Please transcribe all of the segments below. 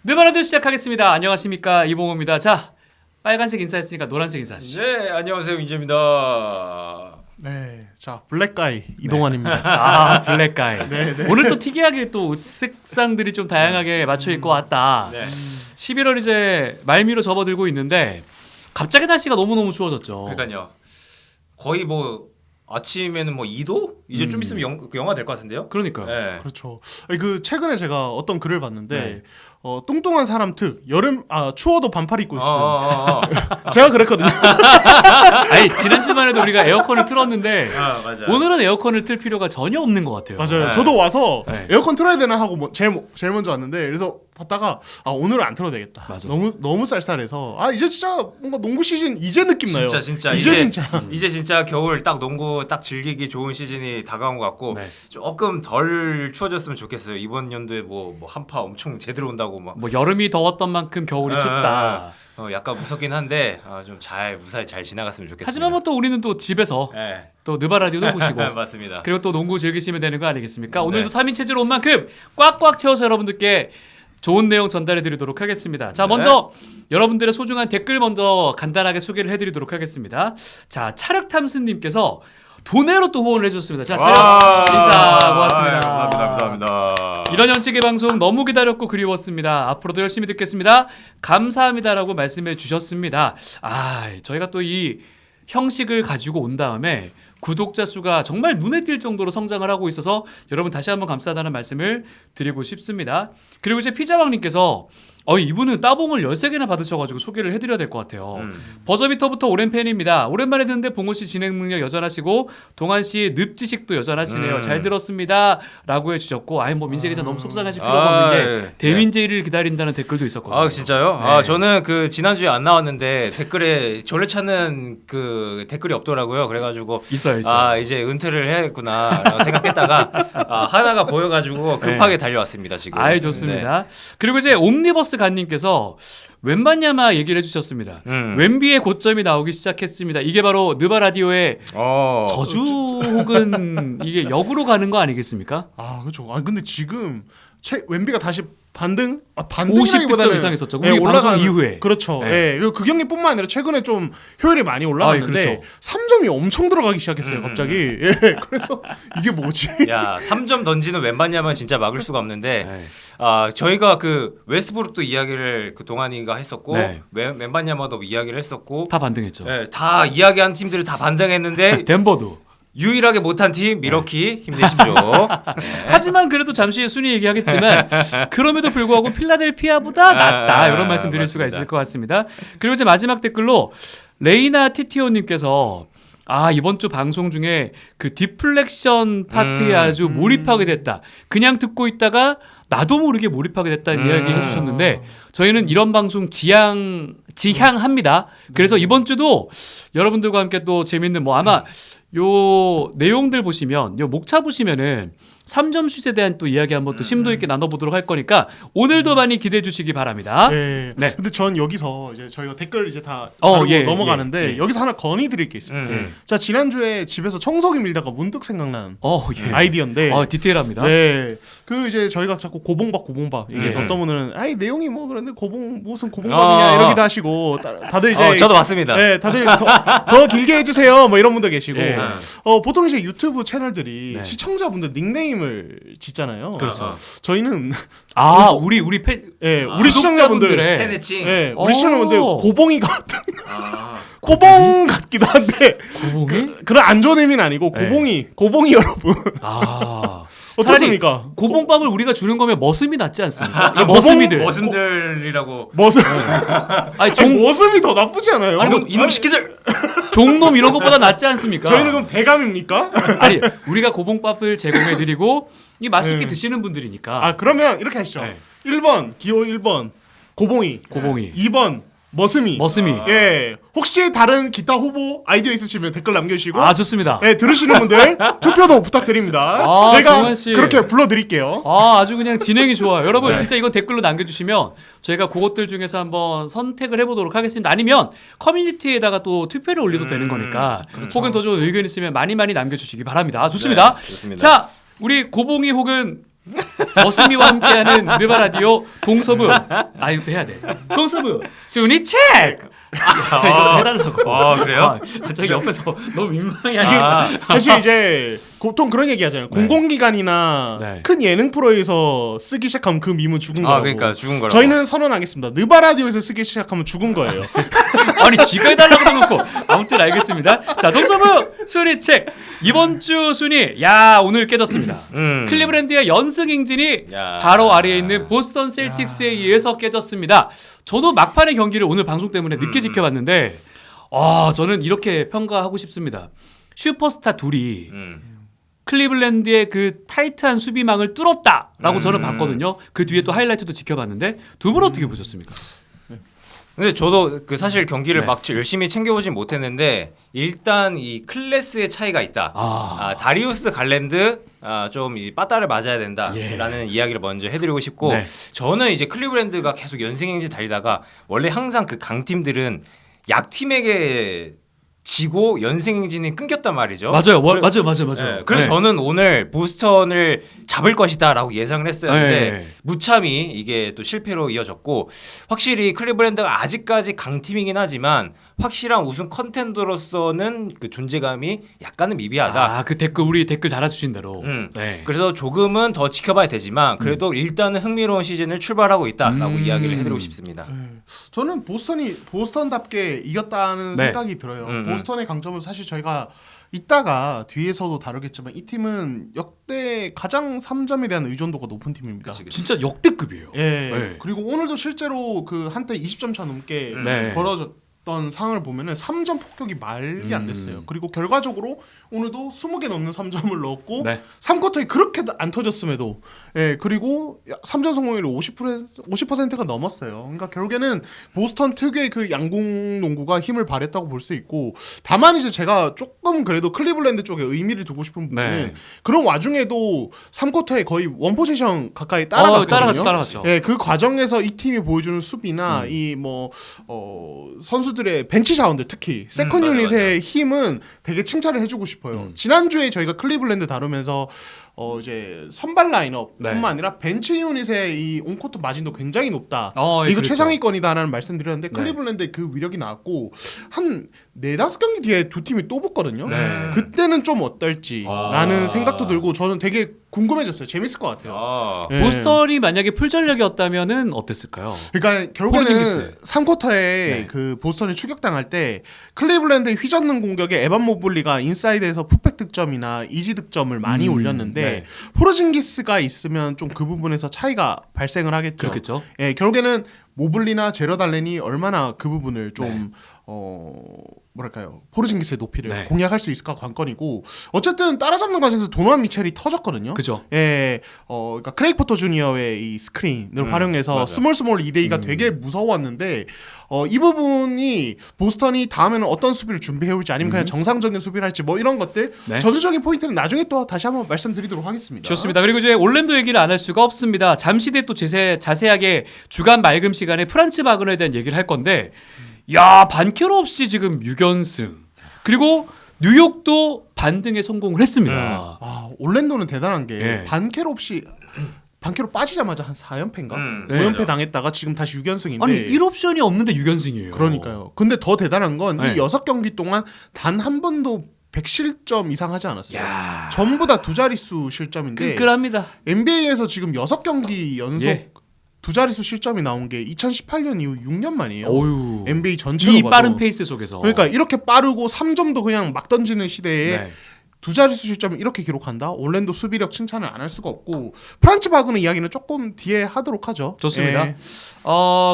느바라도 시작하겠습니다. 안녕하십니까, 이봉호입니다. 자, 빨간색 인사했으니까 노란색 인사하시죠. 네, 안녕하세요, 윤재입니다. 네, 자 블랙가이 이동환입니다. 아, 블랙가이. 네, 네. 오늘 또 특이하게 또 색상들이 좀 다양하게 맞춰 입고 왔다. 네. 11월 이제 말미로 접어들고 있는데 갑자기 날씨가 너무너무 추워졌죠. 그러니까요. 거의 뭐 아침에는 뭐 2도? 이제 좀 있으면 영하 될 것 같은데요? 그러니까요. 네. 그렇죠. 그 최근에 제가 어떤 글을 봤는데 네. 뚱뚱한 사람 특 여름 추워도 반팔 입고 있음. 아, 제가 그랬거든요. 아니, 지난주만 해도 우리가 에어컨을 틀었는데 맞아. 오늘은 에어컨을 틀 필요가 전혀 없는 것 같아요. 맞아요. 네. 저도 와서 네. 에어컨 틀어야 되나 하고 제일 먼저 왔는데 그래서 봤다가 오늘은 안 틀어도 되겠다. 맞아. 너무 쌀쌀해서 이제 진짜 뭔가 농구 시즌 이제 느낌 나요. 진짜 이제 진짜. 이제 진짜 겨울 딱 농구 딱 즐기기 좋은 시즌이 다가온 것 같고 네. 조금 덜 추워졌으면 좋겠어요. 이번 연도에 뭐 한파 엄청 제대로 온다고 막 뭐 여름이 더웠던 만큼 겨울이 춥다. 약간 무섭긴 한데 좀 무사히 잘 지나갔으면 좋겠습니다. 하지만 뭐 또 우리는 또 집에서 네. 또 느바라디오도 보시고 맞습니다. 그리고 또 농구 즐기시면 되는 거 아니겠습니까? 네. 오늘도 3인 체제로 온 만큼 꽉꽉 채워서 여러분들께 좋은 내용 전달해 드리도록 하겠습니다. 자, 네. 먼저 여러분들의 소중한 댓글 먼저 간단하게 소개를 해드리도록 하겠습니다. 자, 차륵탐스님께서 도내로 또 후원을 해주셨습니다. 자, 차륵 인사 고맙습니다. 감사합니다. 이런 형식의 방송 너무 기다렸고 그리웠습니다. 앞으로도 열심히 듣겠습니다. 감사합니다라고 말씀해 주셨습니다. 저희가 또 이 형식을 가지고 온 다음에 구독자 수가 정말 눈에 띌 정도로 성장을 하고 있어서 여러분 다시 한번 감사하다는 말씀을 드리고 싶습니다. 그리고 이제 피자왕님께서 이분은 따봉을 13개나 받으셔가지고 소개를 해드려야 될 것 같아요. 버저비터부터 오랜 팬입니다. 오랜만에 듣는데 봉호씨 진행 능력 여전하시고 동환씨 늪지식도 여전하시네요. 잘 들었습니다 라고 해주셨고 뭐 민재기자 너무 속상하실 필요가 없는 게 대민제이를 기다린다는 댓글도 있었거든요. 진짜요? 네. 저는 그 지난주에 안 나왔는데 댓글에 저를 찾는 그 댓글이 없더라고요. 그래가지고 있어요. 이제 은퇴를 해야겠구나 생각했다가 하나가 보여가지고 급하게 달려왔습니다 지금. 좋습니다. 그리고 이제 옴니버스 간님께서 웬만냐마 얘기를 해주셨습니다. 웬비의 고점이 나오기 시작했습니다. 이게 바로 느바라디오의 저주 혹은 이게 역으로 가는 거 아니겠습니까? 그렇죠. 근데 지금 웬비가 다시 반등? 50득점 이상 했었죠. 우리 방송 이후에. 그렇죠. 네. 그 경기뿐만 아니라 최근에 좀 효율이 많이 올라갔는데 그렇죠. 3점이 엄청 들어가기 시작했어요. 갑자기. 그래서 이게 뭐지? 야 3점 던지는 웬만냐면 진짜 막을 수가 없는데 네. 저희가 그 웨스브룩도 이야기를 그 동환이가 했었고 네. 웬만냐마도 이야기를 했었고 다 반등했죠. 다 이야기한 팀들이 다 반등했는데 덴버도. 유일하게 못한 팀 미러키 힘내십시오. 네. 하지만 그래도 잠시 순위 얘기하겠지만 그럼에도 불구하고 필라델피아보다 낫다 이런 말씀 드릴 수가 있을 것 같습니다. 그리고 이제 마지막 댓글로 레이나 티티오님께서 이번 주 방송 중에 그 디플렉션 파트에 아주 몰입하게 됐다. 그냥 듣고 있다가 나도 모르게 몰입하게 됐다는 이야기 해주셨는데 저희는 이런 방송 지향합니다. 그래서 이번 주도 여러분들과 함께 또 재밌는 아마 요 내용들 보시면 요 목차 보시면은 3점 슛에 대한 또 이야기 한번 또 심도 있게 나눠보도록 할 거니까 오늘도 많이 기대해 주시기 바랍니다. 네. 네. 근데 전 여기서 이제 저희가 댓글 이제 다 넘어가는데 예. 여기서 하나 건의 드릴 게 있습니다. 자, 지난주에 집에서 청소기 밀다가 문득 생각난 아이디어인데 디테일합니다. 네. 그 이제 저희가 자꾸 고봉밥 얘기해서 예. 어떤 분은 내용이 그런데 무슨 고봉밥이냐 이러기도 하시고 다들 이제 저도 맞습니다. 네, 다들 더 길게 해주세요 이런 분도 계시고 예. 보통 이제 유튜브 채널들이 네. 시청자분들 닉네임을 짓잖아요. 그렇죠. 저희는 우리 팬 우리 시청자분들 팬애칭. 우리 시청자분들 고봉이 같은 아. 고봉 같기도 한데 고봉이? 그런 안 좋은 의미는 아니고 고봉이 여러분 어떻습니까? 고봉밥을 우리가 주는 거면 머슴이 낫지 않습니까? 이거 머슴이들. 머슴이들. 머슴 머슴이 더 나쁘지 않아요? 이놈 시키들. 종놈 이런 것보다 낫지 않습니까? 저희는 그럼 대감입니까? 아니 우리가 고봉밥을 제공해드리고 이 맛있게 드시는 분들이니까. 그러면 이렇게 하시죠. 1번 기호 1번 고봉이 2번 머슴이. 예. 혹시 다른 기타 후보 아이디어 있으시면 댓글 남겨주시고. 좋습니다. 예, 들으시는 분들 투표도 부탁드립니다. 제가 그렇게 불러드릴게요. 아주 그냥 진행이 좋아요. 여러분 네. 진짜 이거 댓글로 남겨주시면 저희가 그것들 중에서 한번 선택을 해보도록 하겠습니다. 아니면 커뮤니티에다가 또 투표를 올려도 되는 거니까 혹은 더 좋은 의견 있으면 많이 남겨주시기 바랍니다. 좋습니다. 네, 좋습니다. 자, 우리 고봉이 혹은 머스미와 함께하는 느바 라디오 동서부. 아 이것도 해야 돼. 동서부 순위 체크. 이거 해달라고. 그래요? 저기 옆에서 너무 민망해 하니까. 사실 이제 보통 그런 얘기 하잖아요. 네. 공공기관이나 네. 큰 예능 프로에서 쓰기 시작하면 그 밈은 죽은 거라고. 그러니까 죽은 거라고. 저희는 선언하겠습니다. 느바 라디오에서 쓰기 시작하면 죽은 거예요. 아니 지가 해달라고 해놓고 아무튼 알겠습니다. 자 동서부 순위 체크. 이번 주 순위 야 오늘 깨졌습니다. 클리브랜드의 연승 행진이 야. 바로 아래에 있는 보스턴 셀틱스에 의해서 깨졌습니다. 저도 막판의 경기를 오늘 방송 때문에 늦게 지켜봤는데 저는 이렇게 평가하고 싶습니다. 슈퍼스타 둘이 클리블랜드의 그 타이트한 수비망을 뚫었다라고 저는 봤거든요. 그 뒤에 또 하이라이트도 지켜봤는데 두 분 어떻게 보셨습니까? 근데 저도 그 사실 경기를 네. 막 열심히 챙겨보진 못했는데 일단 이 클래스의 차이가 있다. 다리우스 갈랜드 좀 이 빠따를 맞아야 된다라는 이야기를 먼저 해드리고 싶고 네. 저는 이제 클리브랜드가 계속 연승행진 달리다가 원래 항상 그 강팀들은 약팀에게 지고 연승행진이 끊겼단 말이죠. 맞아요. 맞아요. 네, 그래서 저는 오늘 보스턴을 잡을 것이다라고 예상을 했었는데 네. 무참히 이게 또 실패로 이어졌고 확실히 클리브랜드가 아직까지 강팀이긴 하지만 확실한 우승 컨텐더로서는 그 존재감이 약간은 미비하다. 그 댓글 우리 댓글 달아주신 대로. 네. 그래서 조금은 더 지켜봐야 되지만 그래도 일단은 흥미로운 시즌을 출발하고 있다라고 이야기를 해드리고 싶습니다. 저는 보스턴이 보스턴답게 이겼다는 네. 생각이 들어요. 보스턴의 강점은 사실 저희가 이따가 뒤에서도 다루겠지만 이 팀은 역대 가장 3점에 대한 의존도가 높은 팀입니다. 그치. 진짜 역대급이에요. 예. 네. 그리고 오늘도 실제로 그 한때 20점 차 넘게 네. 벌어졌던 상황을 보면은 3점 폭격이 말이 안 됐어요. 그리고 결과적으로 오늘도 20개 넘는 3점을 넣었고 네. 3쿼터에 그렇게 안 터졌음에도 그리고 3점 성공률이 50%가 넘었어요. 그러니까 결국에는 보스턴 특유의 그 양궁 농구가 힘을 발휘했다고 볼 수 있고 다만 이제 제가 조금 그래도 클리블랜드 쪽에 의미를 두고 싶은 부분은 네. 그런 와중에도 3쿼터에 거의 원 포지션 가까이 따라갔거든요. 따라갔죠. 그 과정에서 이 팀이 보여주는 수비나 이 선수들의 bench 자원들 특히 세컨 유닛의 힘은 되게 칭찬을 해주고 싶어요. 지난주에 저희가 클리블랜드 다루면서 이제 선발 라인업뿐만 아니라 벤치 유닛의 이 온코트 마진도 굉장히 높다. 이거 그렇죠. 최상위권이다라는 말씀드렸는데 클리블랜드의 그 위력이 나왔고 한 4-5경기 뒤에 두 팀이 또 붙거든요. 네. 그때는 좀 어떨지라는 생각도 들고 저는 되게 궁금해졌어요. 재밌을 것 같아요. 예. 보스턴이 만약에 풀 전력이었다면은 어땠을까요? 그러니까 결국에는 포르징기스. 3쿼터에 그 보스턴이 추격당할 때 클리블랜드의 휘젓는 공격에 에반 모블리가 인사이드에서 풋백 득점이나 이지 득점을 많이 올렸는데 네. 포르징기스가 있으면 좀 그 부분에서 차이가 발생을 하겠죠. 그렇겠죠. 결국에는 모블리나 제러드 알렌이 얼마나 그 부분을 좀 뭐랄까요 포르징기스의 높이를 공략할 수 있을까 관건이고 어쨌든 따라잡는 과정에서 도노안 미첼이 터졌거든요. 그죠. 그러니까 크레이크 포터 주니어의 이 스크린을 활용해서 맞아. 스몰 2대2가 되게 무서웠는데 이 부분이 보스턴이 다음에는 어떤 수비를 준비해올지 아니면 그냥 정상적인 수비를 할지 뭐 이런 것들 전술적인 포인트는 나중에 또 다시 한번 말씀드리도록 하겠습니다. 좋습니다. 그리고 이제 올랜도 얘기를 안 할 수가 없습니다. 잠시 뒤에 또 자세하게 주간 맑음 시간에 프란츠 바그너에 대한 얘기를 할 건데 야 반캐로 없이 지금 6연승 그리고 뉴욕도 반등에 성공을 했습니다. 올랜도는 대단한 게 반캐로 없이 반캐로 빠지자마자 한 4연패인가 5연패 당했다가 지금 다시 6연승인데 아니 1옵션이 없는데 6연승이에요. 그러니까요. 근데 더 대단한 건 이 6경기 동안 단 한 번도 100실점 이상 하지 않았어요. 전부 다 두 자릿수 실점인데 끈끈합니다. NBA에서 지금 6경기 연속 두 자릿수 실점이 나온 게 2018년 이후 6년 만이에요. 어휴. NBA 전체로 이 봐도. 빠른 페이스 속에서. 그러니까 이렇게 빠르고 3점도 그냥 막 던지는 시대에 두 자릿수 실점을 이렇게 기록한다? 올랜도 수비력 칭찬을 안 할 수가 없고 프란츠 바그너 이야기는 조금 뒤에 하도록 하죠. 좋습니다.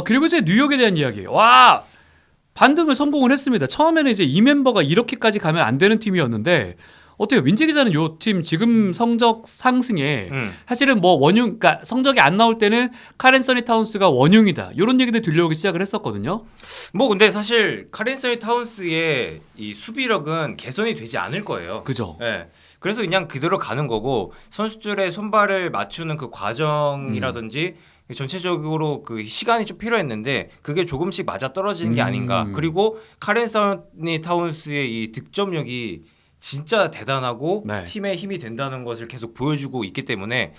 그리고 이제 뉴욕에 대한 이야기. 와 반등을 성공을 했습니다. 처음에는 이제 이 멤버가 이렇게까지 가면 안 되는 팀이었는데 어때요? 민재 기자는 요 팀 지금 성적 상승에 사실은 뭐 원흉, 그러니까 성적이 안 나올 때는 카렌 서니 타운스가 원흉이다 이런 얘기들 들려오기 시작을 했었거든요. 뭐 근데 사실 카렌 서니 타운스의 이 수비력은 개선이 되지 않을 거예요. 그죠. 네. 그래서 그냥 그대로 가는 거고 선수들의 손발을 맞추는 그 과정이라든지 전체적으로 그 시간이 좀 필요했는데 그게 조금씩 맞아 떨어지는 게 아닌가. 그리고 카렌 서니 타운스의 이 득점력이 진짜 대단하고 네. 팀의 힘이 된다는 것을 계속 보여주고 있기 때문에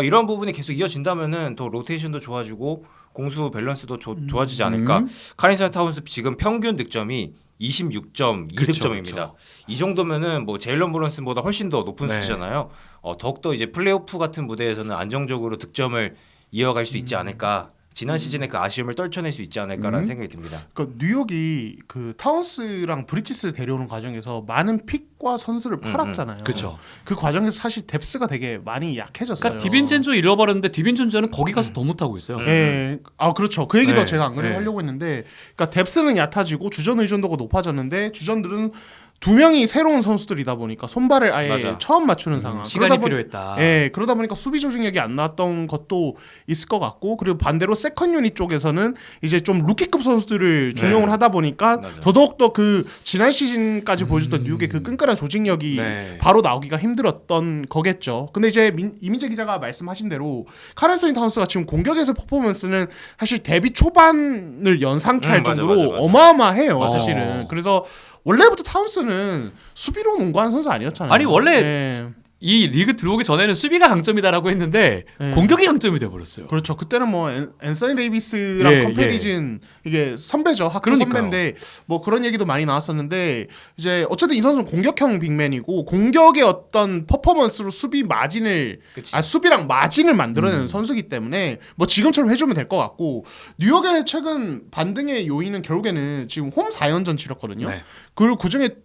이런 부분이 계속 이어진다면은 더 로테이션도 좋아지고 공수 밸런스도 좋아지지 않을까. 카린슨 타운스 지금 평균 득점이 26.2득점입니다. 그쵸. 이 정도면은 뭐 제일런 브런슨보다 훨씬 더 높은 네. 수치잖아요. 더욱더 이제 플레이오프 같은 무대에서는 안정적으로 득점을 이어갈 수 있지 않을까. 지난 시즌에 그 아쉬움을 떨쳐낼 수 있지 않을까라는 생각이 듭니다. 그러니까 뉴욕이 그 타운스랑 브리치스를 데려오는 과정에서 많은 픽과 선수를 팔았잖아요. 그렇죠. 그 과정에서 사실 뎁스가 되게 많이 약해졌어요. 그러니까 디빈첸조 잃어버렸는데 디빈첸조는 거기 가서 더 못하고 있어요. 예, 아 그렇죠. 그 얘기도 네, 제가 안 그래도 네. 하려고 했는데, 그러니까 뎁스는 얕아지고 주전 의존도가 높아졌는데 주전들은 두 명이 새로운 선수들이다 보니까 손발을 아예 맞아. 처음 맞추는 상황. 시간이 그러다 필요했다. 예, 그러다 보니까 수비 조직력이 안 나왔던 것도 있을 것 같고, 그리고 반대로 세컨 유닛 쪽에서는 이제 좀 루키급 선수들을 중용을 하다 보니까 맞아. 더더욱 더 그 지난 시즌까지 보여줬던 뉴욕의 그 끈끈한 조직력이 네. 바로 나오기가 힘들었던 거겠죠. 근데 이제 이민재 기자가 말씀하신 대로 카렌서니 타운스가 지금 공격에서 퍼포먼스는 사실 데뷔 초반을 연상케 할 맞아, 정도로 맞아, 맞아. 어마어마해요, 어. 사실은. 그래서 원래부터 타운스는 수비로 농구하는 선수 아니었잖아요. 아니, 원래 예. 이 리그 들어오기 전에는 수비가 강점이다라고 했는데 네. 공격이 강점이 돼 버렸어요. 그렇죠. 그때는 뭐 앤서니 데이비스랑 예, 컴패리즌 이게 선배죠. 학교 그러니까요. 선배인데 뭐 그런 얘기도 많이 나왔었는데, 이제 어쨌든 이 선수는 공격형 빅맨이고 공격의 어떤 퍼포먼스로 수비 마진을 그치. 수비랑 마진을 만들어내는 선수이기 때문에 뭐 지금처럼 해주면 될 것 같고, 뉴욕의 최근 반등의 요인은 결국에는 지금 홈 4연전 치렀거든요. 네. 그리고 그 중에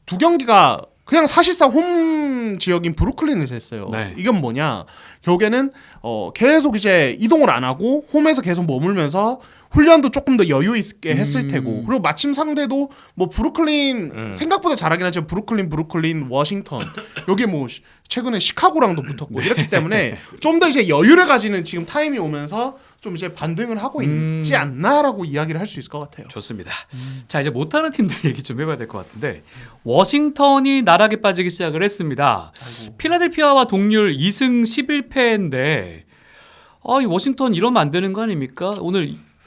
두 경기가 그냥 사실상 홈 지역인 브루클린에서 했어요. 네. 이건 뭐냐? 결국에는 계속 이제 이동을 안 하고 홈에서 계속 머물면서 훈련도 조금 더 여유 있게 했을 테고, 그리고 마침 상대도 뭐 브루클린 생각보다 잘하긴 하지만 브루클린, 워싱턴, 여기 뭐 최근에 시카고랑도 붙었고 이렇기 때문에 좀 더 이제 여유를 가지는 지금 타임이 오면서 좀 이제 반등을 하고 있지 않나라고 이야기를 할 수 있을 것 같아요. 좋습니다. 자, 이제 못하는 팀들 얘기 좀 해봐야 될 것 같은데, 워싱턴이 나락에 빠지기 시작을 했습니다. 필라델피아와 동률 2승 11패인데 이 워싱턴 이러면 안 되는 거 아닙니까?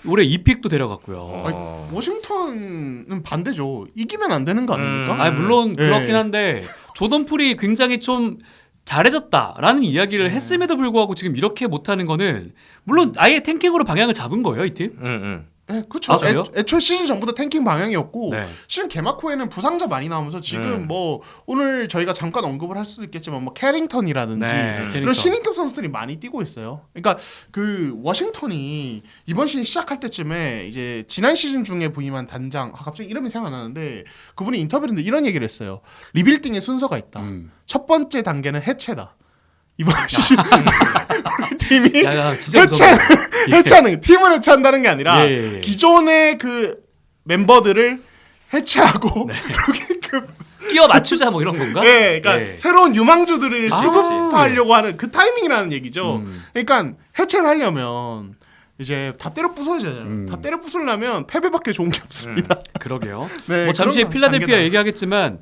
올해 2픽도 데려갔고요. 아니, 워싱턴은 반대죠. 이기면 안 되는 거 아닙니까? 물론 예. 그렇긴 한데 조던 풀이 굉장히 좀 잘해졌다라는 이야기를 했음에도 불구하고 지금 이렇게 못하는 거는, 물론 아예 탱킹으로 방향을 잡은 거예요, 이 팀. 네, 그렇죠. 아, 그래요? 애초에 시즌 전부터 탱킹 방향이었고, 네. 시즌 개막 후에는 부상자 많이 나오면서 지금 뭐 오늘 저희가 잠깐 언급을 할 수도 있겠지만 뭐 캐링턴이라든지 네, 이런 캐릭터. 신인급 선수들이 많이 뛰고 있어요. 그러니까 그 워싱턴이 이번 시즌 시작할 때쯤에 이제 지난 시즌 중에 부임한 단장, 갑자기 이름이 생각 안 나는데, 그분이 인터뷰했는데 이런 얘기를 했어요. 리빌딩의 순서가 있다. 첫 번째 단계는 해체다. 이번 시즌 우리 팀이 야, 진짜 무서워. 해체하는, 팀을 해체한다는 게 아니라 예. 기존의 그 멤버들을 해체하고 네. 루키급 끼워 맞추자 뭐 이런 건가? 그러니까 예. 새로운 유망주들을 아, 수급하려고 하는 그 타이밍이라는 얘기죠. 음. 그러니까 해체를 하려면 이제 다 때려 부숴야 되잖아요. 다 때려 부수려면 패배밖에 좋은 게 없습니다. 그러게요. 네, 뭐 잠시 후에 그런 필라델피아 단계다. 얘기하겠지만,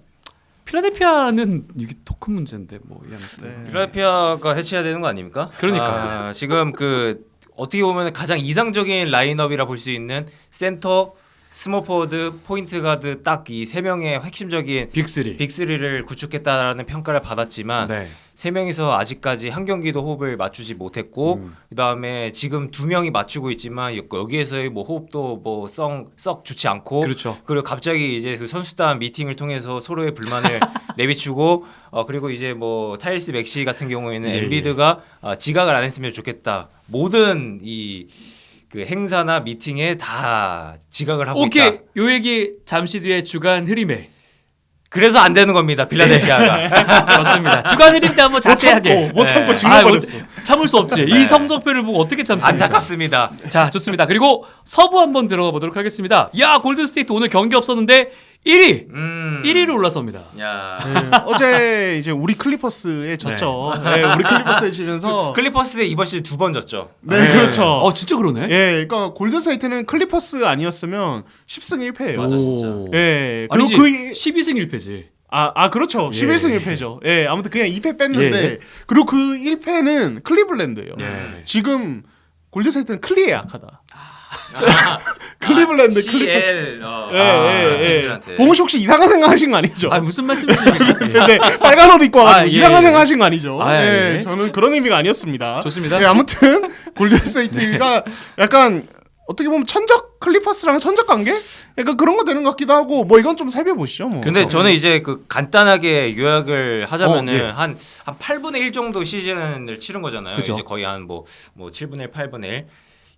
필라델피아는 이게 더 큰 문제인데 뭐 이 네. 필라델피아가 해체해야 되는 거 아닙니까? 그러니까. 지금 그 어떻게 보면 가장 이상적인 라인업이라 볼 수 있는 센터, 스몰포워드, 포인트 가드 딱 이 세 명의 핵심적인 빅3. 빅3를 구축했다라는 평가를 받았지만 네. 세 명이서 아직까지 한 경기도 호흡을 맞추지 못했고, 그다음에 지금 두 명이 맞추고 있지만 여기에서의 뭐 호흡도 뭐 썩 좋지 않고, 그렇죠. 그리고 갑자기 이제 그 선수단 미팅을 통해서 서로의 불만을 내비추고, 그리고 이제 뭐 타이스 맥시 같은 경우에는 예, 엔비드가 지각을 안 했으면 좋겠다, 모든 이 그 행사나 미팅에 다 지각을 하고 오케이. 있다. 요 얘기 잠시 뒤에 주간 흐림에. 그래서 안 되는 겁니다, 필라델피아가. 그렇습니다. 주간 흐림 때 한번 자세하게. 못 참고 네. 징해버렸어. 참을 수 없지. 이 성적표를 보고 어떻게 참습니까? 안타깝습니다. 자, 좋습니다. 그리고 서부 한번 들어가 보도록 하겠습니다. 야, 골든스테이트 오늘 경기 없었는데 1위. 1위로 올라섭니다. 야. 네, 어제 이제 우리 클리퍼스에 졌죠. 네, 우리 클리퍼스에 지면서 클리퍼스에 이번 시즌 2번 졌죠. 네, 그렇죠. 진짜 그러네. 예, 그러니까 골든스테이트는 클리퍼스 아니었으면 10승 1패예요. 맞아, 진짜. 예, 그리고 아니지, 그 12승 1패지. 그렇죠. 11승 1패죠. 예, 아무튼 그냥 2패 뺐는데, 예. 그리고 그 1패는 클리블랜드예요. 예. 지금 골든스테이트는 클리에 약하다. 클리블랜드 클리퍼스. CL 팬들한테. 봉우 씨 혹시 이상한 생각하신 거 아니죠? 아 무슨 말씀이십니까? 네, 빨간 옷 입고 와가지고 아, 예, 이상한 예. 생각하신 거 아니죠? 아, 네, 예. 저는 그런 의미가 아니었습니다. 좋습니다. 네, 아무튼 골든스테이트가 약간 어떻게 보면 천적 클리퍼스랑 천적 관계? 약간 그런 거 되는 것 같기도 하고 뭐 이건 좀 살펴보시죠. 뭐. 근데 저는 이제 그 간단하게 요약을 하자면은 예. 한 8분의 1 정도 시즌을 치른 거잖아요. 그죠. 이제 거의 한 뭐 7분의 1, 8분의 1.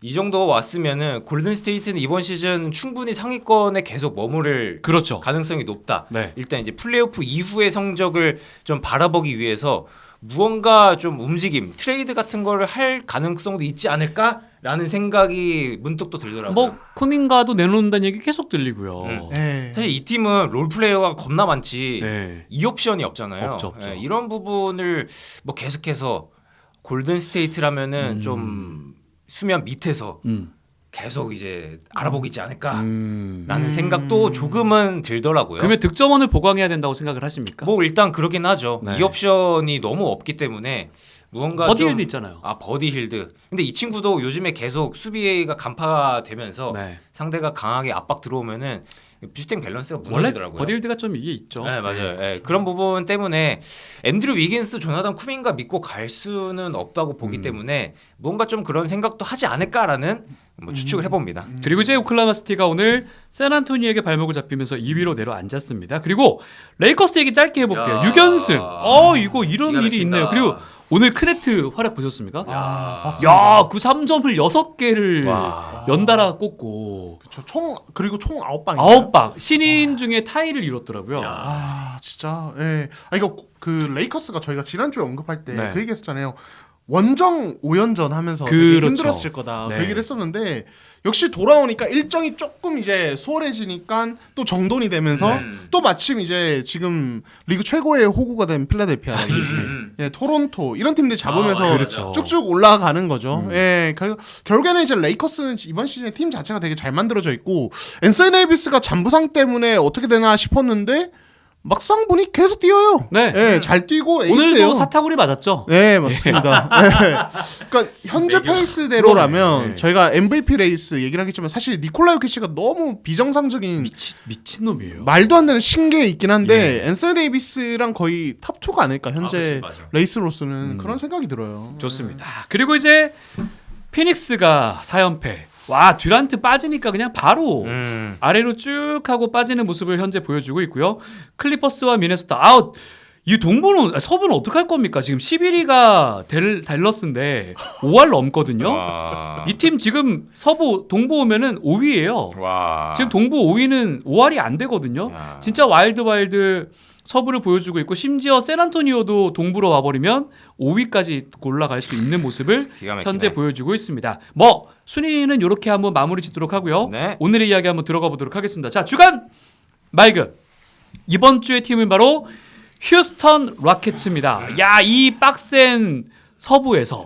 이 정도 왔으면은 골든 스테이트는 이번 시즌 충분히 상위권에 계속 머무를 그렇죠. 가능성이 높다. 네. 일단 이제 플레이오프 이후의 성적을 좀 바라보기 위해서 무언가 좀 움직임, 트레이드 같은 거를 할 가능성도 있지 않을까라는 생각이 문득 또 들더라고요. 뭐 쿠민가도 내놓는다는 얘기 계속 들리고요. 네. 사실 이 팀은 롤 플레이어가 겁나 많지 네. 이 옵션이 없잖아요. 없죠. 이런 부분을 뭐 계속해서 골든 스테이트라면은 좀 수면 밑에서 계속 이제 알아보겠지 않을까라는 생각도 조금은 들더라고요. 그러면 득점원을 보강해야 된다고 생각을 하십니까? 뭐 일단 그러긴 하죠. 네. 이 옵션이 너무 없기 때문에 무언가 버디힐드 좀 있잖아요. 버디 힐드. 근데 이 친구도 요즘에 계속 수비가 간파되면서 네. 상대가 강하게 압박 들어오면은 슈팅 밸런스가 원래 무너지더라고요. 버디힐드가 좀 이게 있죠. 네 맞아요. 네, 그런 부분 때문에 앤드류 위긴스, 조나단 쿠민가 믿고 갈 수는 없다고 보기 때문에 뭔가 좀 그런 생각도 하지 않을까라는 뭐 추측을 해봅니다. 그리고 이제 오클라호마 시티가 오늘 샌안토니에게 발목을 잡히면서 2위로 내려앉았습니다. 그리고 레이커스 얘기 짧게 해볼게요. 야. 6연승. 이거 이런 기가 일이 막힌다. 있네요. 그리고 오늘 크네트 활약 보셨습니까? 야. 야, 그 3점을 6개를 와. 연달아 꽂고 그쵸. 그리고 총 9방이에요. 9방 신인 중에 타이를 이뤘더라고요. 아 진짜. 예. 이거 그 레이커스가 저희가 지난주에 언급할 때 네. 그 얘기했었잖아요. 원정 5연전 하면서 되게 그렇죠. 힘들었을 거다. 네. 그 얘기를 했었는데 역시 돌아오니까 일정이 조금 이제 수월해지니까 또 정돈이 되면서 또 마침 이제 지금 리그 최고의 호구가 된 필라델피아 예, 토론토 이런 팀들 잡으면서 그렇죠. 쭉쭉 올라가는 거죠. 예, 결국에는 이제 레이커스는 이번 시즌에 팀 자체가 되게 잘 만들어져 있고 앤서니 데이비스가 잔부상 때문에 어떻게 되나 싶었는데 막상 보니 계속 뛰어요. 네. 예, 잘 뛰고 에이스예요. 오늘도 사타구리 맞았죠? 네 맞습니다. 네. 그러니까 현재 페이스대로라면 그러네. 저희가 MVP 레이스 얘기를 하겠지만 사실 니콜라 요키치가 너무 비정상적인 미친놈이에요. 말도 안 되는 신기에 있긴 한데 앤서니 데이비스랑 거의 탑 2가 아닐까 현재 그치, 맞아. 레이스로서는 그런 생각이 들어요. 좋습니다. 그리고 이제 피닉스가 4연패. 와, 듀란트 빠지니까 그냥 바로 아래로 쭉 하고 빠지는 모습을 현재 보여주고 있고요. 클리퍼스와 미네소타 아웃. 이 동부는 서부는 어떻게 할 겁니까? 지금 11위가 댈러스인데 5할 넘거든요. 이 팀 지금 서부 동부 오면은 5위예요. 와. 지금 동부 5위는 5할이 안 되거든요. 야. 진짜 와일드 서부를 보여주고 있고 심지어 샌안토니오도 동부로 와버리면 5위까지 올라갈 수 있는 모습을 기가 막히네. 현재 보여주고 있습니다. 뭐 순위는 이렇게 한번 마무리 짓도록 하고요. 네. 오늘의 이야기 한번 들어가 보도록 하겠습니다. 자, 주간 말급 이번 주의 팀은 바로 휴스턴 로켓츠입니다. 야, 이 빡센 서부에서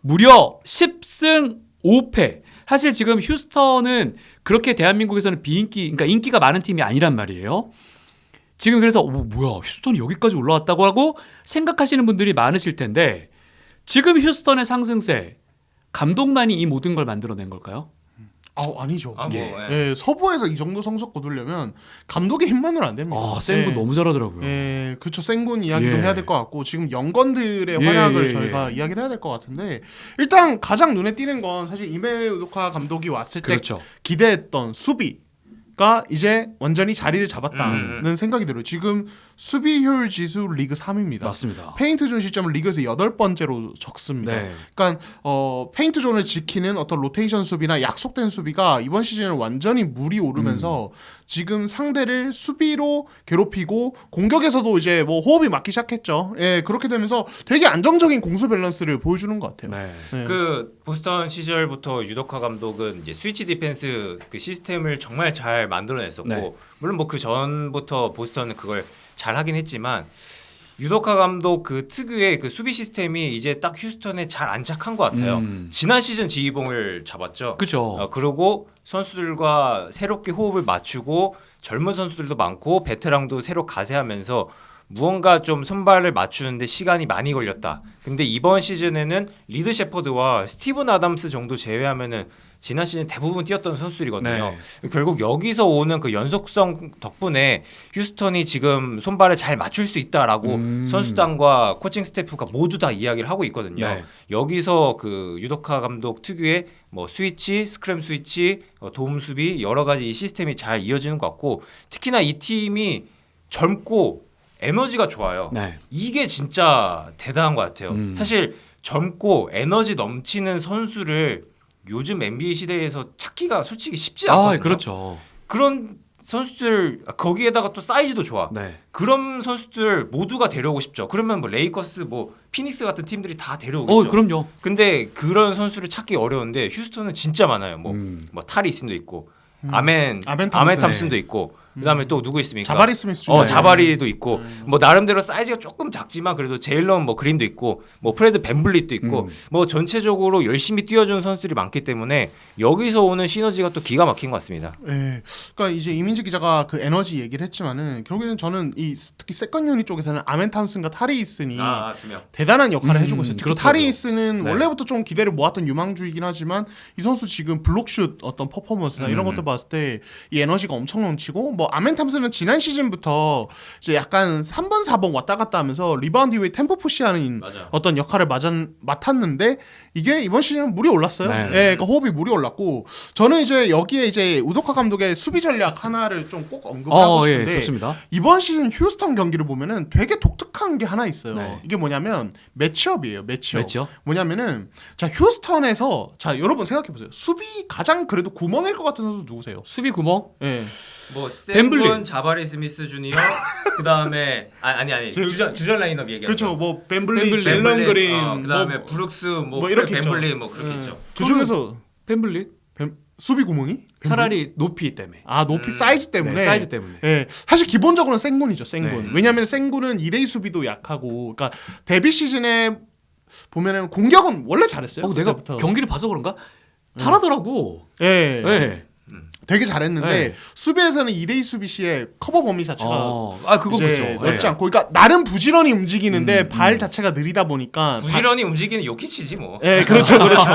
무려 10승 5패. 사실 지금 휴스턴은 그렇게 대한민국에서는 그러니까 인기가 많은 팀이 아니란 말이에요. 지금 그래서 뭐야 휴스턴이 여기까지 올라왔다고 하고 생각하시는 분들이 많으실 텐데 지금 휴스턴의 상승세 감독만이 이 모든 걸 만들어낸 걸까요? 아니죠. 예. 예, 서부에서 이 정도 성적 거두려면 감독의 힘만으로 안 됩니다. 센분 예. 너무 잘하더라고요. 예, 그렇죠. 생군 이야기도 예. 해야 될 것 같고 지금 영건들의 예, 활약을 예, 저희가 이야기를 해야 될 것 같은데 일단 가장 눈에 띄는 건 사실 이메 우도카 감독이 왔을 때 그렇죠. 기대했던 수비가 이제 완전히 자리를 잡았다는 생각이 들어요. 지금 수비 효율 지수 리그 3입니다. 맞습니다. 페인트 존 실점은 리그에서 8번째로 적습니다. 네. 그러니까 페인트 존을 지키는 어떤 로테이션 수비나 약속된 수비가 이번 시즌은 완전히 물이 오르면서 지금 상대를 수비로 괴롭히고 공격에서도 이제 뭐 호흡이 맞기 시작했죠. 예, 그렇게 되면서 되게 안정적인 공수 밸런스를 보여주는 것 같아요. 네. 네. 그 보스턴 시절부터 유도카 감독은 이제 스위치 디펜스 그 시스템을 정말 잘 만들어냈었고 네. 물론 뭐 그 전부터 보스턴은 그걸 잘 하긴 했지만 유도카 감독 그 특유의 그 수비 시스템이 이제 딱 휴스턴에 잘 안착한 것 같아요. 지난 시즌 지휘봉을 잡았죠. 그렇죠. 그리고 선수들과 새롭게 호흡을 맞추고 젊은 선수들도 많고 베테랑도 새로 가세하면서 무언가 좀 손발을 맞추는데 시간이 많이 걸렸다. 근데 이번 시즌에는 리드 셰퍼드와 스티븐 아담스 정도 제외하면은 지난 시즌 대부분 뛰었던 선수들이거든요. 결국 여기서 오는 그 연속성 덕분에 휴스턴이 지금 손발을 잘 맞출 수 있다라고 선수단과 코칭 스태프가 모두 다 이야기를 하고 있거든요. 네. 여기서 그 유도카 감독 특유의 뭐 스위치, 스크램 스위치, 도움 수비 여러 가지 이 시스템이 잘 이어지는 것 같고 특히나 이 팀이 젊고 에너지가 좋아요. 네. 이게 진짜 대단한 것 같아요. 사실 젊고 에너지 넘치는 선수를 요즘 NBA 시대에서 찾기가 솔직히 쉽지 않거든요. 그렇죠. 그런 선수들 거기에다가 또 사이즈도 좋아. 네. 그런 선수들 모두가 데려오고 싶죠. 그러면 뭐 레이커스, 뭐 피닉스 같은 팀들이 다 데려오겠죠. 그럼요. 근데 그런 선수를 찾기 어려운데 휴스턴은 진짜 많아요. 뭐 타리슨도 있고 아멘 탐슨도 있고 그다음에 또 누구 있습니까? 자바리 스미스 주니어. 자바리도 있고 뭐 나름대로 사이즈가 조금 작지만 그래도 제일런 뭐 그린도 있고 뭐 프레드 벤블릿도 있고 뭐 전체적으로 열심히 뛰어주는 선수들이 많기 때문에 여기서 오는 시너지가 또 기가 막힌 것 같습니다. 예. 그러니까 이제 이민지 기자가 그 에너지 얘기를 했지만은 결국에는 저는 이 특히 세컨 유닛 쪽에서는 아멘 탐슨과 타리이슨이 두 명. 대단한 역할을 해주고 있어요. 특히 그렇더라고요. 타리이슨은 네. 원래부터 좀 기대를 모았던 유망주이긴 하지만 이 선수 지금 블록슛 어떤 퍼포먼스나 이런 것들 봤을 때 이 에너지가 엄청 넘치고 뭐 아멘 탐슨은 지난 시즌부터 이제 약간 3번 4번 왔다 갔다 하면서 리바운드 이후에 템포 푸시하는 맞아. 어떤 역할을 맡았는데 이게 이번 시즌은 물이 올랐어요. 네. 예, 그러니까 호흡이 물이 올랐고 저는 이제 여기에 이제 우도카 감독의 수비 전략 하나를 좀 꼭 언급하고 싶은데 좋습니다. 이번 시즌 휴스턴 경기를 보면은 되게 독특한 게 하나 있어요. 네. 이게 뭐냐면 매치업이에요. 매치업. 맞죠? 뭐냐면은 자 휴스턴에서 자 여러분 생각해 보세요. 수비 가장 그래도 구멍일 것 같은 선수 누구세요? 수비 구멍. 예. 뭐 벤블리. 세븐 자바리 스미스 주니어 그다음에 아니 주전 라인업 얘기하죠. 그렇죠. 뭐 벤블리, 벤블리, 젤런 그린, 그다음에 뭐, 브룩스, 뭐 이렇게 벤블리 있죠. 뭐 그렇게 있죠. 그 중에서 펜블릿. 수비 구멍이? 차라리 높이 때문에. 높이 사이즈 때문에. 네, 사이즈 때문에. 예, 사실 기본적으로는 생군이죠. 생군. 네. 왜냐하면 생군은 2대2 수비도 약하고, 그러니까 데뷔 시즌에 보면은 공격은 원래 잘했어요. 내가 그때부터. 경기를 봐서 그런가? 잘하더라고. 예, 네. 되게 잘했는데 네. 수비에서는 2대2 수비 시에 커버 범위 자체가 그건 이제 그렇죠. 넓지 네. 않고, 그러니까 나름 부지런히 움직이는데 발 자체가 느리다 보니까 부지런히 움직이는 요키치지 뭐. 예, 그렇죠, 그렇죠.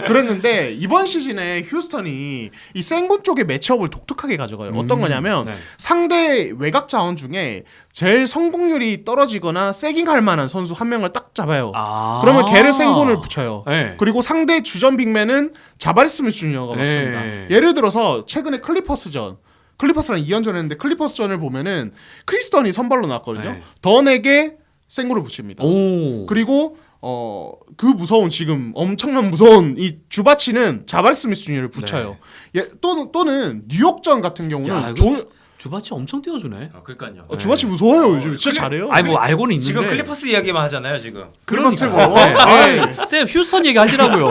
그랬는데 이번 시즌에 휴스턴이 이 생군 쪽의 매치업을 독특하게 가져가요. 어떤 거냐면 네. 상대 외곽 자원 중에 제일 성공률이 떨어지거나 세깅할 만한 선수 한 명을 딱 잡아요. 그러면 걔를 생군을 붙여요. 네. 그리고 상대 주전 빅맨은 자바리 스미스 주니어가 네. 맞습니다. 예를 들어서 최근에 클리퍼스랑 2연전 했는데 클리퍼스전을 보면은 크리스턴이 선발로 나왔거든요. 네. 던에게 생군을 붙입니다. 오. 그리고 그 무서운 지금 엄청난 무서운 이 주바치는 자바리 스미스 주니어를 붙여요. 예, 또는 뉴욕전 같은 경우는 야, 이거 주바치 엄청 띄워주네. 그러니까요. 주바치 무서워요. 요즘 진짜 잘해요. 아니 뭐 알고는 있는데. 지금 클리퍼스 이야기만 하잖아요 지금. 클리퍼스 최고. 네. 쌤 휴스턴 얘기하시라고요.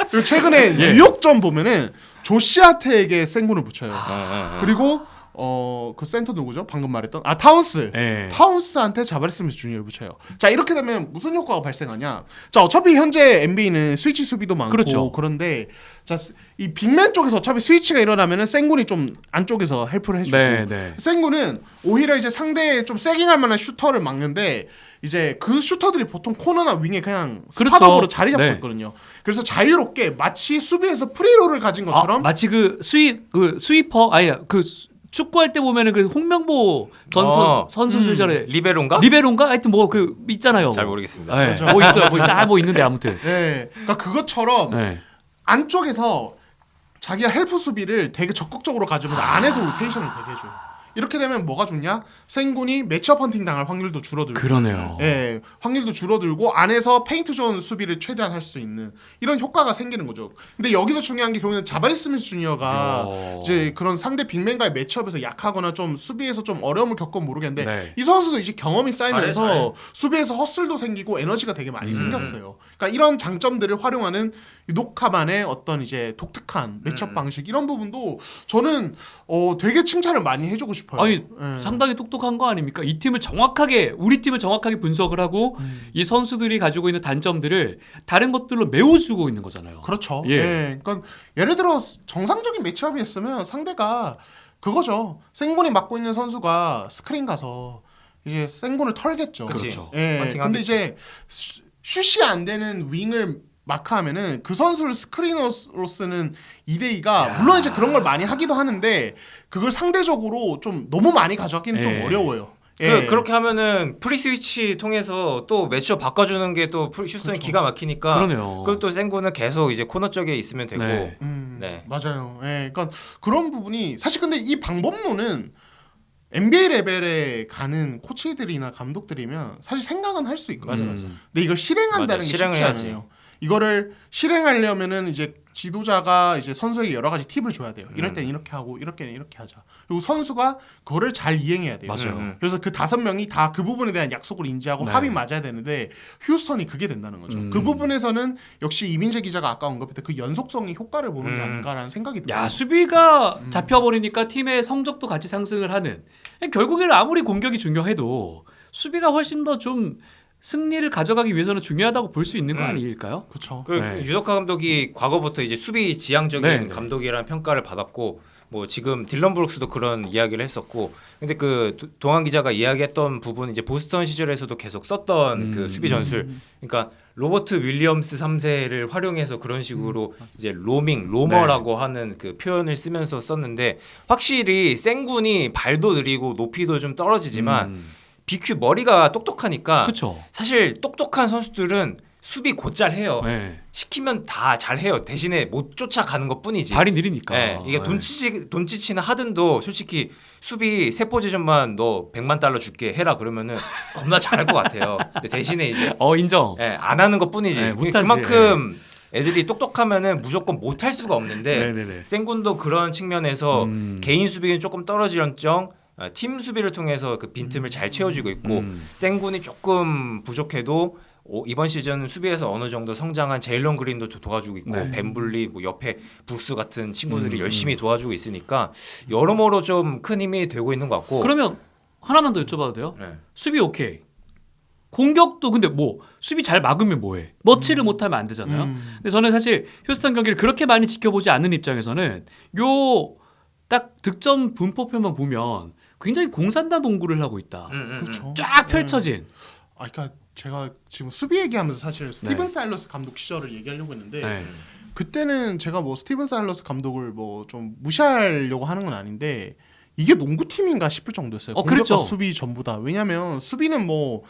그리고 최근에 예. 뉴욕전 보면은 조시아테에게 생군을 붙여요. 그리고 그 센터 누구죠? 방금 말했던 타운스. 네. 타운스한테 자바리 스미스 주니어를 붙여요. 자, 이렇게 되면 무슨 효과가 발생하냐? 자, 어차피 현재 NBA는 스위치 수비도 많고 그렇죠. 그런데 자, 이 빅맨 쪽에서 어차피 스위치가 일어나면은 생군이 좀 안쪽에서 헬프를 해주고 네. 생군은 오히려 이제 상대의 좀 세깅할 만한 슈터를 막는데 이제 그 슈터들이 보통 코너나 윙에 그냥 그렇죠. 스팟업으로 자리 잡고 네. 있거든요. 그래서 자유롭게 마치 수비에서 프리롤을 가진 것처럼 마치 그 스위퍼 축구할 때 보면은 그 홍명보 선수 시절에 리베로인가? 리베로인가 하여튼 뭐 그 있잖아요. 잘 모르겠습니다. 네. 뭐 있어요. 뭐 있는데 아무튼. 네, 그러니까 그것처럼 네. 안쪽에서 자기가 헬프 수비를 되게 적극적으로 가지면서 안에서 로테이션을 되게 해줘요. 이렇게 되면 뭐가 좋냐? 생군이 매치업 헌팅 당할 확률도 줄어들고 그러네요. 예, 확률도 줄어들고 안에서 페인트 존 수비를 최대한 할 수 있는 이런 효과가 생기는 거죠. 근데 여기서 중요한 게 결국에는 자바리 스미스 주니어가 이제 그런 상대 빅맨과의 매치업에서 약하거나 좀 수비에서 좀 어려움을 겪건 모르겠는데 네. 이 선수도 이제 경험이 쌓이면서 잘해. 수비에서 헛슬도 생기고 에너지가 되게 많이 생겼어요. 그러니까 이런 장점들을 활용하는 유독카만의 어떤 이제 독특한 매치업 방식 이런 부분도 저는 되게 칭찬을 많이 해주고 싶어요. 아니 예. 상당히 똑똑한 거 아닙니까? 이 팀을 우리 팀을 정확하게 분석을 하고 이 선수들이 가지고 있는 단점들을 다른 것들로 메워주고 있는 거잖아요. 그렇죠. 예. 예. 그러니까 예를 들어 정상적인 매치업이었으면 상대가 그거죠. 생군이 맡고 있는 선수가 스크린 가서 이제 생군을 털겠죠. 그렇죠. 예. 헌팅 근데 하겠죠. 이제 슛이 안 되는 윙을 마크하면은 그 선수를 스크리너로 쓰는 2대2가 물론 이제 그런 걸 많이 하기도 하는데 그걸 상대적으로 좀 너무 많이 가져가기는 좀 예. 어려워요. 예. 그렇게 하면은 프리 스위치 통해서 또 매치업 바꿔주는 게 또 휴스턴이 그렇죠. 기가 막히니까 그러네요. 그것도 생구는 계속 이제 코너 쪽에 있으면 되고 네. 네. 맞아요. 예. 그러니까 그런 부분이 사실 근데 이 방법론은 NBA 레벨에 가는 코치들이나 감독들이면 사실 생각은 할 수 있거든요. 맞아. 근데 이걸 실행한다는 맞아, 게 실행을 쉽지 해야지. 않아요. 이거를 실행하려면은 이제 지도자가 이제 선수에게 여러 가지 팁을 줘야 돼요. 이럴 땐 이렇게 하고 이럴 때는 이렇게 하자. 그리고 선수가 그거를 잘 이행해야 돼요. 맞아요. 그래서 그 5명이 다 그 부분에 대한 약속을 인지하고 네. 합의 맞아야 되는데 휴스턴이 그게 된다는 거죠. 그 부분에서는 역시 이민재 기자가 아까 언급했던 그 연속성이 효과를 보는 게 아닌가라는 생각이 들어요. 야 수비가 잡혀버리니까 팀의 성적도 같이 상승을 하는. 결국에는 아무리 공격이 중요해도 수비가 훨씬 더 좀 승리를 가져가기 위해서는 중요하다고 볼 수 있는 거 아닐까요? 그렇죠. 그 네. 유덕화 감독이 과거부터 이제 수비 지향적인 네, 네. 감독이라는 평가를 받았고 뭐 지금 딜런 브룩스도 그런 이야기를 했었고 근데 그 동환 기자가 이야기했던 부분 이제 보스턴 시절에서도 계속 썼던 그 수비 전술 그러니까 로버트 윌리엄스 3세를 활용해서 그런 식으로 이제 로머라고 하는 그 표현을 쓰면서 썼는데 확실히 생군이 발도 느리고 높이도 좀 떨어지지만 BQ 머리가 똑똑하니까 그렇죠. 사실 똑똑한 선수들은 수비 곧잘 해요. 네. 시키면 다 잘해요. 대신에 못 쫓아가는 것뿐이지. 발이 느리니까. 네, 이게 네. 돈치치나 하든도 솔직히 수비 세 포지션만 너 $100만 줄게 해라 그러면은 겁나 잘할 것 같아요. 근데 대신에 이제 인정. 안 하는 것뿐이지. 네, 못하지. 그만큼 애들이 똑똑하면은 무조건 못할 수가 없는데 네네네. 생군도 그런 측면에서 개인 수비는 조금 떨어지런정 팀 수비를 통해서 그 빈틈을 잘 채워주고 있고 생군이 조금 부족해도 이번 시즌 수비에서 어느 정도 성장한 제일런 그린도 도와주고 있고 네. 벤블리 뭐 옆에 북스 같은 친구들이 열심히 도와주고 있으니까 여러모로 좀 큰 힘이 되고 있는 것 같고 그러면 하나만 더 여쭤봐도 돼요? 네. 수비 오케이. 공격도 근데 뭐 수비 잘 막으면 뭐해? 넣지를 못하면 안 되잖아요. 근데 저는 사실 휴스턴 경기를 그렇게 많이 지켜보지 않는 입장에서는 요 딱 득점 분포표만 보면 굉장히 공산당 농구를 하고 있다. 그렇죠. 쫙 펼쳐진. 그러니까 제가 지금 수비 얘기하면서 사실 스티븐 네. 사일러스 감독 시절을 얘기하려고 했는데 네. 그때는 제가 뭐 스티븐 사일러스 감독을 뭐 좀 무시하려고 하는 건 아닌데 이게 농구팀인가 싶을 정도였어요. 공격과 그렇죠. 수비 전부 다. 왜냐하면 수비는 뭐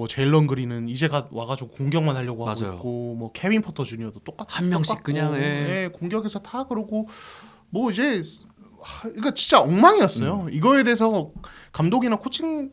제일런 그린은 이제가 와가지고 공격만 하려고 하고 맞아요. 있고 뭐 케빈 포터 주니어도 한 명씩 그냥, 예, 공격에서 다 그러고 뭐 이제 그러니까 진짜 엉망이었어요. 이거에 대해서 감독이나 코칭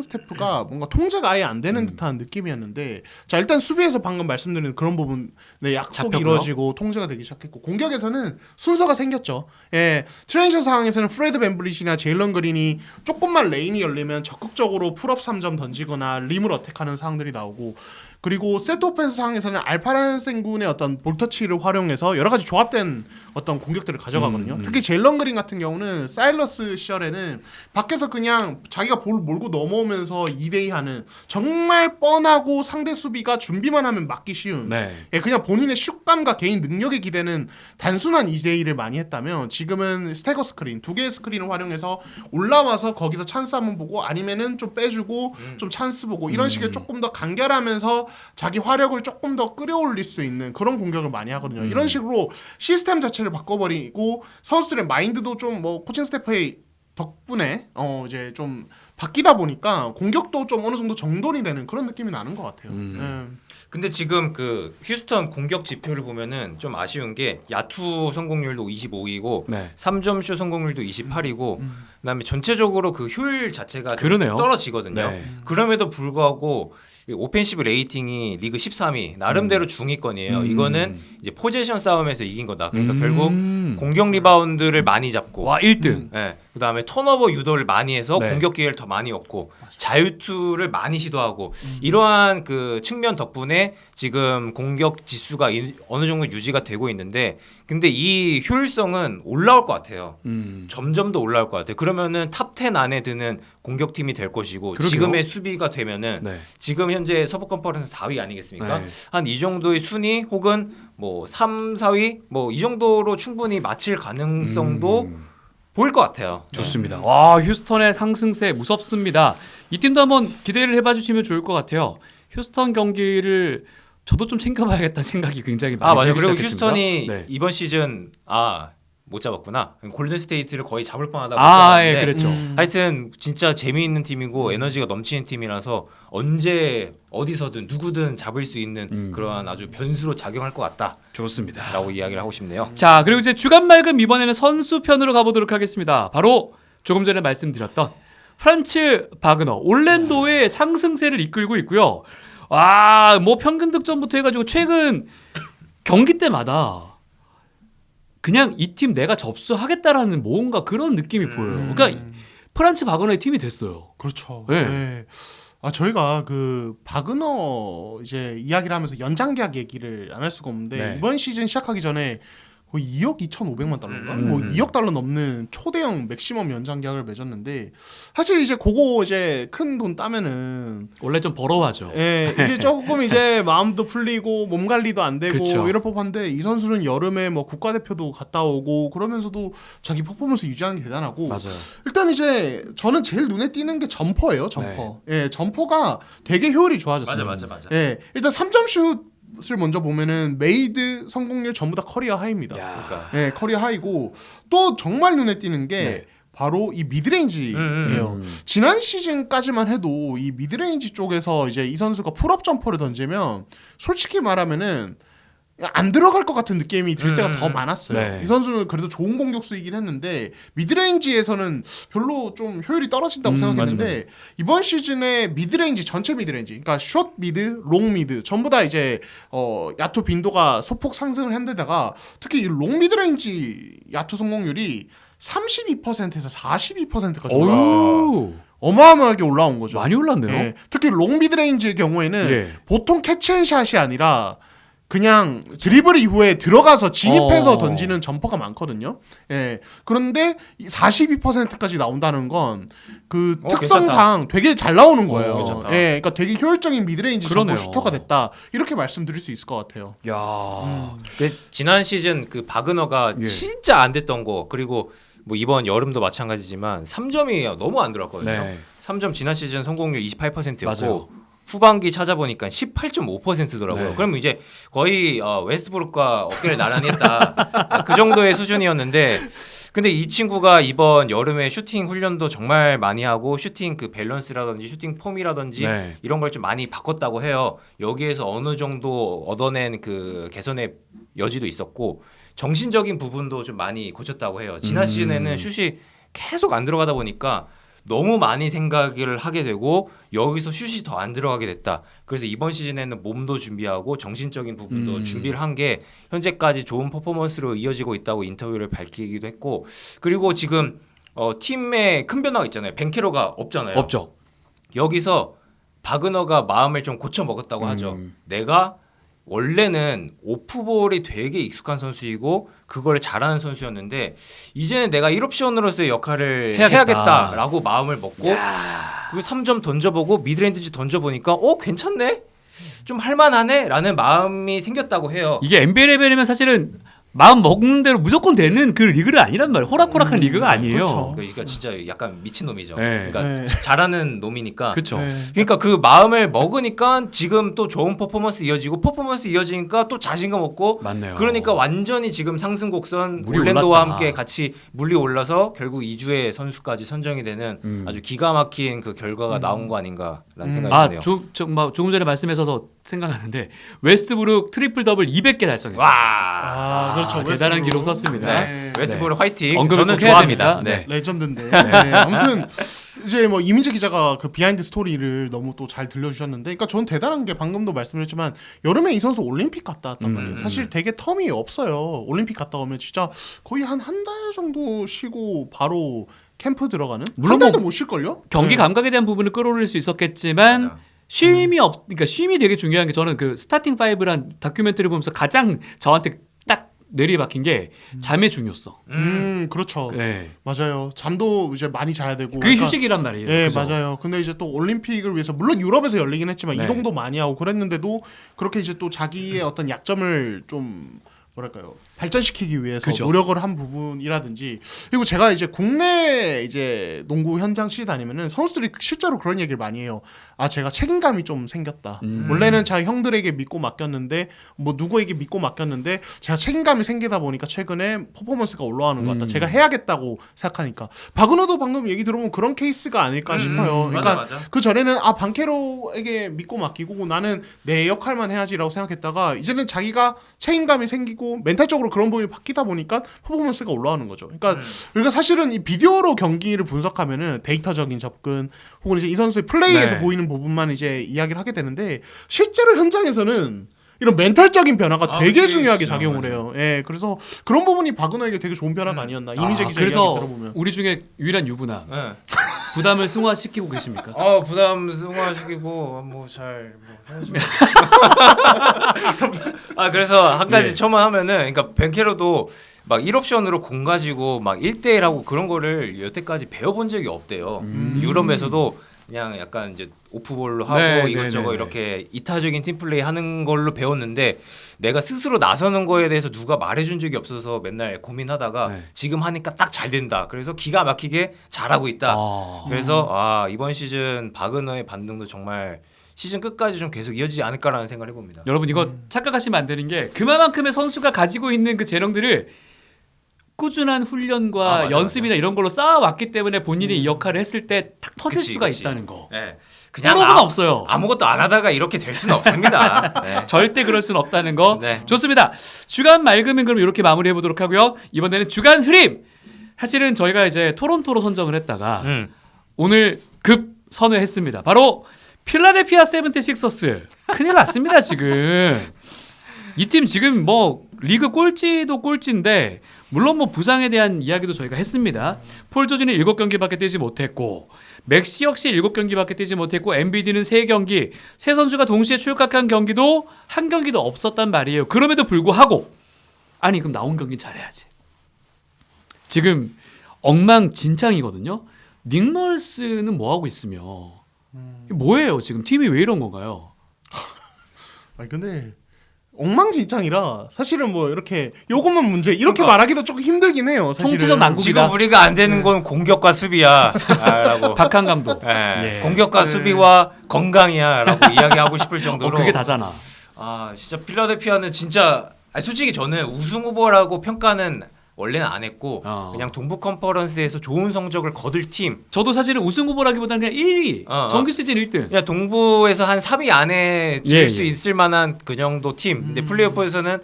스태프가 뭔가 통제가 아예 안 되는 듯한 느낌이었는데 자 일단 수비에서 방금 말씀드린 그런 부분 약속이 잡혔고요. 이루어지고 통제가 되기 시작했고 공격에서는 순서가 생겼죠. 예, 트랜지션 상황에서는 프레드 밴블릿이나 제일런 그린이 조금만 레인이 열리면 적극적으로 풀업 3점 던지거나 림을 어택하는 상황들이 나오고 그리고 세트 오펜스 상황에서는 알파란 생군의 어떤 볼터치를 활용해서 여러 가지 조합된 어떤 공격들을 가져가거든요. 특히 제일런 그린 같은 경우는 사일러스 시절에는 밖에서 그냥 자기가 볼 몰고 넘어오면서 2대2 하는 정말 뻔하고 상대 수비가 준비만 하면 막기 쉬운 네. 예, 그냥 본인의 슛감과 개인 능력에 기대는 단순한 2대2를 많이 했다면 지금은 스태거 스크린 2개의 스크린을 활용해서 올라와서 거기서 찬스 한번 보고 아니면은 좀 빼주고 좀 찬스 보고 이런 식의 조금 더 간결하면서 자기 화력을 조금 더 끌어올릴 수 있는 그런 공격을 많이 하거든요. 이런 식으로 시스템 자체를 바꿔버리고 선수들의 마인드도 좀 뭐 코칭 스태프의 덕분에 이제 좀 바뀌다 보니까 공격도 좀 어느 정도 정돈이 되는 그런 느낌이 나는 것 같아요. 근데 지금 그 휴스턴 공격 지표를 보면은 좀 아쉬운 게 야투 성공률도 25이고 네. 3점 슛 성공률도 28이고 그다음에 전체적으로 그 효율 자체가 좀 그러네요. 떨어지거든요. 네. 그럼에도 불구하고 오펜시브 레이팅이 리그 13위 나름대로 중위권이에요. 이거는 이제 포지션 싸움에서 이긴 거다. 그러니까 결국 공격 리바운드를 많이 잡고 와 1등. 네. 그다음에 턴오버 유도를 많이 해서 네. 공격 기회를 더 많이 얻고 자유투를 많이 시도하고 이러한 그 측면 덕분에 지금 공격 지수가 어느 정도 유지가 되고 있는데 근데 이 효율성은 올라올 것 같아요. 점점 더 올라올 것 같아요. 그러면은 탑 10 안에 드는 공격팀이 될 것이고 그러게요. 지금의 수비가 되면은 네. 지금 현재 서부 컨퍼런스 4위 아니겠습니까? 네. 한 이 정도의 순위 혹은 뭐 3, 4위 뭐 이 정도로 충분히 맞힐 가능성도 보일 것 같아요. 좋습니다. 와, 휴스턴의 상승세 무섭습니다. 이 팀도 한번 기대를 해봐 주시면 좋을 것 같아요. 휴스턴 경기를 저도 좀 챙겨봐야겠다는 생각이 굉장히 많이 맞아요. 들기 그리고 시작했습니다. 휴스턴이 네. 이번 시즌 못 잡았구나. 골든 스테이트를 거의 잡을 뻔하다고 예, 잡았는데 그랬죠. 하여튼 진짜 재미있는 팀이고 에너지가 넘치는 팀이라서 언제 어디서든 누구든 잡을 수 있는 그러한 아주 변수로 작용할 것 같다라고 좋습니다. 이야기를 하고 싶네요. 자, 그리고 이제 주간 말금 이번에는 선수 편으로 가보도록 하겠습니다. 바로 조금 전에 말씀드렸던 프란츠 바그너, 올랜도의 상승세를 이끌고 있고요. 뭐 평균 득점부터 해가지고 최근 경기 때마다 그냥 이 팀 내가 접수하겠다라는 뭔가 그런 느낌이 보여요. 그러니까 프란츠 바그너의 팀이 됐어요. 그렇죠. 네. 네. 저희가 그 바그너 이제 이야기를 하면서 연장 계약 얘기를 안 할 수가 없는데 네. 이번 시즌 시작하기 전에 거의 2억 2,500만 달러인가? 음. 뭐 2억 달러 넘는 초대형 맥시멈 연장 계약을 맺었는데 사실 이제 그거 이제 큰 돈 따면은 원래 좀 버러워하죠. 이제 조금 이제 마음도 풀리고 몸 관리도 안 되고 그쵸. 이럴 법한데 이 선수는 여름에 뭐 국가대표도 갔다 오고 그러면서도 자기 퍼포먼스 유지하는 게 대단하고 맞아요. 일단 이제 저는 제일 눈에 띄는 게 점퍼예요. 점퍼. 점퍼가 되게 효율이 좋아졌어요. 맞아. 일단 3점 슛을 먼저 보면은 메이드 성공률 전부 다 커리어 하이입니다. 그러니까. 커리어 하이고 또 정말 눈에 띄는 게 네. 바로 이 미드레인지예요. 지난 시즌까지만 해도 이 미드레인지 쪽에서 이제 이 선수가 풀업 점퍼를 던지면 솔직히 말하면은 안 들어갈 것 같은 느낌이 들 때가 더 많았어요. 네. 이 선수는 그래도 좋은 공격수이긴 했는데 미드레인지에서는 별로 좀 효율이 떨어진다고 생각했는데 이번 시즌에 미드레인지 전체 미드레인지, 그러니까 숏 미드, 롱 미드 전부 다 이제 야투 빈도가 소폭 상승을 했는데다가 특히 이 롱 미드레인지 야투 성공률이 32%에서 42%까지 올라왔어요. 어우, 어마어마하게 올라온 거죠. 많이 올랐네요. 예. 특히 롱 미드레인지의 경우에는 예. 보통 캐치앤샷이 아니라 그냥 드리블 이후에 들어가서 진입해서 던지는 점퍼가 많거든요. 그런데 42%까지 나온다는 건 그 특성상 되게 잘 나오는 거예요. 괜찮다. 그러니까 되게 효율적인 미드레인지 점퍼 그러네요. 슈터가 됐다. 이렇게 말씀드릴 수 있을 것 같아요. 야, 지난 시즌 그 바그너가 예. 진짜 안 됐던 거, 그리고 뭐 이번 여름도 마찬가지지만 3점이 너무 안 들어갔거든요. 네. 3점 지난 시즌 성공률 28%였고 맞아요. 후반기 찾아보니까 18.5%더라고요. 네. 그럼 이제 거의 웨스트브룩과 어깨를 나란히 했다. 그 정도의 수준이었는데, 근데 이 친구가 이번 여름에 슈팅 훈련도 정말 많이 하고 슈팅 그 밸런스라든지 슈팅 폼이라든지 네. 이런 걸 좀 많이 바꿨다고 해요. 여기에서 어느 정도 얻어낸 그 개선의 여지도 있었고 정신적인 부분도 좀 많이 고쳤다고 해요. 지난 시즌에는 슛이 계속 안 들어가다 보니까 너무 많이 생각을 하게 되고 여기서 슛이 더 안 들어가게 됐다. 그래서 이번 시즌에는 몸도 준비하고 정신적인 부분도 준비를 한 게 현재까지 좋은 퍼포먼스로 이어지고 있다고 인터뷰를 밝히기도 했고, 그리고 지금 팀에 큰 변화가 있잖아요. 벤케로가 없잖아요. 없죠. 여기서 바그너가 마음을 좀 고쳐 먹었다고 하죠. 내가 원래는 오프볼이 되게 익숙한 선수이고 그걸 잘하는 선수였는데 이제는 내가 1옵션으로서의 역할을 해야겠다라고 마음을 먹고 그리고 3점 던져보고 미드레인지 던져보니까 괜찮네? 좀 할만하네? 라는 마음이 생겼다고 해요. 이게 NBA 레벨이면 사실은 마음 먹는 대로 무조건 되는 그 리그가 아니란 말이에요. 호락호락한 리그가 아니에요. 그렇죠. 그러니까 진짜 약간 미친 놈이죠. 네. 그러니까 잘하는 놈이니까. 그렇죠. 그러니까 그 마음을 먹으니까 지금 또 좋은 퍼포먼스 이어지고 퍼포먼스 이어지니까 또 자신감 얻고 맞네요. 그러니까 완전히 지금 상승 곡선 물이 올랜도와 올랐다. 함께 같이 물리 올라서 결국 2주의 선수까지 선정이 되는 아주 기가 막힌 그 결과가 나온 거 아닌가라는 생각이 드네요. 조금 전에 말씀하셔서 생각하는데 웨스트브룩 트리플 더블 200개 달성했어요. 와, 그렇죠. 대단한 웨스트브룩. 기록 썼습니다. 네. 웨스트브룩 화이팅. 언급을 저는 꼭 해야 좋아합니다. 됩니다. 네. 레전드인데. 아무튼 이제 뭐 이민재 기자가 그 비하인드 스토리를 너무 또 잘 들려주셨는데, 그러니까 저는 대단한 게 방금도 말씀드렸지만 여름에 이 선수 올림픽 갔다 왔단 말이에요. 사실 되게 텀이 없어요. 올림픽 갔다 오면 진짜 거의 한 달 정도 쉬고 바로 캠프 들어가는. 물론 한 달도 뭐 못 쉴걸요? 경기 감각에 대한 부분을 끌어올릴 수 있었겠지만 맞아. 그러니까 쉼이 되게 중요한 게 저는 그 스타팅 5란 다큐멘터리 보면서 가장 저한테 딱 내리박힌 게 잠의 중요성. 그렇죠. 네. 맞아요. 잠도 이제 많이 자야 되고. 그게 약간- 휴식이란 말이에요. 예, 그죠? 맞아요. 근데 이제 또 올림픽을 위해서 물론 유럽에서 열리긴 했지만 네. 이동도 많이 하고 그랬는데도 그렇게 이제 또 자기의 어떤 약점을 좀 뭐랄까요 발전시키기 위해서 그죠. 노력을 한 부분이라든지 그리고 제가 이제 국내 이제 농구 현장 취재 다니면은 선수들이 실제로 그런 얘기를 많이 해요. 아 제가 책임감이 좀 생겼다. 원래는 제가 형들에게 믿고 맡겼는데 뭐 누구에게 믿고 맡겼는데 제가 책임감이 생기다 보니까 최근에 퍼포먼스가 올라가는 것 같다. 제가 해야겠다고 생각하니까 박은호도 방금 얘기 들어보면 그런 케이스가 아닐까 싶어요. 그러니까 맞아. 그 전에는 아 방케로에게 믿고 맡기고 나는 내 역할만 해야지라고 생각했다가 이제는 자기가 책임감이 생기고 멘탈적으로 그런 부분이 바뀌다 보니까 퍼포먼스가 올라가는 거죠. 그러니까 사실은 이 비디오로 경기를 분석하면은 데이터적인 접근 혹은 이제 이 선수의 플레이에서 네. 보이는 부분만 이제 이야기를 하게 되는데 실제로 현장에서는 이런 멘탈적인 변화가 되게 그치, 중요하게 그치, 작용을 맞아. 해요. 예, 그래서 그런 부분이 박은호에게 되게 좋은 변화가 아니었나 이미재 기자 이야기 그래서 들어보면. 우리 중에 유일한 유부남 네. 부담을 승화시키고 계십니까? 부담 승화시키고 뭐잘 해야죠. 그래서 한 가지 예. 첨언하면은 그러니까 벤케로도 막 1옵션으로 공 가지고 막 1대1 하고 그런 거를 여태까지 배워본 적이 없대요. 유럽에서도 그냥 약간 이제 오프볼로 하고 네, 이것저것 네, 네, 이렇게 이타적인 팀플레이 하는 걸로 배웠는데 내가 스스로 나서는 거에 대해서 누가 말해준 적이 없어서 맨날 고민하다가 네. 지금 하니까 딱 잘 된다. 그래서 기가 막히게 잘하고 있다. 그래서 이번 시즌 박은호의 반등도 정말 시즌 끝까지 좀 계속 이어지지 않을까라는 생각을 해봅니다. 여러분 이거 착각하시면 안 되는 게 그만큼의 선수가 가지고 있는 그 재능들을 꾸준한 훈련과 맞아, 연습이나 이런 걸로 쌓아왔기 때문에 본인이 이 역할을 했을 때 탁 터질 그치, 수가 그치. 있다는 거. 네. 그냥 프로는 없어요. 아무것도 안 하다가 이렇게 될 수는 없습니다. 네. 절대 그럴 수는 없다는 거. 네. 좋습니다. 주간 맑음은 그럼 이렇게 마무리해 보도록 하고요. 이번에는 주간 흐림. 사실은 저희가 이제 토론토로 선정을 했다가 오늘 급 선회했습니다. 바로 필라델피아 세븐티식서스. 큰일 났습니다 지금. 이 팀 지금 뭐 리그 꼴찌도 꼴찌인데 물론 뭐 부상에 대한 이야기도 저희가 했습니다. 폴 조지는 7경기밖에 뛰지 못했고 맥시 역시 7경기밖에 뛰지 못했고 엔비디는 3경기 세 선수가 동시에 출격한 경기도 한 경기도 없었단 말이에요. 그럼에도 불구하고 아니 그럼 나온 경기는 잘해야지. 지금 엉망진창이거든요. 닉 널스는 뭐 하고 있으며 뭐예요 지금 팀이 왜 이런 건가요? 아니 근데 엉망진창이라 사실은 뭐 이렇게 요것만 문제 이렇게 그러니까. 말하기도 조금 힘들긴 해요. 사실은. 총체적 난국이다. 지금 우리가 안 되는 건 공격과 수비야라고. 박한 감독. 네. 예. 공격과 수비와 건강이야라고 이야기하고 싶을 정도로. 그게 다잖아. 진짜 필라델피아는 진짜 솔직히 저는 우승 후보라고 평가는 원래는 안 했고 그냥 동부 컨퍼런스에서 좋은 성적을 거둘 팀. 저도 사실은 우승 후보라기보다는 그냥 1위, 정규 시즌 1등. 그냥 동부에서 한 3위 안에 들 예, 수 예. 있을 만한 그 정도 팀. 근데 플레이오프에서는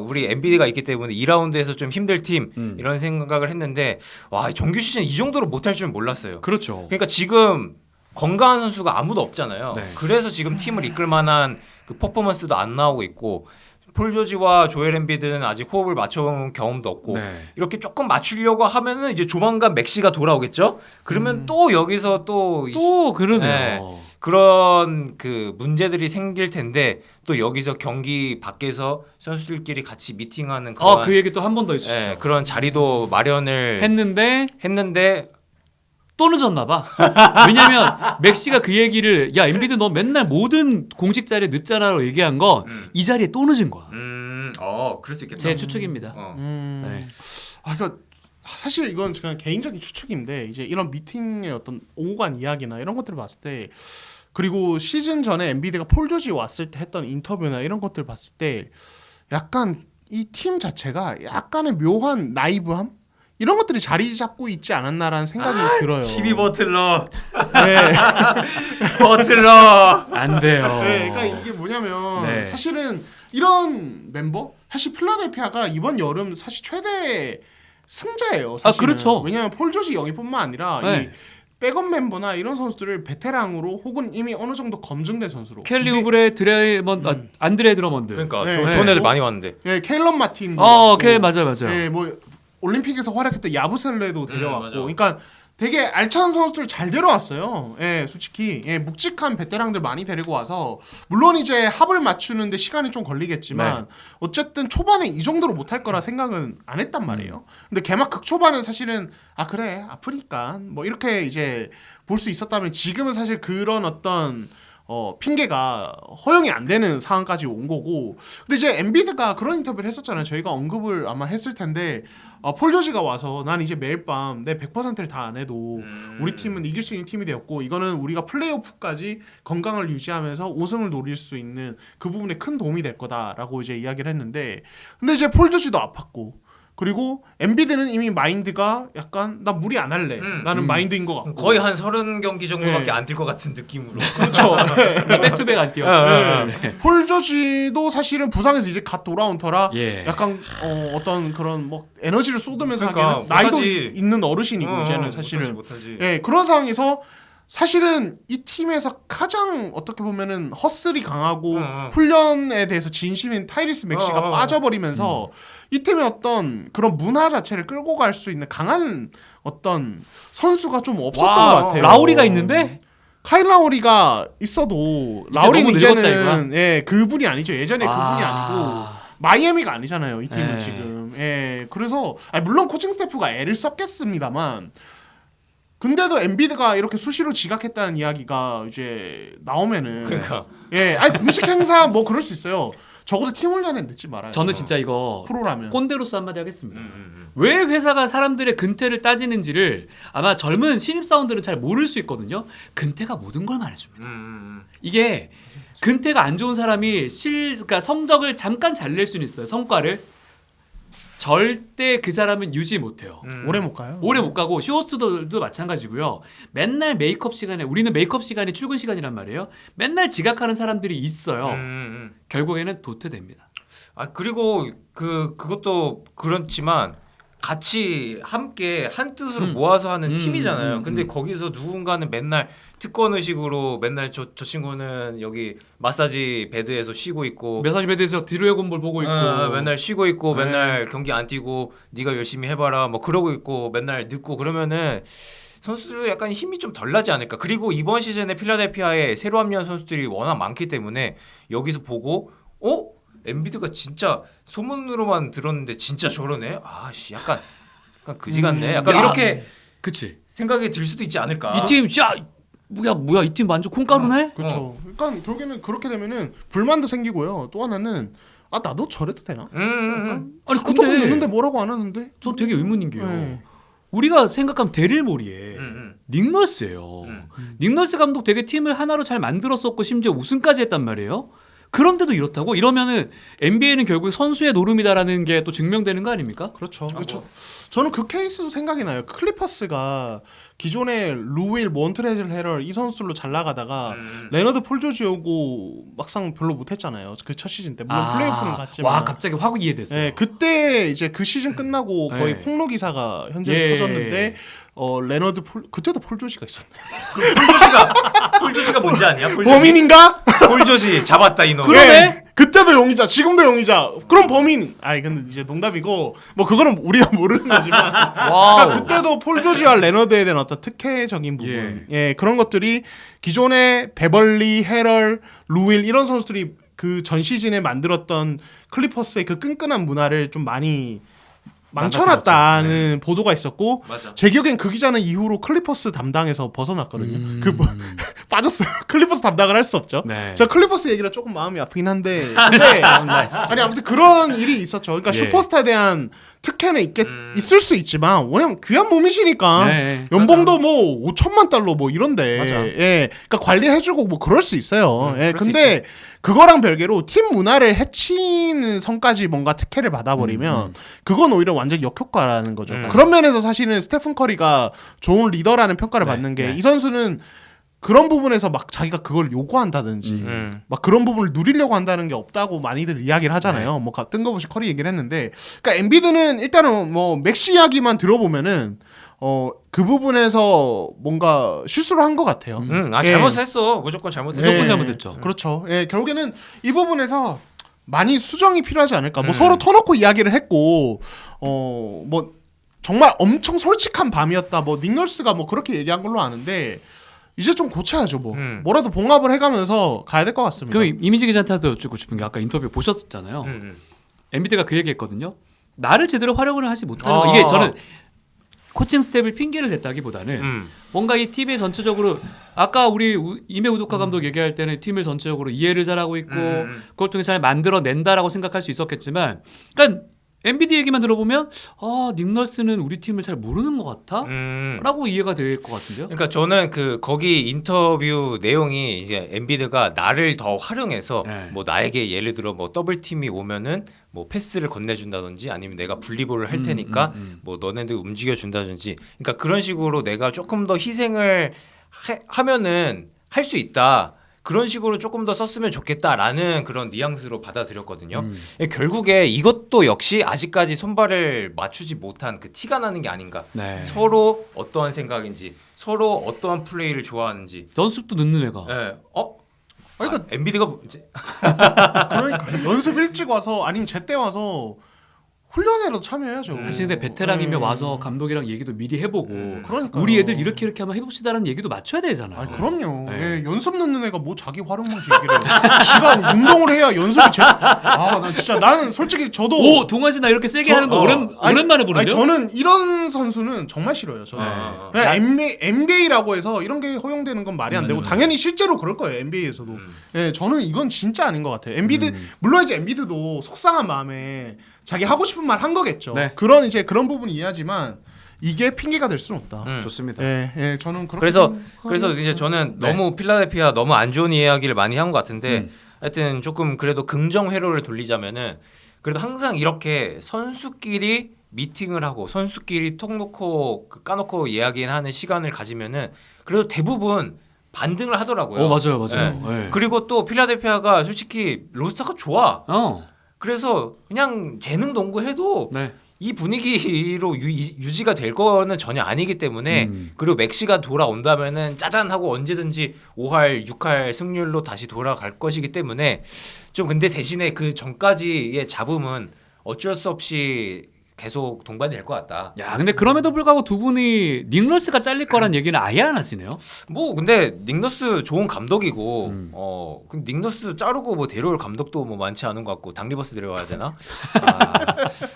우리 엔비디가 있기 때문에 2라운드에서 좀 힘들 팀 이런 생각을 했는데 와 정규 시즌 이 정도로 못할 줄 몰랐어요. 그렇죠. 그러니까 지금 건강한 선수가 아무도 없잖아요. 네. 그래서 지금 팀을 이끌 만한 그 퍼포먼스도 안 나오고 있고 폴 조지와 조엘 엠비드는 아직 호흡을 맞춰본 경험도 없고 네. 이렇게 조금 맞추려고 하면은 이제 조만간 맥시가 돌아오겠죠. 그러면 또 여기서 또 그러네요. 그런 그 문제들이 생길 텐데 또 여기서 경기 밖에서 선수들끼리 같이 미팅하는 그런 그 얘기 또 한 번 더 해주시죠. 그런 자리도 마련을 했는데 또 늦었나 봐. 왜냐면 맥시가 그 얘기를 야 엔비드 너 맨날 모든 공식 자리에 늦잖아라고 얘기한 건 이 자리에 또 늦은 거야. 그럴 수 있겠다. 제 추측입니다. 네. 그러니까 사실 이건 그냥 개인적인 추측인데 이제 이런 미팅의 어떤 오고 간 이야기나 이런 것들을 봤을 때 그리고 시즌 전에 엔비디가 폴 조지 왔을 때 했던 인터뷰나 이런 것들 봤을 때 약간 이 팀 자체가 약간의 묘한 나이브함 이런 것들이 자리 잡고 있지 않았나라는 생각이 들어요. 지미 버틀러, 네. 버틀러. 안 돼요. 네, 그러니까 이게 뭐냐면 네. 사실은 이런 멤버 사실 필라델피아가 이번 여름 사실 최대 승자예요. 사실은. 그렇죠. 왜냐하면 폴 조지 영입뿐만 아니라 네. 이 백업 멤버나 이런 선수들을 베테랑으로 혹은 이미 어느 정도 검증된 선수로 켈리 우브레 안드레 드러먼드. 그러니까 네. 좋은 애들 많이 왔는데. 예, 케일런 마틴 맞아요. 예, 뭐 올림픽에서 활약했던 야부셀레도 데려왔고 맞아. 그러니까 되게 알찬 선수들 잘 데려왔어요. 예, 솔직히 묵직한 베테랑들 많이 데리고 와서 물론 이제 합을 맞추는데 시간이 좀 걸리겠지만 어쨌든 초반에 이 정도로 못할 거라 생각은 안 했단 말이에요. 근데 개막 극초반은 사실은 그래 아프니까 뭐 이렇게 이제 볼 수 있었다면 지금은 사실 그런 어떤 핑계가 허용이 안 되는 상황까지 온 거고. 근데 이제 엔비드가 그런 인터뷰를 했었잖아요. 저희가 언급을 아마 했을 텐데 폴 조지가 와서 난 이제 매일 밤 내 100%를 다 안 해도 우리 팀은 이길 수 있는 팀이 되었고 이거는 우리가 플레이오프까지 건강을 유지하면서 우승을 노릴 수 있는 그 부분에 큰 도움이 될 거다라고 이제 이야기를 했는데 근데 이제 폴 조지도 아팠고 그리고 엔비드는 이미 마인드가 약간 나 무리 안 할래라는 마인드인 것 같고 거의 한 30경기 정도밖에 네. 안 뛸 것 같은 느낌으로. 그렇죠. 백투백 안 뛰어. 네. 폴 조지도 사실은 부상에서 이제 갓 돌아온 터라 예. 약간 어떤 그런 뭐 에너지를 쏟으면서 그러니까 하기에는 나이도 못하지. 있는 어르신이고 이제는 사실은 못하지. 예 그런 상황에서 사실은 이 팀에서 가장 어떻게 보면은 허슬이 강하고 훈련에 대해서 진심인 타이리스 맥시가 빠져버리면서 이 팀의 어떤 그런 문화 자체를 끌고 갈 수 있는 강한 어떤 선수가 좀 없었던 와, 것 같아요. 라우리가 있는데 카일 라우리가 있어도 이제 라우리는 너무 늙었다, 이제는 예 그분이 아니죠. 예전에 그분이 아니고 마이애미가 아니잖아요. 이 팀은 네. 지금. 예 그래서 물론 코칭 스태프가 애를 썼겠습니다만. 근데도 엔비드가 이렇게 수시로 지각했다는 이야기가 이제 나오면은 그러니까 공식 행사 뭐 그럴 수 있어요. 적어도 팀 훈련에 늦지 말아요. 저는 진짜 이거 프로라면 꼰대로서 한마디 하겠습니다. 왜 회사가 사람들의 근태를 따지는지를 아마 젊은 신입사원들은 잘 모를 수 있거든요. 근태가 모든 걸 말해줍니다. 이게 근태가 안 좋은 사람이 그러니까 성적을 잠깐 잘 낼 수는 있어요. 성과를. 절대 그 사람은 유지 못해요. 오래 못 가요. 오래 못 가고 쇼호스트들도 마찬가지고요. 맨날 메이크업 시간에 우리는 메이크업 시간이 출근 시간이란 말이에요. 맨날 지각하는 사람들이 있어요. 결국에는 도태됩니다. 그리고 그것도 그렇지만 같이 함께 한 뜻으로 모아서 하는 팀이잖아요. 근데 거기서 누군가는 맨날 특권 의식으로 맨날 저 친구는 여기 마사지 베드에서 쉬고 있고 메사지 베드에서 드래곤볼 보고 있고 맨날 쉬고 있고 맨날 경기 안 뛰고 네가 열심히 해봐라 뭐 그러고 있고 맨날 늦고 그러면은 선수들 약간 힘이 좀 덜 나지 않을까. 그리고 이번 시즌에 필라델피아에 새로 합류한 선수들이 워낙 많기 때문에 여기서 보고 엔비드가 진짜 소문으로만 들었는데 진짜 저러네. 아씨 약간 그지 같네. 약간 이렇게 그치. 생각이 들 수도 있지 않을까. 이 팀 야 뭐야 이 팀 완전 콩가루네. 그렇죠. 그러니까 결국에는 그렇게 되면은 불만도 생기고요. 또 하나는 나도 저래도 되나? 아니 조금 늦는데 뭐라고 안 하는데? 전 되게 의문인 게요. 네. 우리가 생각하면 데릴 모리에 닉 널스예요. 닉 널스 감독 되게 팀을 하나로 잘 만들었었고 심지어 우승까지 했단 말이에요. 그런데도 이렇다고? 이러면은 NBA는 결국 선수의 노름이다라는 게 또 증명되는 거 아닙니까? 그렇죠. 저는 그 케이스도 생각이 나요. 클리퍼스가 기존에 루윌, 몬트레즐 헤럴 이 선수들로 잘 나가다가 레너드 폴 조지 오고 막상 별로 못했잖아요. 그 첫 시즌 때 물론 플레이오프는 갔지만. 와 갑자기 확 이해됐어요. 네, 그때 이제 그 시즌 끝나고 거의 네. 폭로 기사가 현지에서 예. 터졌는데 레너드 그때도 폴 조지가 있었네. 폴조지가 뭔지 아니야? 범인인가? 폴조지 잡았다 이놈. 그러네. 그때도 용의자, 지금도 용의자. 그럼 범인. 근데 이제 농담이고 뭐 그거는 우리가 모르는 거지만. 와우. 그러니까 그때도 폴 조지와 레너드에 대한 어떤 특혜적인 부분, 그런 것들이 기존에 베벌리, 헤럴, 루윌 이런 선수들이 그 전 시즌에 만들었던 클리퍼스의 그 끈끈한 문화를 좀 많이 망쳐놨다는 보도가 있었고 맞아. 제 기억엔 그 기자는 이후로 클리퍼스 담당에서 벗어났거든요. 빠졌어요. 클리퍼스 담당을 할 수 없죠. 네. 저 클리퍼스 얘기라 조금 마음이 아프긴 한데 근데 아니 아무튼 그런 일이 있었죠. 그러니까 슈퍼스타에 대한 특혜는 있을 수 있지만 왜냐면 귀한 몸이시니까 네. 연봉도 뭐 5천만 달러 뭐 이런데 맞아. 그러니까 관리해주고 뭐 그럴 수 있어요. 그럴 수 근데 그거랑 별개로 팀 문화를 해치는 선까지 뭔가 특혜를 받아버리면 그건 오히려 완전 역효과라는 거죠. 그런 면에서 사실은 스테픈 커리가 좋은 리더라는 평가를 받는 게 이 선수는 그런 부분에서 막 자기가 그걸 요구한다든지 막 그런 부분을 누리려고 한다는 게 없다고 많이들 이야기를 하잖아요. 뭐 뜬금없이 커리 얘기를 했는데, 그러니까 엔비드는 일단은 뭐 맥시 이야기만 들어보면은 그 부분에서 뭔가 실수를 한 것 같아요. 잘못했어. 무조건 잘못했어. 무조건 잘못했죠. 그렇죠. 결국에는 이 부분에서 많이 수정이 필요하지 않을까. 뭐 서로 터놓고 이야기를 했고, 뭐 정말 엄청 솔직한 밤이었다. 뭐 닉널스가 뭐 그렇게 얘기한 걸로 아는데. 이제 좀 고쳐야죠 뭐. 뭐라도 봉합을 해가면서 가야 될 것 같습니다. 그럼 이민지 기자한테도 여쭙고 싶은 게 아까 인터뷰 보셨잖아요. 엔비드가 그 얘기했거든요. 나를 제대로 활용을 하지 못하는 거. 이게 저는 코칭 스텝을 핑계를 댔다기보다는 뭔가 이 팀의 전체적으로 아까 우리 이메 우도카 감독 얘기할 때는 팀을 전체적으로 이해를 잘하고 있고 그걸 통해 잘 만들어낸다라고 생각할 수 있었겠지만, 그러니까 엔비디 얘기만 들어보면 닉 널스는 우리 팀을 잘 모르는 것 같아? 라고 이해가 될 것 같은데요. 그러니까 저는 거기 인터뷰 내용이 이제 엔비드가 나를 더 활용해서 네. 뭐 나에게 예를 들어 뭐 더블 팀이 오면은 뭐 패스를 건네준다든지 아니면 내가 분리볼을 할 테니까 뭐 너네들 움직여준다든지, 그러니까 그런 식으로 내가 조금 더 희생을 하면은 할 수 있다. 그런 식으로 조금 더 썼으면 좋겠다라는 그런 뉘앙스로 받아들였거든요. 결국에 이것도 역시 아직까지 손발을 맞추지 못한 그 티가 나는 게 아닌가. 네. 서로 어떠한 생각인지, 서로 어떠한 플레이를 좋아하는지. 연습도 늦는 애가. 네. 그러니까 엔비드가 문제. 그러니까 연습 일찍 와서 아니면 제때 와서 훈련에라도 참여해야죠. 사실 근데 베테랑이면 와서 감독이랑 얘기도 미리 해보고 그러니까요. 우리 애들 이렇게 한번 해봅시다라는 얘기도 맞춰야 되잖아요. 아니 그럼요. 네. 예, 연습 늦는 애가 뭐 자기 활용 방식 얘기를 해요. 지가 운동을 해야 연습이 제일. 나 진짜 나는 솔직히 저도. 오 동환 씨 나 이렇게 세게 하는 거 오랜만에 보는데요. 저는 이런 선수는 정말 싫어요. 저는 그냥 NBA라고 해서 이런 게 허용되는 건 말이 안 되고 당연히 실제로 그럴 거예요. NBA에서도. 예, 저는 이건 진짜 아닌 것 같아요. 엔비드 물론 이제 엔비드도 속상한 마음에 자기 하고 싶은 말 한 거겠죠. 네. 그런 부분 이해하지만 이게 핑계가 될 수는 없다. 좋습니다. 예, 저는 그렇게 그래서 이제 저는 네. 너무 필라델피아 너무 안 좋은 이야기를 많이 한 것 같은데 하여튼 조금 그래도 긍정 회로를 돌리자면은 그래도 항상 이렇게 선수끼리 미팅을 하고 선수끼리 톡 놓고 까놓고 이야기하는 시간을 가지면은 그래도 대부분 반등을 하더라고요. 맞아요. 네. 그리고 또 필라델피아가 솔직히 로스터가 좋아. 그래서 그냥 재능 농구해도 네. 이 분위기로 유지가 될 거는 전혀 아니기 때문에 그리고 맥시가 돌아온다면은 짜잔하고 언제든지 5할, 6할 승률로 다시 돌아갈 것이기 때문에 좀 근데 대신에 그 전까지의 잡음은 어쩔 수 없이 계속 동반이 될 것 같다. 야, 근데 그럼에도 불구하고 두 분이 닉 널스가 잘릴 거란 얘기는 아예 안 하시네요. 뭐 근데 닉 너스 좋은 감독이고 근데 닉 너스 자르고 뭐 데려올 감독도 뭐 많지 않은 것 같고 당 리버스 데려와야 되나?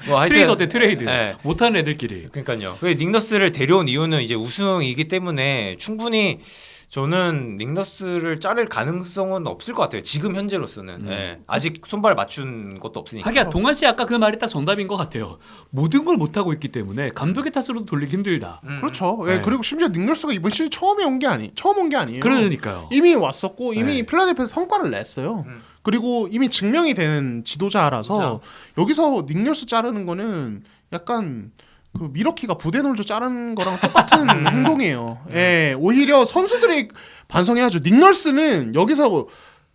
뭐 하여튼 트레이드 어때 트레이드 네. 못하는 애들끼리. 그러니까요. 닉 너스를 데려온 이유는 이제 우승이기 때문에 충분히 저는 닉 너스를 자를 가능성은 없을 것 같아요. 지금 현재로서는 아직 손발 맞춘 것도 없으니까. 하기야 동환 씨 아까 그 말이 딱 정답인 것 같아요. 모든 걸 못 하고 있기 때문에 감독의 탓으로도 돌리기 힘들다. 그렇죠. 예, 그리고 심지어 닉 널스가 이번 시즌 처음 온 게 아니에요. 그러니까요. 이미 왔었고 이미 필라델피아에서 성과를 냈어요. 그리고 이미 증명이 된 지도자라서 진짜. 여기서 닉 널스 자르는 거는 약간 그 미러키가 부대놀조 자르는 거랑 똑같은 행동이에요. 예, 오히려 선수들이 반성해야죠. 닉 널스는 여기서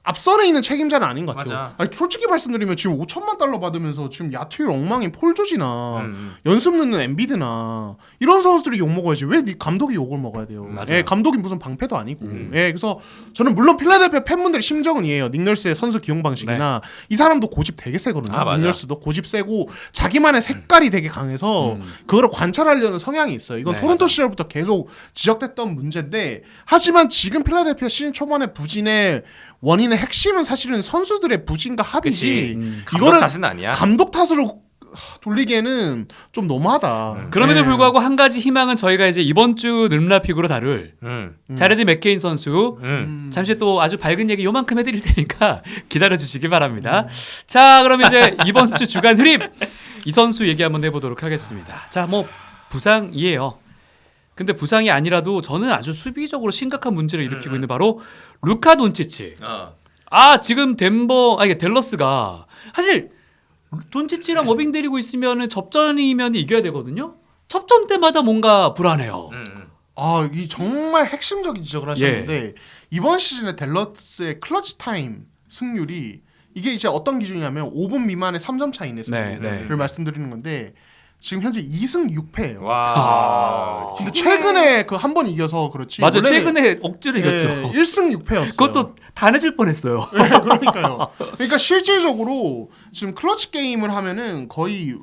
앞선에 있는 책임자는 아닌 것 같아요. 맞아. 아니, 솔직히 말씀드리면 지금 $5,000,000 받으면서 지금 야투율 엉망인 폴 조지나 연습 늦는 엔비드나 이런 선수들이 욕 먹어야지 왜 네 감독이 욕을 먹어야 돼요? 맞아요. 예, 감독이 무슨 방패도 아니고. 예, 그래서 저는 물론 필라델피아 팬분들의 심정은 이해해요. 닉 널스의 선수 기용 방식이나 이 사람도 고집 되게 세거든요. 맞아. 닉 널스도 고집 세고 자기만의 색깔이 되게 강해서 그거를 관찰하려는 성향이 있어요. 이건 네, 토론토 맞아. 시절부터 계속 지적됐던 문제인데 하지만 지금 필라델피아 시즌 초반에 부진의 원인의 핵심은 사실은 선수들의 부진과 합이지 감독 탓은 아니야. 감독 탓으로 돌리기에는 좀 너무하다. 그럼에도 예. 불구하고 한 가지 희망은 저희가 이제 이번 주 늠라픽으로 다룰 자레드 맥케인 선수 잠시 또 아주 밝은 얘기 요만큼 해드릴 테니까 기다려 주시기 바랍니다. 자, 그럼 이제 이번 주 주간 흐림 이 선수 얘기 한번 해보도록 하겠습니다. 자, 뭐 부상이에요. 근데 부상이 아니라도 저는 아주 수비적으로 심각한 문제를 일으키고 있는 바로 루카 돈치치. 지금 댈러스가 사실 돈치치랑 어빙 데리고 있으면은 접전이면 이겨야 되거든요. 접전 때마다 뭔가 불안해요. 이 정말 핵심적인 지적을 하셨는데 이번 시즌에 댈러스의 클러치 타임 승률이 이게 이제 어떤 기준이냐면 5분 미만의 3점 차이 내 승률을 말씀드리는 건데 지금 현재 2승 6패예요. 와. 근데 최근에 그 한 번 이겨서 그렇지. 맞아, 최근에 억지로 이겼죠. 1승 6패였어요. 그것도 다 내줄 뻔했어요. 네, 그러니까요. 그러니까 실질적으로 지금 클러치 게임을 하면은 거의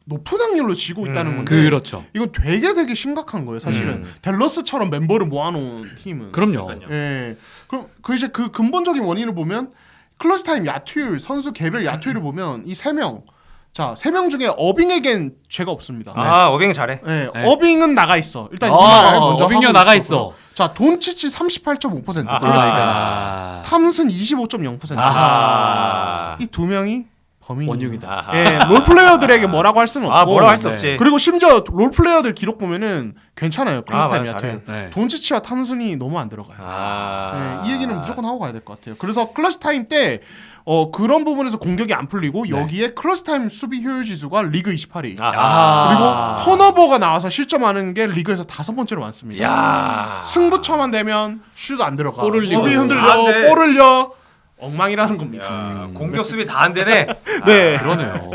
높은 확률로 지고 있다는 건데. 그렇죠. 이건 되게 심각한 거예요, 사실은. 댈러스처럼 멤버를 모아놓은 팀은. 그럼요. 예. 그럼 이제 그 근본적인 원인을 보면 클러치 타임 야투율 선수 개별 야투율을 보면 이 3명 자, 3명 중에 어빙에겐 죄가 없습니다. 아 어빙 잘해. 네. 네. 어빙은 나가 있어. 일단 이 말 먼저 어빙료 하고 나가 있었고요. 있어. 자, 돈치치 38.5%. 아하. 그렇습니다. 탐슨 25.0%. 아하. 이 두 명이 범인이에요. 원흉이다. 아하. 예, 롤플레이어들에게 뭐라고 할 수는 없고. 아 뭐라고 할 수 네. 없지. 그리고 심지어 롤플레이어들 기록 보면은 괜찮아요. 크리스타임 맞아, 잘해. 야트. 네. 돈치치와 탐순이 너무 안 들어가요. 아. 네, 이 얘기는 무조건 하고 가야 될 것 같아요. 그래서 클러치 타임 때 그런 부분에서 공격이 안 풀리고 네. 여기에 클러치 타임 수비 효율 지수가 리그 28위. 아하. 그리고 턴오버가 나와서 실점하는 게 리그에서 5번째로 많습니다. 야. 승부처만 되면 슛 안 들어가. 볼 흘리고. 수비 안 흔들려. 돼. 볼 흘려. 엉망이라는 겁니다. 야, 공격 수비 다 안 되네. 네. 그러네요.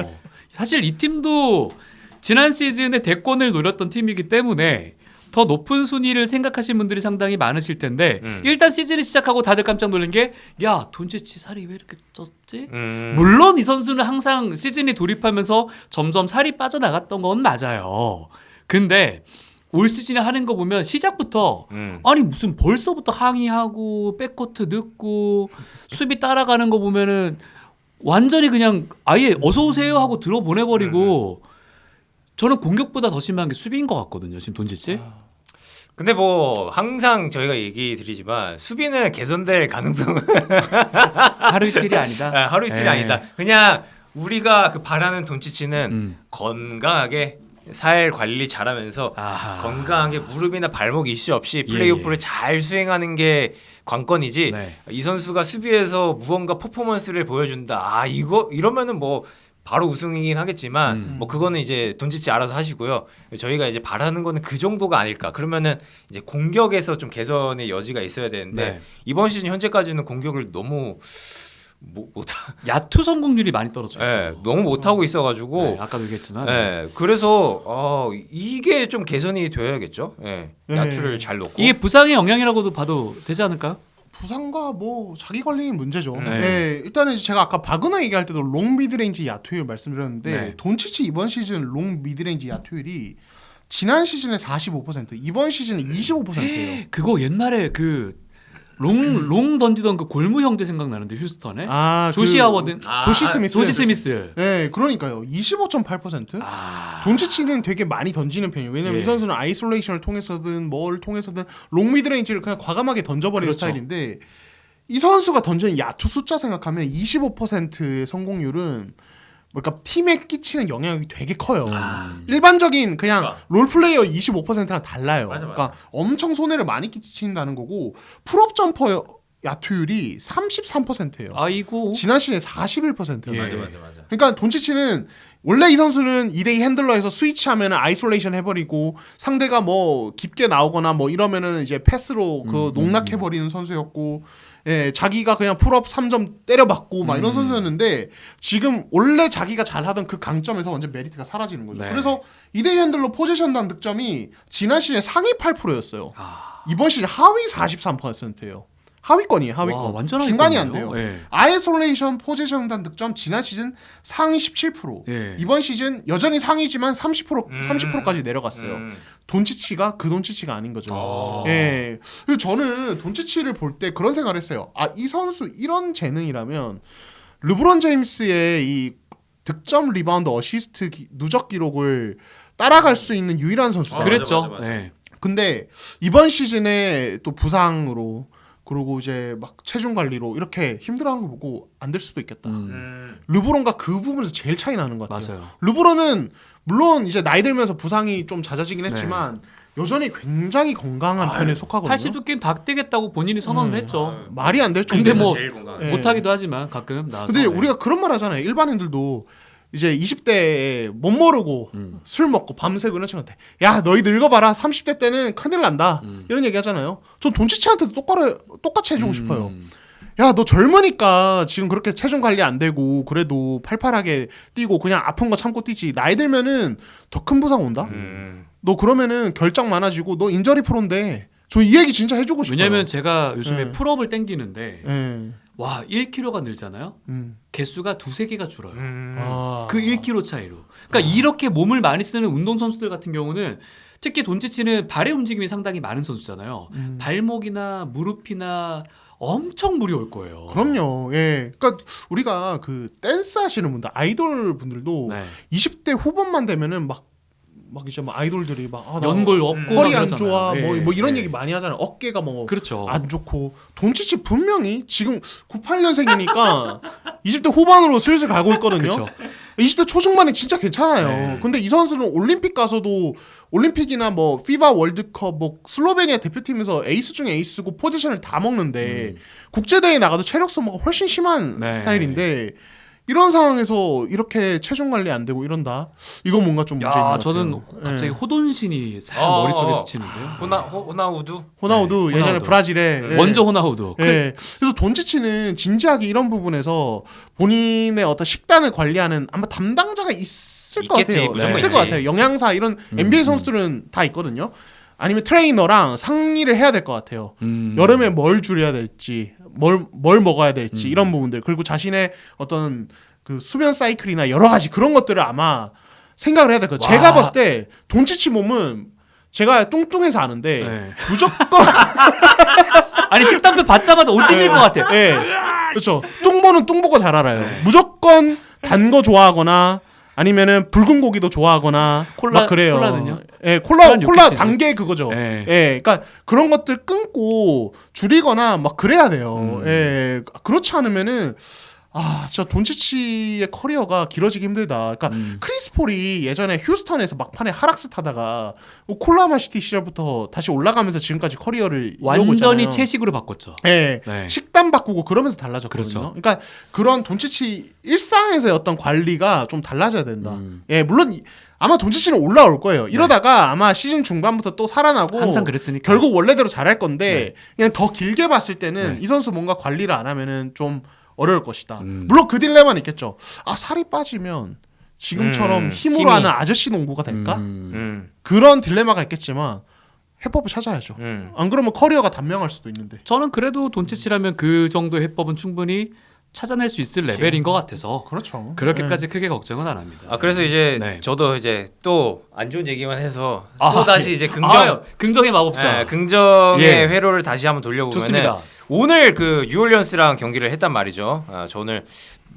사실 이 팀도 지난 시즌에 대권을 노렸던 팀이기 때문에 더 높은 순위를 생각하신 분들이 상당히 많으실 텐데 일단 시즌을 시작하고 다들 깜짝 놀란 게 야 돈치치 살이 왜 이렇게 쪘지? 물론 이 선수는 항상 시즌이 돌입하면서 점점 살이 빠져나갔던 건 맞아요. 근데 올 시즌에 하는 거 보면 시작부터 아니 무슨 벌써부터 항의하고 백코트 늦고 수비 따라가는 거 보면은 완전히 그냥 아예 어서 오세요 하고 들어보내버리고 저는 공격보다 더 심한 게 수비인 것 같거든요. 지금 돈치치. 근데 뭐 항상 저희가 얘기 드리지만 수비는 개선될 가능성은 하루 이틀이 아니다. 하루 이틀이 네. 아니다. 그냥 우리가 그 바라는 돈치치는 건강하게 살 관리 잘하면서 아하. 건강하게 무릎이나 발목 이슈 없이 플레이오프를 잘 수행하는 게 관건이지. 네. 이 선수가 수비에서 무언가 퍼포먼스를 보여준다. 아 이거 이러면은 뭐 바로 우승이긴 하겠지만 뭐 그거는 이제 돈치치 알아서 하시고요. 저희가 이제 바라는 거는 그 정도가 아닐까. 그러면은 이제 공격에서 좀 개선의 여지가 있어야 되는데 네. 이번 시즌 현재까지는 공격을 너무 못하. 야투 성공률이 많이 떨어졌죠. 네, 너무 못하고 있어가지고. 네, 아까도 얘기했지만 네, 그래서 이게 좀 개선이 되어야겠죠. 네, 네. 야투를 잘 넣고. 이게 부상의 영향이라고도 봐도 되지 않을까요? 부상과 뭐 자기 관리인 문제죠. 네. 네, 일단은 제가 아까 바그너 얘기할 때도 롱 미드레인지 야투율 말씀드렸는데 네. 돈치치 이번 시즌 롱 미드레인지 야투율이 지난 시즌에 45%, 이번 시즌에 25%예요. 그거 옛날에 그 롱 던지던 그 골무 형제 생각나는데 휴스턴에 조시 하워든, 조시 스미스. 조시 스미스. 네, 그러니까요. 25.8%. 돈치치는 되게 많이 던지는 편이에요. 왜냐면 예. 이 선수는 아이솔레이션을 통해서든 뭘 통해서든 롱 미드레인지를 그냥 과감하게 던져버리는 그렇죠. 스타일인데 이 선수가 던지는 야투 숫자 생각하면 25%의 성공률은 뭐랄까 팀에 끼치는 영향이 되게 커요. 일반적인 그냥 그러니까. 롤플레이어 25%랑 달라요. 맞아. 그러니까 엄청 손해를 많이 끼친다는 거고 풀업 점퍼 야투율이 33%예요. 아이고. 지난 시즌에 41%예요. 예. 맞아. 그러니까 돈치치는 원래 이 선수는 2대2 핸들러에서 스위치하면 아이솔레이션 해버리고 상대가 뭐 깊게 나오거나 뭐 이러면은 이제 패스로 그 농락해버리는 선수였고, 예, 자기가 그냥 풀업 3점 때려박고 막 이런 선수였는데 지금 원래 자기가 잘하던 그 강점에서 완전 메리트가 사라지는 거죠. 네. 그래서 2대2 핸들러 포지션 단 득점이 지난 시즌에 상위 8%였어요. 아. 이번 시즌 하위 43%예요. 하위권이에요. 하위권. 와, 완전 중간이 안 하위권이네요. 돼요. 예. 아이솔레이션 포지션단 득점 지난 시즌 상위 17%. 예. 이번 시즌 여전히 상위지만 30%까지 내려갔어요. 돈치치가 그 돈치치가 아닌 거죠. 예. 그래서 저는 돈치치를 볼 때 그런 생각을 했어요. 아, 이 선수 이런 재능이라면 르브론 제임스의 이 득점, 리바운드, 어시스트 누적 기록을 따라갈 수 있는 유일한 선수다. 그랬죠. 맞아. 예. 근데 이번 시즌에 또 부상으로 그리고 이제 막 체중 관리로 이렇게 힘들어하는 거 보고 안 될 수도 있겠다. 르브론과 그 부분에서 제일 차이 나는 것 같아요. 맞아요. 르브론은 물론 이제 나이 들면서 부상이 좀 잦아지긴 했지만 여전히 굉장히 건강한 편에 속하거든요. 80도 게임 다 뛰겠다고 본인이 선언을 했죠. 말이 안 될 정도. 근데 뭐 제일 건강해. 예. 못하기도 하지만 가끔 나와서. 근데 예. 우리가 그런 말 하잖아요. 일반인들도 이제 20대에 못 모르고 술 먹고 밤새고 이런 친구한테 야 너희 늙어봐라 30대 때는 큰일 난다 이런 얘기 하잖아요. 전 돈치치한테도 똑같이 해주고 싶어요. 야 너 젊으니까 지금 그렇게 체중 관리 안 되고 그래도 팔팔하게 뛰고 그냥 아픈 거 참고 뛰지. 나이 들면은 더 큰 부상 온다. 너 그러면은 결장 많아지고 너 인저리 프로인데 저 이 얘기 진짜 해주고 싶어요. 왜냐면 제가 요즘에 네. 풀업을 땡기는데 예. 와 1kg가 늘잖아요. 개수가 2-3개가 줄어요. 아. 그 1kg 차이로. 그러니까 이렇게 몸을 많이 쓰는 운동 선수들 같은 경우는 특히 돈치치는 발의 움직임이 상당히 많은 선수잖아요. 발목이나 무릎이나 엄청 물이 올 거예요. 그럼요. 예. 그러니까 우리가 그 댄스 하시는 분들, 아이돌 분들도 네. 20대 후반만 되면은 막 이제 막 아이돌들이 막 나 연골 없고 허리 막 안 그러잖아요. 좋아 예, 뭐 이런 예. 얘기 많이 하잖아요. 어깨가 뭐 그렇죠. 안 좋고 돈치치 분명히 지금 98년생이니까 20대 후반으로 슬슬 가고 있거든요. 그렇죠. 20대 초중반이 진짜 괜찮아요. 네. 근데 이 선수는 올림픽 가서도 올림픽이나 뭐 피바 월드컵 뭐 슬로베니아 대표팀에서 에이스 중에 에이스고 포지션을 다 먹는데 국제 대회 나가도 체력 소모가 훨씬 심한 네. 스타일인데 이런 상황에서 이렇게 체중 관리 안 되고 이런다. 이거 뭔가 좀 문제 있는 것 야, 같아요. 저는 갑자기 예. 호돈신이 살 어, 머릿속에 어. 스치는데요. 호나우두 호나우두 네, 예전에 호나우두. 브라질에 예. 원조 호나우두. 예. 그래서 돈치치는 진지하게 이런 부분에서 본인의 어떤 식단을 관리하는 아마 담당자가 있을 것 있겠지, 같아요. 무조건 있을 있지. 것 같아요. 영양사 이런 NBA 선수들은 다 있거든요. 아니면 트레이너랑 상의를 해야 될 것 같아요. 여름에 뭘 줄여야 될지, 뭘 먹어야 될지 이런 부분들 그리고 자신의 어떤 그 수면 사이클이나 여러 가지 그런 것들을 아마 생각을 해야 될 거예요. 제가 봤을 때 돈치치 몸은 제가 뚱뚱해서 아는데 네. 무조건 아니 식단표 받자마자 옷 찢을 것 같아. 예. 그렇죠. 뚱보는 뚱보가 잘 알아요. 네. 무조건 단 거 좋아하거나 아니면은 붉은 고기도 좋아하거나 콜라- 막 그래요. 콜라는요? 예, 콜라 콜라는 육기치즈. 단계 그거죠. 네. 예, 그러니까 그런 것들 끊고 줄이거나 막 그래야 돼요. 예, 그렇지 않으면은 진짜 돈치치의 커리어가 길어지기 힘들다. 그러니까 크리스 폴이 예전에 휴스턴에서 막판에 하락세 타다가 오클라호마 시티 시절부터 다시 올라가면서 지금까지 커리어를 이어오고 완전히 있잖아요. 채식으로 바꿨죠. 예, 네. 식단 바꾸고 그러면서 달라졌거든요. 그렇죠. 그러니까 그런 돈치치 일상에서의 어떤 관리가 좀 달라져야 된다. 예, 물론 아마 돈치치는 올라올 거예요. 이러다가 아마 시즌 중반부터 또 살아나고 항상 그랬으니까. 결국 원래대로 잘할 건데 그냥 더 길게 봤을 때는 네. 이 선수 뭔가 관리를 안 하면은 좀 어려울 것이다. 물론 그 딜레마는 있겠죠. 살이 빠지면 지금처럼 힘으로 힘이. 하는 아저씨 농구가 될까? 음. 그런 딜레마가 있겠지만 해법을 찾아야죠. 안 그러면 커리어가 단명할 수도 있는데. 저는 그래도 돈치치라면 그 정도의 해법은 충분히 찾아낼 수 있을 레벨인 것 같아서 그렇죠. 그렇게까지 크게 걱정은 안 합니다. 그래서 이제 네. 저도 이제 또 안 좋은 얘기만 해서 아, 또 다시 예. 이제 긍정 긍정의 마법사. 긍정의 예. 회로를 다시 한번 돌려보면은 좋습니다. 오늘 그 뉴올리언스랑 경기를 했단 말이죠. 저 오늘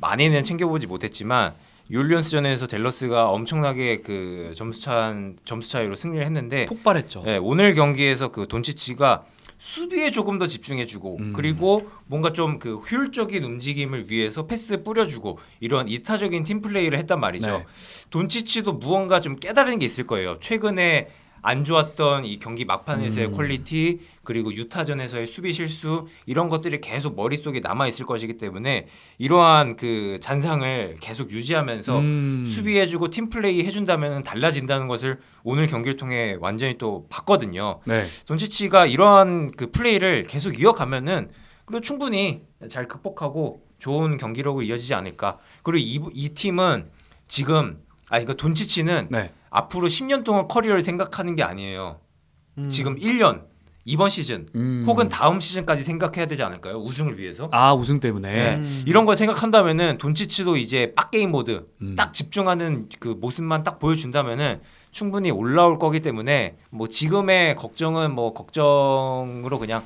많이는 챙겨보지 못했지만 뉴올리언스전에서 댈러스가 엄청나게 그 점수 차이로 승리를 했는데 폭발했죠. 예, 오늘 경기에서 그 돈치치가 수비에 조금 더 집중해주고 그리고 뭔가 좀 그 효율적인 움직임을 위해서 패스 뿌려주고 이런 이타적인 팀 플레이를 했단 말이죠. 네. 돈치치도 무언가 좀 깨달은 게 있을 거예요. 최근에 안 좋았던 이 경기 막판에서의 퀄리티 그리고 유타전에서의 수비 실수 이런 것들이 계속 머릿속에 남아 있을 것이기 때문에 이러한 그 잔상을 계속 유지하면서 수비해주고 팀 플레이 해준다면 달라진다는 것을 오늘 경기를 통해 완전히 또 봤거든요. 네. 돈치치가 이러한 그 플레이를 계속 이어가면은 그리고 충분히 잘 극복하고 좋은 경기력으로 이어지지 않을까. 그리고 이 팀은 지금 그러니까 돈치치는 네. 앞으로 10년 동안 커리어를 생각하는 게 아니에요. 지금 1년 이번 시즌 혹은 다음 시즌까지 생각해야 되지 않을까요? 우승을 위해서. 우승 때문에. 네. 이런 걸 생각한다면은 돈치치도 이제 빡게임 모드 딱 집중하는 그 모습만 딱 보여준다면은 충분히 올라올 거기 때문에 뭐 지금의 걱정은 뭐 걱정으로 그냥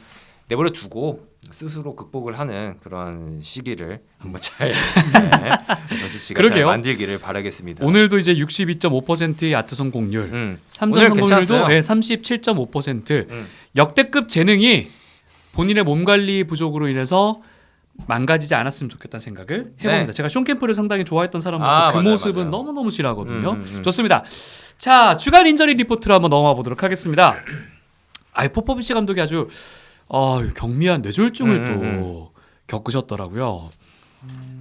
내버려 두고 스스로 극복을 하는 그런 시기를 한번 잘 돈치치가 잘 그러게요. 만들기를 바라겠습니다. 오늘도 이제 62.5%의 아트 성공률, 3점 오늘 성공률도 괜찮았어요. 37.5%. 역대급 재능이 본인의 몸 관리 부족으로 인해서 망가지지 않았으면 좋겠다는 생각을 해봅니다. 네. 제가 숀 캠프를 상당히 좋아했던 사람으로서 그 맞아요, 모습은 맞아요. 너무너무 싫어하거든요. 좋습니다. 자, 주간 인저리 리포트로 한번 넘어가 보도록 하겠습니다. 포포비치 감독이 아주 경미한 뇌졸중을 또 겪으셨더라고요.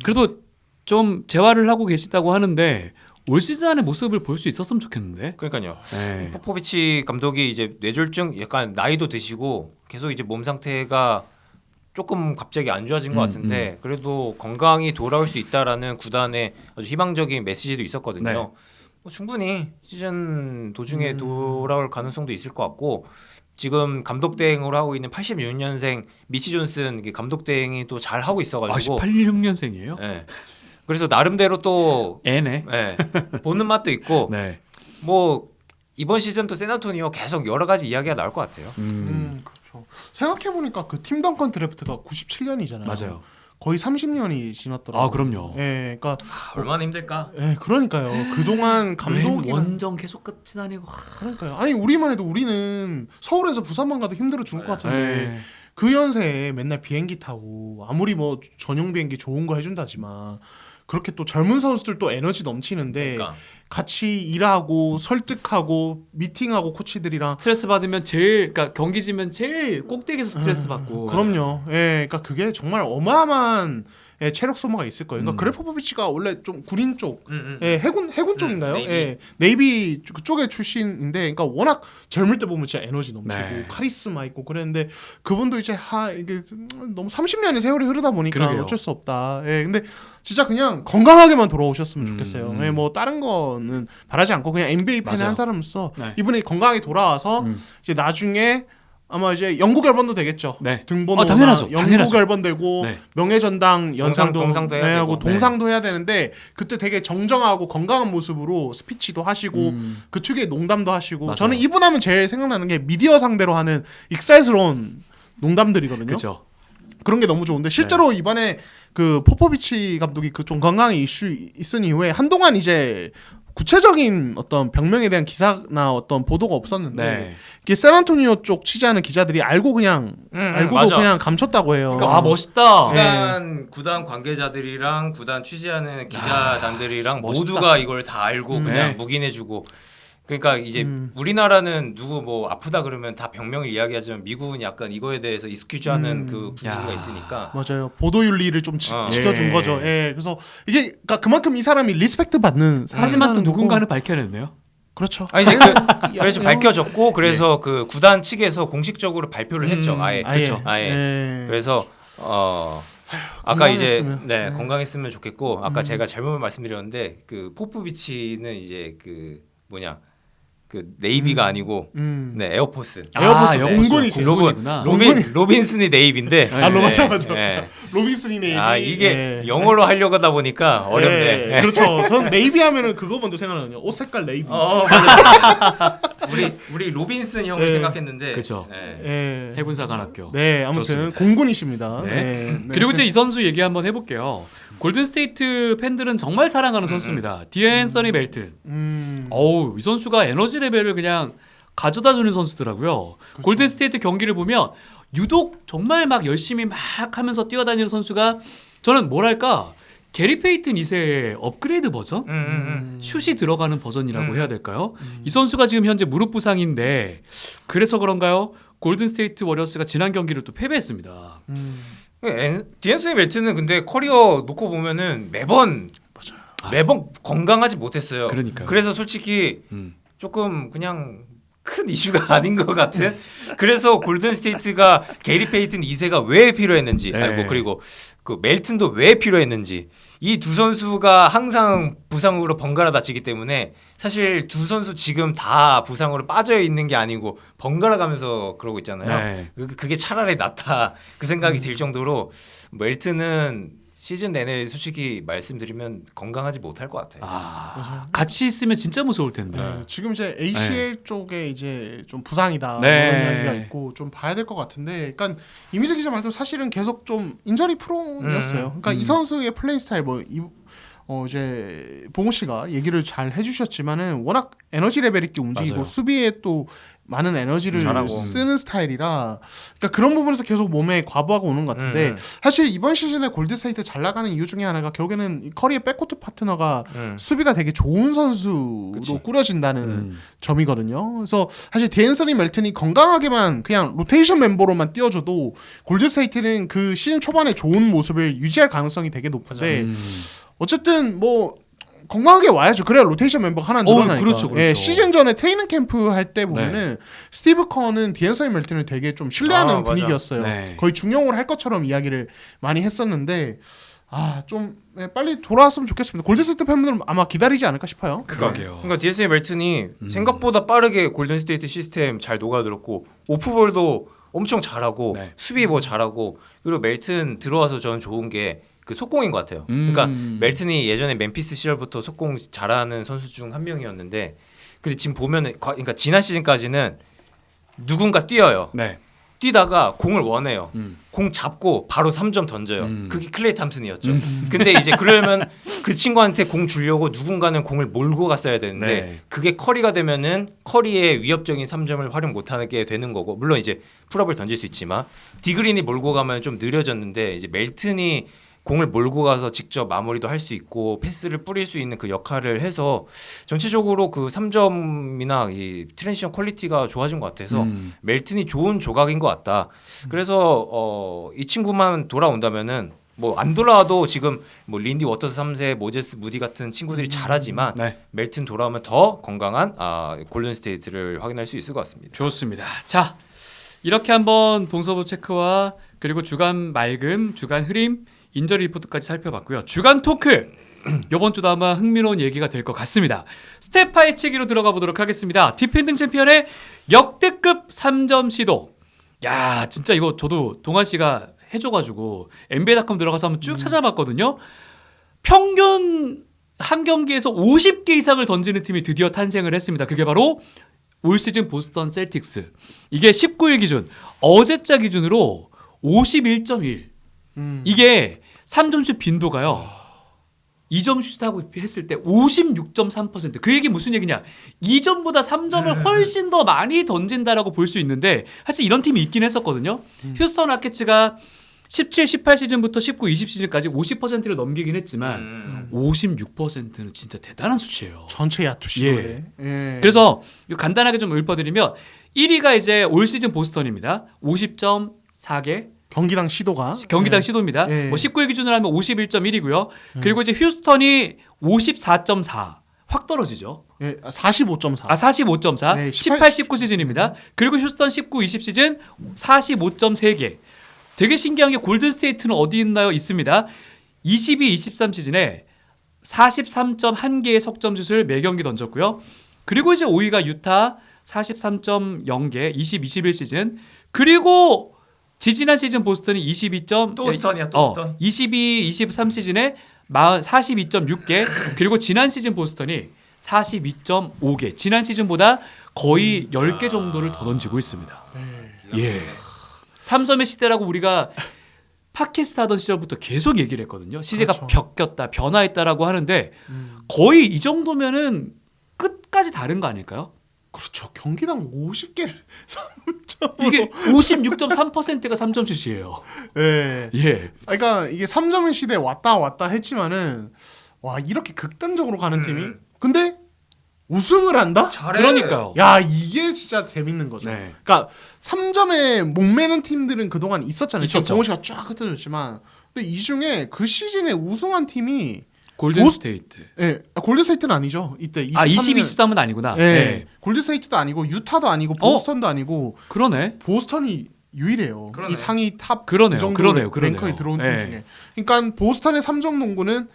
그래도 좀 재활을 하고 계시다고 하는데 올 시즌 안에 모습을 볼 수 있었으면 좋겠는데. 그러니까요. 네. 포포비치 감독이 이제 뇌졸중 약간 나이도 드시고 계속 이제 몸 상태가 조금 갑자기 안 좋아진 것 같은데 그래도 건강히 돌아올 수 있다라는 구단의 아주 희망적인 메시지도 있었거든요. 네. 뭐 충분히 시즌 도중에 돌아올 가능성도 있을 것 같고 지금 감독 대행으로 하고 있는 86년생 미치 존슨 감독 대행이 또 잘 하고 있어가지고 86년생이에요? 예. 그래서 나름대로 또 애네. 예, 보는 맛도 있고 네. 뭐 이번 시즌 또 샌안토니오 계속 여러 가지 이야기가 나올 것 같아요. 그렇죠. 생각해 보니까 그 팀 덩컨 드래프트가 97년이잖아요. 맞아요. 거의 30년이 지났더라고요. 아 그럼요. 예, 그러니까 얼마나 힘들까? 예, 그러니까요. 그동안 감독이 원정 계속 끝이 아니고. 그러니까요. 아니 우리만 해도 우리는 서울에서 부산만 가도 힘들어 죽을 것 같은데 네. 그 연세에 맨날 비행기 타고 아무리 뭐 전용 비행기 좋은 거 해준다지만 그렇게 또 젊은 선수들 또 에너지 넘치는데 그러니까. 같이 일하고 설득하고 미팅하고 코치들이랑 스트레스 받으면 제일 그러니까 경기 지면 제일 꼭대기에서 스트레스 받고. 그럼요. 예, 그러니까 그게 정말 어마어마한 예, 체력 소모가 있을 거예요. 그러니까 음. 그래포비치가 원래 좀 군인 쪽, 예, 해군 쪽인가요? 네이비. 예, 네이비 그쪽의 출신인데, 그러니까 워낙 젊을 때 보면 진짜 에너지 넘치고 네. 카리스마 있고 그랬는데 그분도 이제 이게 너무 30년의 세월이 흐르다 보니까 그러게요. 어쩔 수 없다. 예, 근데 진짜 그냥 건강하게만 돌아오셨으면 좋겠어요. 음. 예, 뭐 다른 거는 바라지 않고 그냥 NBA 팬의 맞아요. 한 사람으로서 네. 이분이 건강하게 돌아와서 이제 나중에 아마 이제 영구 결번도 되겠죠. 네. 등번호나 당연하죠. 영구 당연하죠. 결번되고 네. 명예전당 연상도 동상도 해야 네, 되고. 하고 동상도 해야 되는데 그때 되게 정정하고 건강한 모습으로 스피치도 하시고 그 특유의 농담도 하시고 맞아요. 저는 이분 하면 제일 생각나는 게 미디어 상대로 하는 익살스러운 농담들이거든요. 그렇죠. 그런 게 너무 좋은데 실제로 이번에 그 포포비치 감독이 그 좀 건강의 이슈 있은 이후에 한동안 이제 구체적인 어떤 병명에 대한 기사나 어떤 보도가 없었는데 네. 이게 샌안토니오 쪽 취재하는 기자들이 알고 그냥 알고도 맞아. 그냥 감췄다고 해요. 아 멋있다. 구단 관계자들이랑 구단 취재하는 기자단들이랑 멋있다. 모두가 이걸 다 알고 그냥 네. 묵인해주고. 그러니까 이제 우리나라는 누구 뭐 아프다 그러면 다 병명을 이야기하지만 미국은 약간 이거에 대해서 익스큐즈하는 그 분위기가 야. 있으니까. 맞아요. 보도윤리를 좀 지켜준 예. 거죠. 예. 그래서 이게 그러니까 그만큼 이 사람이 리스펙트 받는 하지만 또 사람이라는 누군가는 밝혀냈네요. 거고. 그렇죠. 아니 이제 그래서 야, 밝혀졌고 그래서 그 구단 측에서 공식적으로 발표를 했죠. 아예. 그렇죠. 아예. 예. 그래서 아까 이제 건강했으면. 건강했으면 좋겠고 아까 제가 잘못 말씀드렸는데 그 포포비치는 이제 그 뭐냐 그 네이비가 아니고 네, 에어포스. 에어포스 에어포스. 공군이죠. 공군이구나. 로빈슨이 네이비인데. 아, 맞아. 예. 로빈슨이 네이비. 아 이게 예. 영어로 하려고 하다 보니까 어렵네. 예. 그렇죠. 전 네이비 하면은 그거 먼저 생각나거든요. 옷 색깔 네이비. 맞아. 우리 로빈슨 형을 예. 생각했는데. 그죠. 예. 예. 해군사관학교. 네, 아무튼 좋습니다. 공군이십니다. 네. 네. 그리고 이제 이 선수 얘기 한번 해볼게요. 골든스테이트 팬들은 정말 사랑하는 선수입니다. 디앤서니 멜튼. 어우 이 선수가 에너지 레벨을 그냥 가져다주는 선수더라고요. 골든스테이트 경기를 보면 유독 정말 막 열심히 막 하면서 뛰어다니는 선수가 저는 뭐랄까 게리 페이튼 2세의 업그레이드 버전? 슛이 들어가는 버전이라고 해야 될까요? 이 선수가 지금 현재 무릎 부상인데 그래서 그런가요? 골든스테이트 워리어스가 지난 경기를 또 패배했습니다. 디앤소니 멜트는 근데 커리어 놓고 보면은 매번 건강하지 못했어요. 그러니까요. 그래서 솔직히 음. 조금 그냥 큰 이슈가 아닌 것 같은. 그래서 골든 스테이트가 게리 페이튼 2세가 왜 필요했는지, 네. 아니 뭐 그리고 그 멜튼도 왜 필요했는지. 이 두 선수가 항상 부상으로 번갈아 다치기 때문에 사실 두 선수 지금 다 부상으로 빠져 있는 게 아니고 번갈아 가면서 그러고 있잖아요. 네. 그게 차라리 낫다 그 생각이 들 정도로 멜튼은 시즌 내내 솔직히 말씀드리면 건강하지 못할 것 같아요. 아, 같이 있으면 진짜 무서울 텐데. 네, 지금 이제 ACL 쪽에 이제 좀 부상이다 네. 이런 이야기가 있고 좀 봐야 될 것 같은데, 그러니까 이미재 기자 말대로 사실은 계속 좀 인저리 프론이었어요. 그러니까 이 선수의 플레이 스타일 이제 봉우 씨가 얘기를 잘 해주셨지만은 워낙 에너지 레벨 있게 움직이고 맞아요. 수비에 또 많은 에너지를 잘하고. 쓰는 스타일이라 그러니까 그런 부분에서 계속 몸에 과부하가 오는 것 같은데 사실 이번 시즌에 골든스테이트 잘 나가는 이유 중에 하나가 결국에는 이 커리의 백코트 파트너가 수비가 되게 좋은 선수로 그치. 꾸려진다는 점이거든요. 그래서 사실 디앤서니 멜튼이 건강하게만 그냥 로테이션 멤버로만 뛰어줘도 골든스테이트는 그 시즌 초반에 좋은 모습을 유지할 가능성이 되게 높은데 어쨌든 뭐 건강하게 와야죠. 그래야 로테이션 멤버가 하나 늘어나니까. 그렇죠, 그렇죠. 예, 시즌 전에 트레이닝 캠프 할 때 보면은 스티브 커는 디앤서니 멜튼을 되게 좀 신뢰하는 맞아. 분위기였어요. 네. 거의 중용을 할 것처럼 이야기를 많이 했었는데 좀 빨리 돌아왔으면 좋겠습니다. 골든스테이트 팬분들은 아마 기다리지 않을까 싶어요. 그러게요. 그러니까 디에스의 멜튼이 생각보다 빠르게 골든스테이트 시스템 잘 녹아들었고 오프볼도 엄청 잘하고 네. 수비 뭐 잘하고 그리고 멜튼 들어와서 저는 좋은 게 그 속공인 것 같아요. 그러니까 멜튼이 예전에 멤피스 시절부터 속공 잘하는 선수 중 한 명이었는데 근데 지금 보면은 그러니까 지난 시즌까지는 누군가 뛰어요. 네. 뛰다가 공을 원해요. 음. 공 잡고 바로 3점 던져요. 음. 그게 클레이 탐슨이었죠. 근데 이제 그러면 그 친구한테 공 주려고 누군가는 공을 몰고 갔어야 되는데 네. 그게 커리가 되면은 커리의 위협적인 3점을 활용 못하게 되는 거고 물론 이제 풀업을 던질 수 있지만 디그린이 몰고 가면 좀 느려졌는데 이제 멜튼이 공을 몰고 가서 직접 마무리도 할 수 있고 패스를 뿌릴 수 있는 그 역할을 해서 전체적으로 그 3점이나 이 트랜지션 퀄리티가 좋아진 것 같아서 멜튼이 좋은 조각인 것 같다. 그래서 이 친구만 돌아온다면은 뭐 안 돌아와도 지금 뭐 린디 워터스 3세, 모제스 무디 같은 친구들이 잘하지만 네. 멜튼 돌아오면 더 건강한 골든 스테이트를 확인할 수 있을 것 같습니다. 좋습니다. 자, 이렇게 한번 동서부 체크와 그리고 주간 맑음, 주간 흐림, 인저리 리포트까지 살펴봤고요. 주간 토크 이번 주도 아마 흥미로운 얘기가 될 것 같습니다. 스텝 파헤치기로 들어가 보도록 하겠습니다. 디펜딩 챔피언의 역대급 3점 시도. 야, 진짜 이거 저도 동아 씨가 해줘가지고 NBA.com 들어가서 한번 쭉 찾아봤거든요. 평균 한 경기에서 50개 이상을 던지는 팀이 드디어 탄생을 했습니다. 그게 바로 올 시즌 보스턴 셀틱스. 이게 19일 기준, 어제자 기준으로 51.1. 이게 3점슛 빈도가요. 2점 슛하고 했을 때 56.3%. 그 얘기 무슨 얘기냐? 2점보다 3점을 훨씬 더 많이 던진다라고 볼 수 있는데 사실 이런 팀이 있긴 했었거든요. 휴스턴 라켓츠가 17, 18 시즌부터 19, 20 시즌까지 50%를 넘기긴 했지만 56%는 진짜 대단한 수치예요. 전체 야투 시도에. 예. 그래서 간단하게 좀 읊어드리면 1위가 이제 올 시즌 보스턴입니다. 50.4개. 경기당 시도가 경기당 시도입니다. 예. 뭐 19일 기준으로 하면 51.1이고요. 그리고 이제 휴스턴이 54.4. 확 떨어지죠. 예, 45.4. 45.4. 네, 18, 19 시즌입니다. 그리고 휴스턴 19, 20 시즌 45.3개. 되게 신기한 게 골든 스테이트는 어디 있나요? 있습니다. 22, 23 시즌에 43.1개의 석점슛을 매 경기 던졌고요. 그리고 이제 5위가 유타 43.0개 20, 21 시즌. 그리고 지지난 시즌 보스턴이 22. 또 스턴이야, 또 스턴. 22, 23 시즌에 42.6개. 그리고 지난 시즌 보스턴이 42.5개. 지난 시즌보다 거의 10개 정도를 더 던지고 있습니다. 예. 3점의 시대라고 우리가 팟캐스트 하던 시절부터 계속 얘기를 했거든요. 시대가 그렇죠. 벽겼다, 변화했다라고 하는데 거의 이 정도면은 끝까지 다른 거 아닐까요? 그렇죠. 경기당 50개를 3점으로. 이게 56.3%가 3점슛이에요. 예. 예. 그러니까 이게 3점의 시대에 왔다 했지만은 와, 이렇게 극단적으로 가는 팀이 근데 우승을 한다? 잘해. 그러니까요. 야, 이게 진짜 재밌는 거죠. 네. 그러니까 3점에 목매는 팀들은 그동안 있었잖아요. 있었죠. 지금 동호 씨가 쫙 흩어졌지만 근데 이 중에 그 시즌에 우승한 팀이 골든 스테이트. 예, 골든스테이트는 아니죠. 이때 23년. 아, 20, 23은 아니구나. 예. 네. 골든스테이트도 아니고 유타도 아니고 보스턴도 아니고 그러네. 보스턴이 유일해요. 그러네. 이 상위 탑 그러네요. 이 정도 그러네요. 랭커에 들어온 팀 예. 중에. 그러니까 보스턴의 3점 농구는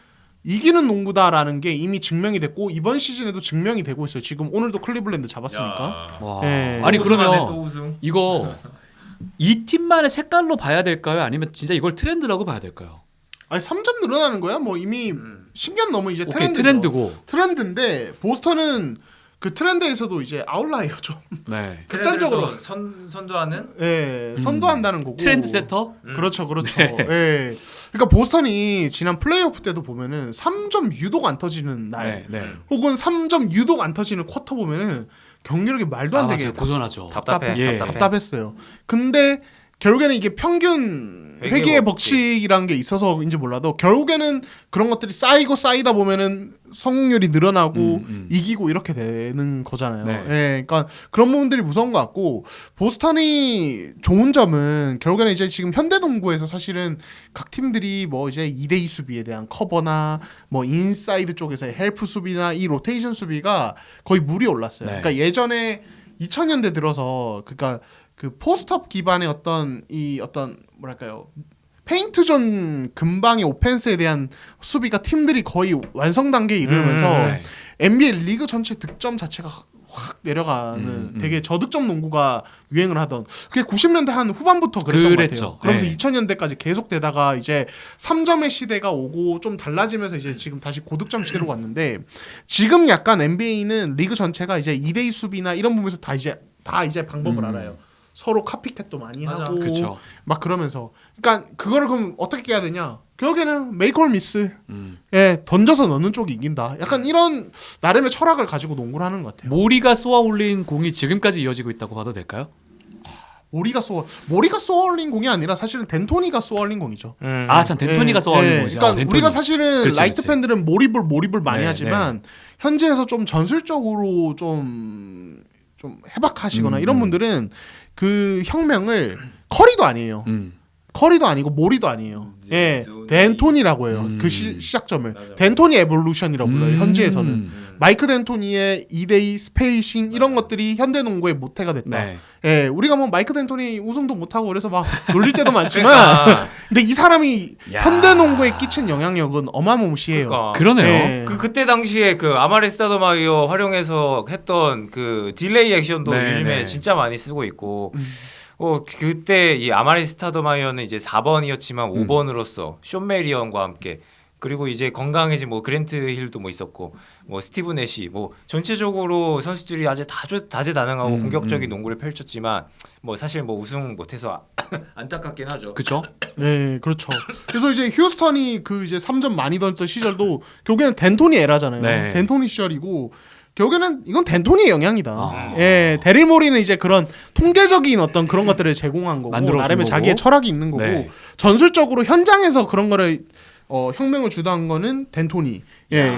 이기는 농구다라는 게 이미 증명이 됐고 이번 시즌에도 증명이 되고 있어요. 지금 오늘도 클리블랜드 잡았으니까. 와. 예. 아니 또 그러면 우승. 이거 이 팀만의 색깔로 봐야 될까요? 아니면 진짜 이걸 트렌드라고 봐야 될까요? 아니 3점 늘어나는 거야? 뭐 이미 10년 넘은 이제 오케이, 트렌드죠. 트렌드고. 트렌드인데 보스턴은 그 트렌드에서도 이제 아웃라이어죠. 네. 극단적으로 선도하는 예, 선도한다는 거고. 트렌드 세터? 그렇죠, 그렇죠. 네. 예. 그러니까 보스턴이 지난 플레이오프 때도 보면은 3점 유독 안 터지는 날, 네, 네. 혹은 3점 유독 안 터지는 쿼터 보면은 경기력이 말도 안 되게 맞아요. 고전하죠. 답답해. 예. 답답했어요. 근데 결국에는 이게 평균 회계의 법칙이라는 게 있어서인지 몰라도 결국에는 그런 것들이 쌓이고 쌓이다 보면은 성공률이 늘어나고 이기고 이렇게 되는 거잖아요. 네. 예, 그러니까 그런 부분들이 무서운 것 같고 보스턴이 좋은 점은 결국에는 이제 지금 현대농구에서 사실은 각 팀들이 뭐 이제 2대2 수비에 대한 커버나 뭐 인사이드 쪽에서의 헬프 수비나 이 로테이션 수비가 거의 물이 올랐어요. 네. 그러니까 예전에 2000년대 들어서 그러니까 그 포스트업 기반의 어떤 뭐랄까요 페인트존 근방의 오펜스에 대한 수비가 팀들이 거의 완성 단계에 이르면서 네. NBA 리그 전체 득점 자체가 확 내려가는 되게 저득점 농구가 유행을 하던 그게 90년대 한 후반부터 그랬던 것 그랬죠. 같아요. 그러면서 네. 2000년대까지 계속되다가 이제 3점의 시대가 오고 좀 달라지면서 이제 지금 다시 고득점 시대로 왔는데 지금 약간 NBA는 리그 전체가 이제 2대2 수비나 이런 부분에서 다 이제 방법을 알아요. 서로 카피캣도 많이 맞아. 하고 그쵸. 막 그러면서 그러니까 그거를 그럼 어떻게 해야 되냐? 결국에는 메이크 올 미스. 예, 던져서 넣는 쪽이 이긴다. 약간 이런 나름의 철학을 가지고 농구를 하는 것 같아요. 모리가 쏘아 올린 공이 지금까지 이어지고 있다고 봐도 될까요? 모리가 쏘아올린 공이 아니라 사실은 덴토니가 쏘아올린 공이죠. 아, 참 덴토니가 쏘아 올린 공이죠. 그러니까 덴토니. 우리가 사실은 그렇지, 라이트 그렇지. 팬들은 몰입을 많이 네, 하지만 현지에서 좀 전술적으로 좀 해박하시거나 이런 분들은 그 혁명을 커리도 아니에요. 커리도 아니고 모리도 아니에요. 예, 덴토니라고 해요. 그 시작점을 덴토니 에볼루션이라고 불러요. 현지에서는 마이크 덴토니의 2대2 스페이싱 이런 것들이 현대 농구의 모태가 됐다. 네. 예, 우리가 뭐 마이크 덴토니 우승도 못하고 그래서 막 놀릴 때도 많지만 그러니까. 근데 이 사람이 야. 현대 농구에 끼친 영향력은 어마무시해요. 그러니까. 그러네요. 예. 그때 당시에 그 아마레 스타더마이어 활용해서 했던 그 딜레이 액션도 네, 요즘에 네. 진짜 많이 쓰고 있고 그때 이 아마레 스타더마이어는 이제 4번이었지만 5번으로서 쇼 메리언과 함께 그리고 이제 건강해진 뭐 그랜트 힐도 뭐 있었고 뭐 스티브 내시 뭐 전체적으로 선수들이 아주 다재다능하고 공격적인 농구를 펼쳤지만 뭐 사실 뭐 우승 못해서 안타깝긴 하죠. 그렇죠. 네, 그렇죠. 그래서 이제 휴스턴이 그 이제 3점 많이 던졌던 시절도 결국에는 덴토니 에라잖아요. 네. 덴토니 시절이고 결국에는 이건 덴토니의 영향이다. 아. 예, 데릴 모리는 이제 그런 통계적인 어떤 그런 것들을 제공한 거고 만들어준 나름의 거고. 자기의 철학이 있는 거고 네. 전술적으로 현장에서 그런 거를 혁명을 주도한 거는 덴토니. 예,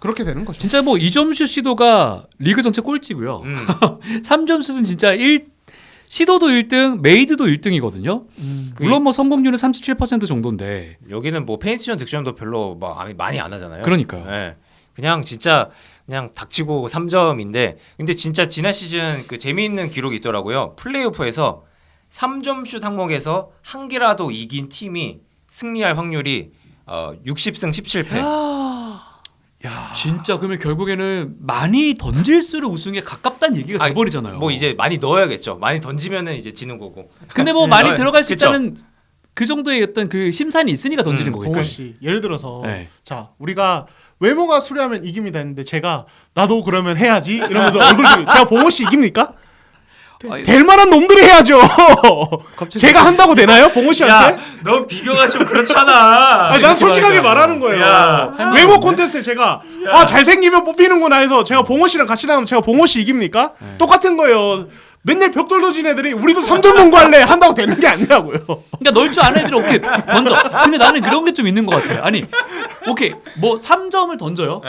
그렇게 되는 거죠. 진짜 뭐 2점슛 시도가 리그 전체 꼴찌고요. 3점슛은 진짜 시도도 1등, 메이드도 1등이거든요. 물론 뭐 성공률은 37% 정도인데. 여기는 뭐 페인트전 득점도 별로 막 많이 안 하잖아요. 그러니까요. 예. 그냥 진짜 그냥 닥치고 3점인데 근데 진짜 지난 시즌 그 재미있는 기록이 있더라고요. 플레이오프에서 3점슛 항목에서 한 개라도 이긴 팀이 승리할 확률이 60승 17패. 야, 진짜 그러면 결국에는 많이 던질수록 우승에 가깝다는 얘기가 아니, 돼버리잖아요. 뭐 이제 많이 넣어야겠죠. 많이 던지면은 이제 지는 거고. 근데 뭐 많이 네. 들어갈 수 그쵸. 있다는 그 정도의 어떤 그 심산이 있으니까 던지는 거겠죠. 동호 씨, 예를 들어서 네. 자 우리가 외모가 수려하면 이깁니다 했는데 제가 나도 그러면 해야지 이러면서 얼굴 들이 제가 봉호 씨 이깁니까? 아니, 될 만한 놈들이 해야죠. 갑자기 제가 한다고 되나요, 봉호 씨한테? 너 비교가 좀 그렇잖아. 아니, 난 솔직하게 맞아. 말하는 거예요. 야, 외모 콘테스트에 제가 잘생기면 뽑히는구나 해서 제가 봉호 씨랑 같이 나가면 제가 봉호 씨 이깁니까? 똑같은 거예요. 맨날 벽 돌려진 애들이 우리도 3점 농구할래 한다고 되는 게 아니라고요. 그러니까 넣을 줄 아는 애들은 오케이 던져. 근데 나는 그런 게 좀 있는 것 같아요. 아니 오케이 뭐 3점을 던져요.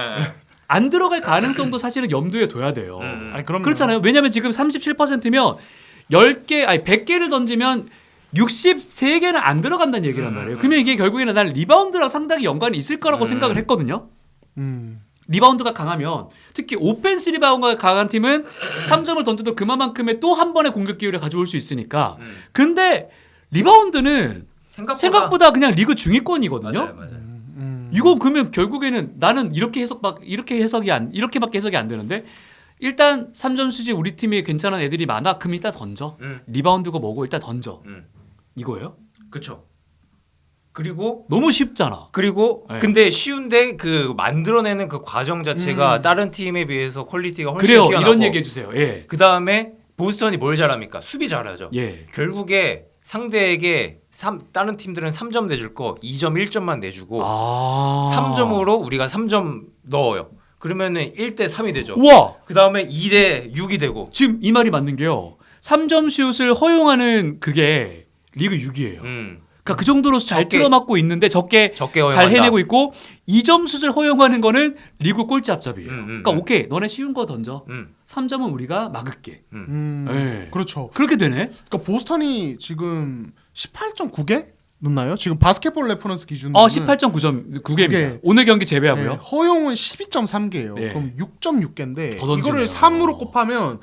안 들어갈 가능성도 사실은 염두에 둬야 돼요. 아니 그럼 그렇잖아요. 왜냐면 지금 37%면 10개 아니 100개를 던지면 63개는 안 들어간다는 얘기란 말이에요. 그러면 이게 결국에는 난 리바운드랑 상당히 연관이 있을 거라고 생각을 했거든요. 리바운드가 강하면 특히 오펜스 리바운드가 강한 팀은 3점을 던져도 그만큼의 또 한 번의 공격 기회를 가져올 수 있으니까. 근데 리바운드는 생각보다 그냥 리그 중위권이거든요. 맞아요. 이거 그러면 결국에는 나는 이렇게밖에 해석이 안 되는데 일단 3점 슛이 우리 팀이 괜찮은 애들이 많아. 그럼 일단 던져. 리바운드가 뭐고 일단 던져. 이거예요? 그렇죠. 그리고 너무 쉽잖아. 네. 근데 쉬운데 그 만들어내는 그 과정 자체가 다른 팀에 비해서 퀄리티가 훨씬 그래요. 뛰어나고 이런 얘기 해주세요. 예. 그 다음에 보스턴이 뭘 잘합니까? 수비 잘하죠. 예. 결국에 상대에게 다른 팀들은 3점 내줄 거 2점 1점만 내주고 3점으로 우리가 3점 넣어요. 그러면은 1대 3이 되죠. 우와. 그 다음에 2대 6이 되고. 지금 이 말이 맞는 게요. 3점 슛을 허용하는 그게 리그 6위예요. 그러니까 그 정도로 잘 적게 틀어막고 있는데 적게 허용한다. 잘 해내고 있고 2점 슛을 허용하는 거는 리그 꼴찌 앞잡이에요. 그러니까 오케이 너네 쉬운 거 던져. 3점은 우리가 막을게. 네. 그렇죠. 그렇게 되네. 그러니까 보스턴이 지금 18.9개 넣나요? 지금 바스켓볼 레퍼런스 기준으로 18.9점 9개입니다. 개. 오늘 경기 제외하고요. 네, 허용은 12.3개예요. 네. 그럼 6.6개인데 더 던지네요. 이거를 3으로 곱하면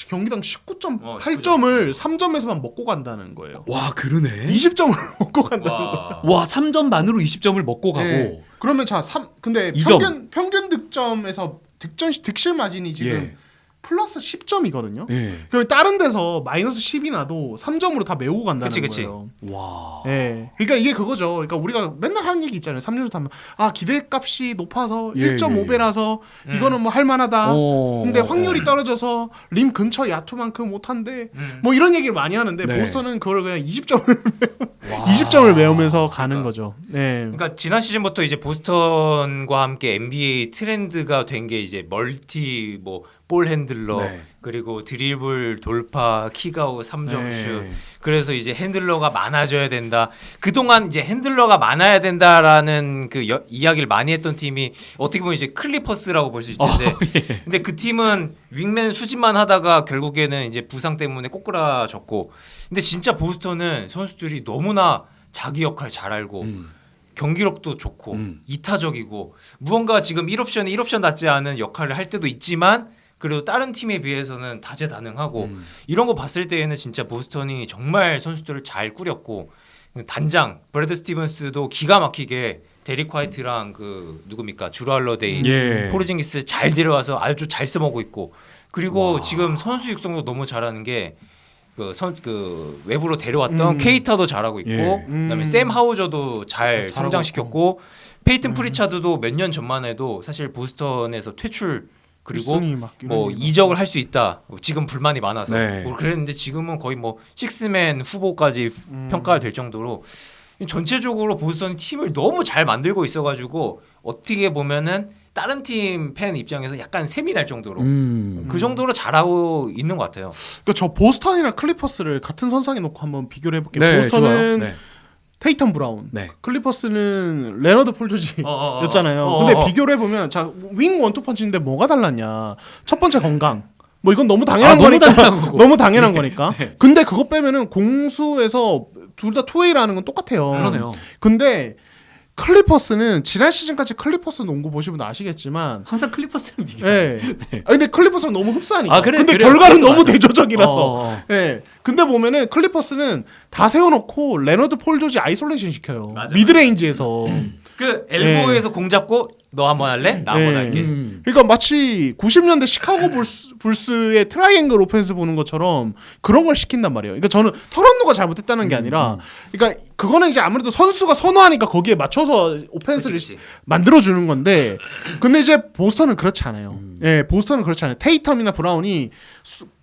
경기당 19.8점을 3점에서만 먹고 간다는 거예요. 와 그러네. 20점을 먹고 간다는 거예요. 와 3점만으로 20점을 먹고 가고. 네. 그러면 자, 근데 2점. 평균 득점에서 득실 마진이 지금 예. 플러스 10점이거든요. 예. 그리고 다른 데서 마이너스 10이 나도 3점으로 다 메우고 간다는 그치. 거예요. 와. 예. 그러니까 이게 그거죠. 그러니까 우리가 맨날 하는 얘기 있잖아요. 3년 하면 기대값이 높아서 예, 1.5배라서 이거는 뭐 할만하다. 근데 확률이 떨어져서 림 근처 야투만큼 못한데 뭐 이런 얘기를 많이 하는데 네. 보스턴은 그걸 그냥 20점을 외우면서 가는 거죠. 네. 그러니까 지난 시즌부터 이제 보스턴과 함께 NBA 트렌드가 된 게 이제 멀티 뭐 볼 핸들러 네. 그리고 드리블 돌파 킥아웃 3점 네. 슛 그래서 이제 핸들러가 많아져야 된다. 그동안 이제 핸들러가 많아야 된다라는 그 이야기를 많이 했던 팀이 어떻게 보면 이제 클리퍼스라고 볼 수 있을 텐데 예. 근데 그 팀은 윙맨 수집만 하다가 결국에는 이제 부상 때문에 꼬꾸라졌고 근데 진짜 보스턴은 선수들이 너무나 자기 역할 잘 알고 경기력도 좋고 이타적이고 무언가 지금 1옵션에 1옵션 낫지 않은 역할을 할 때도 있지만 그래도 다른 팀에 비해서는 다재다능하고 이런 거 봤을 때에는 진짜 보스턴이 정말 선수들을 잘 꾸렸고 단장 브래드 스티븐스도 기가 막히게 데릭 화이트랑 그 누굽니까 주루 할러데이 예. 포르징기스 잘 데려와서 아주 잘 써먹고 있고 그리고 지금 선수 육성도 너무 잘하는 게 그 외부로 데려왔던 케이타도 잘하고 있고 예. 그다음에 샘 하우저도 잘 성장시켰고 페이튼 프리차드도 몇 년 전만 해도 사실 보스턴에서 퇴출 그리고 뭐 이적을 할 수 있다. 지금 불만이 많아서 네. 뭐 그랬는데 지금은 거의 뭐 식스맨 후보까지 평가가 될 정도로 전체적으로 보스턴이 팀을 너무 잘 만들고 있어가지고 어떻게 보면은 다른 팀 팬 입장에서 약간 셈이 날 정도로 그 정도로 잘하고 있는 것 같아요. 그러니까 저 보스턴이랑 클리퍼스를 같은 선상에 놓고 한번 비교를 해볼게요. 네, 보스턴은 좋아요. 네. 테이텀 브라운, 네. 클리퍼스는 레너드 폴조지였잖아요. 근데 비교를 해보면 윙 원투펀치인데 뭐가 달랐냐? 첫 번째 건강. 뭐 이건 너무 당연한 거니까. 너무 당연한 거니까. 네. 근데 그것 빼면은 공수에서 둘 다 투웨이라는 건 똑같아요. 그러네요. 근데 클리퍼스는 지난 시즌까지 클리퍼스 농구 보시면 아시겠지만 항상 클리퍼스는 비교. 예. 근데 클리퍼스는 너무 흡사하니까. 아, 그래, 근데 그래요. 결과는 그것도 너무 맞아요. 대조적이라서. 예. 근데 보면은 클리퍼스는 다 세워놓고 레너드 폴 조지 아이솔레이션 시켜요. 미드레인지에서. 그 엘보에서 공 잡고 너 한번 할래? 나 한번 할게. 그러니까 마치 90년대 시카고 불스의 트라이앵글 오펜스 보는 것처럼 그런 걸 시킨단 말이에요. 그러니까 저는 터런누가 잘못했다는 게 아니라, 그러니까 그거는 이제 아무래도 선수가 선호하니까 거기에 맞춰서 오펜스를 그치. 만들어주는 건데, 근데 이제 보스턴은 그렇지 않아요. 예, 보스턴은 그렇지 않아요. 테이텀이나 브라운이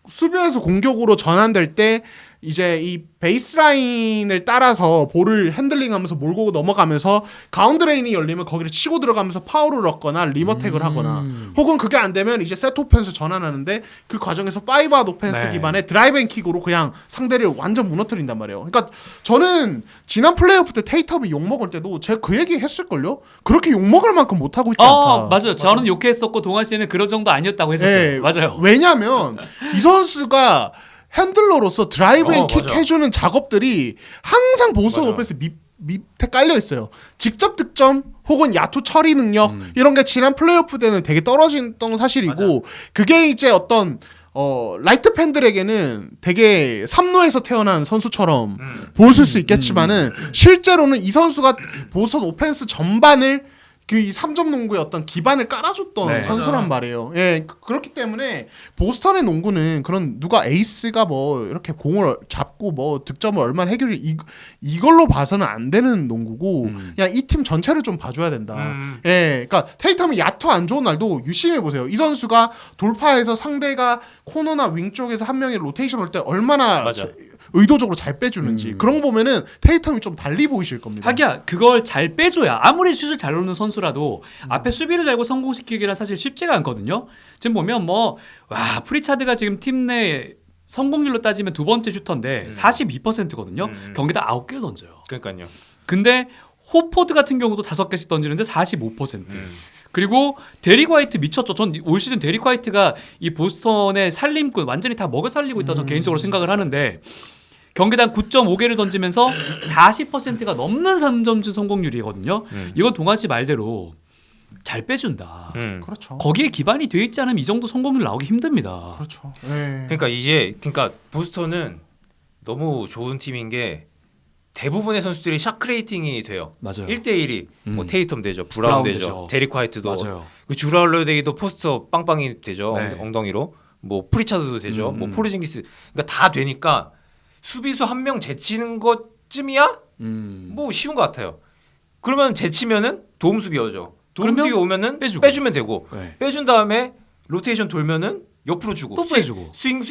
수비에서 공격으로 전환될 때 이제 이 베이스라인을 따라서 볼을 핸들링하면서 몰고 넘어가면서 가운데 레인이 열리면 거기를 치고 들어가면서 파울을 얻거나 리머텍을 하거나 혹은 그게 안 되면 이제 세트 오펜스 전환하는데 그 과정에서 파이브아웃 오펜스 네. 기반의 드라이브 앤 킥으로 그냥 상대를 완전 무너뜨린단 말이에요. 그러니까 저는 지난 플레이오프 때 테이텀이 욕먹을 때도 제가 그 얘기 했을걸요? 그렇게 욕먹을 만큼 못하고 있지 않다. 맞아요. 저는 욕했었고 동환 씨는 그런 정도 아니었다고 했었어요. 네, 맞아요. 왜냐하면 이 선수가 핸들러로서 드라이브 앤 킥 맞아. 해주는 작업들이 항상 보스턴 맞아. 오펜스 밑에 깔려 있어요. 직접 득점 혹은 야투 처리 능력 이런 게 지난 플레이오프 때는 되게 떨어졌던 사실이고 그게 이제 어떤 라이트 팬들에게는 되게 삼루에서 태어난 선수처럼 보실 수 있겠지만은 실제로는 이 선수가 보스턴 오펜스 전반을 그 이 3점 농구의 어떤 기반을 깔아줬던 네. 선수란 말이에요. 예, 그렇기 때문에 보스턴의 농구는 그런 누가 에이스가 뭐 이렇게 공을 잡고 뭐 득점을 얼마나 해결이 이걸로 봐서는 안 되는 농구고 그냥 이 팀 전체를 좀 봐줘야 된다. 예, 그러니까 테이텀이 야투 안 좋은 날도 유심해 보세요. 이 선수가 돌파해서 상대가 코너나 윙 쪽에서 한 명이 로테이션 올 때 얼마나 맞아. 의도적으로 잘 빼주는지 그런 거 보면은 테이텀이 좀 달리 보이실 겁니다. 하기야 그걸 잘 빼줘야 아무리 슛을 잘 놓는 선수라도 앞에 수비를 달고 성공시키기란 사실 쉽지가 않거든요. 지금 보면 프리차드가 지금 팀 내 성공률로 따지면 두 번째 슈터인데 42%거든요. 경기다 9개를 던져요. 그러니까요. 근데 호포드 같은 경우도 5개씩 던지는데 45%. 그리고 데릭 화이트 미쳤죠. 전 올 시즌 데릭 화이트가 이 보스턴의 살림꾼 완전히 다 먹여 살리고 있다 저 개인적으로 생각을 하는데 경기당 9.5개를 던지면서 40%가 넘는 3점슛 성공률이거든요. 이건 동환 씨 말대로 잘 빼준다. 그렇죠. 거기에 기반이 돼 있지 않으면 이 정도 성공률 나오기 힘듭니다. 그렇죠. 예. 그러니까 보스턴은 너무 좋은 팀인 게 대부분의 선수들이 샷 크리에이팅이 돼요. 맞아요. 1대1이 뭐 테이텀 되죠. 브라운 되죠. 데릭 화이트도. 맞아요. 그 주라 할러데이도 포스터 빵빵이 되죠. 네. 엉덩이로. 뭐 프리차드도 되죠. 뭐 포르징기스 그러니까 다 되니까 수비수 한 명 제치는 것쯤이야 뭐 쉬운 것 같아요. 그러면 제치면은 도움 수비어죠. 도움 수비 오면은 빼주면 되고 네. 빼준 다음에 로테이션 돌면은 옆으로 주고 또 빼주고 스윙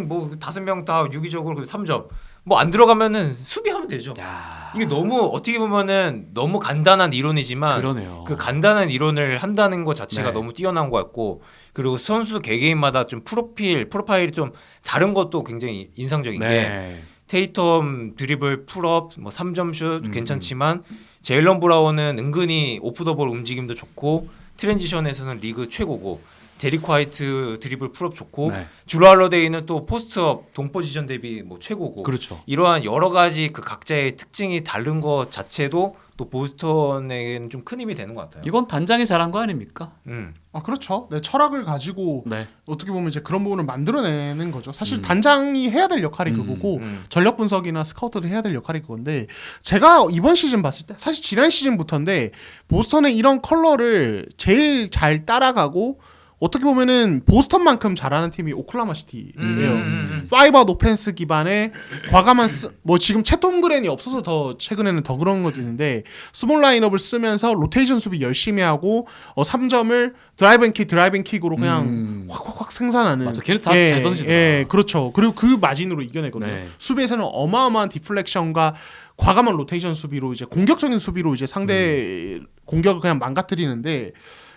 뭐 5명 다 유기적으로 3점 뭐 안 들어가면은 수비하면 되죠. 야, 이게 너무 어떻게 보면은 너무 간단한 이론이지만 그러네요. 그 간단한 이론을 한다는 것 자체가 네. 너무 뛰어난 것 같고 그리고 선수 개개인마다 좀 프로파일이 좀 다른 것도 굉장히 인상적인 게 네. 테이텀 드리블 풀업 뭐 3점 슛 괜찮지만 제일런 브라운은 은근히 오프 더 볼 움직임도 좋고 트랜지션에서는 리그 최고고 데릭 화이트 드리블 풀업 좋고 네. 주루 할러데이는 또 포스트업 동 포지션 대비 뭐 최고고 그렇죠. 이러한 여러 가지 그 각자의 특징이 다른 것 자체도 또 보스턴에게는 좀 큰 힘이 되는 것 같아요. 이건 단장이 잘한 거 아닙니까? 그렇죠. 네, 철학을 가지고 네. 어떻게 보면 이제 그런 부분을 만들어내는 거죠. 사실 단장이 해야 될 역할이 그거고 전력 분석이나 스카우트를 해야 될 역할이 그건데 제가 이번 시즌 봤을 때 사실 지난 시즌부터인데 보스턴의 이런 컬러를 제일 잘 따라가고 어떻게 보면은 보스턴만큼 잘하는 팀이 오클라호마 시티예요. 파이브 오펜스 기반의 과감한 뭐 지금 채 톰그랜이 없어서 더 최근에는 더 그런 것도 있는데 스몰 라인업을 쓰면서 로테이션 수비 열심히 하고 3점을 드라이빙 킥으로 그냥 확 생산하는. 맞아. 걔는 다 잘 던지더라. 예, 그렇죠. 그리고 그 마진으로 이겨내거든요. 네. 수비에서는 어마어마한 디플렉션과 과감한 로테이션 수비로 이제 공격적인 수비로 이제 상대 공격을 그냥 망가뜨리는데.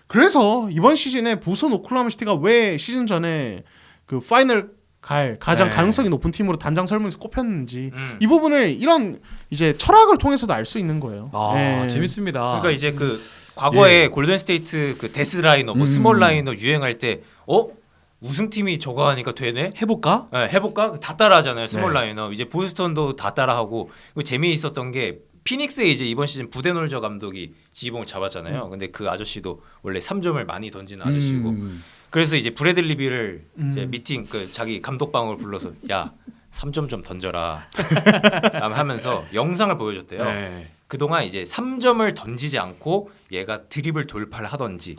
그래서 이번 시즌에 보스턴 오클라호마 시티가 왜 시즌 전에 그 파이널 가장 네. 가능성이 높은 팀으로 단장 설문에서 꼽혔는지 이 부분을 이런 이제 철학을 통해서도 알 수 있는 거예요. 아, 네. 재밌습니다. 그러니까 이제 그 과거에 골든 스테이트 그 데스 라이너 뭐 스몰 라이너 유행할 때 우승팀이 저거 하니까 되네? 해볼까? 네, 해볼까? 다 따라하잖아요. 스몰 네. 라이너. 이제 보스턴도 다 따라하고 그리고 재미있었던 게 피닉스에 이제 이번 시즌 부데놀저 감독이 지휘봉을 잡았잖아요. 근데 그 아저씨도 원래 3점을 많이 던지는 아저씨고 그래서 이제 브래들리 빌을 이제 미팅 그 자기 감독방으로 불러서 야 3점 좀 던져라 하면서 영상을 보여줬대요. 네. 그동안 이제 3점을 던지지 않고 얘가 드리블 돌파를 하던지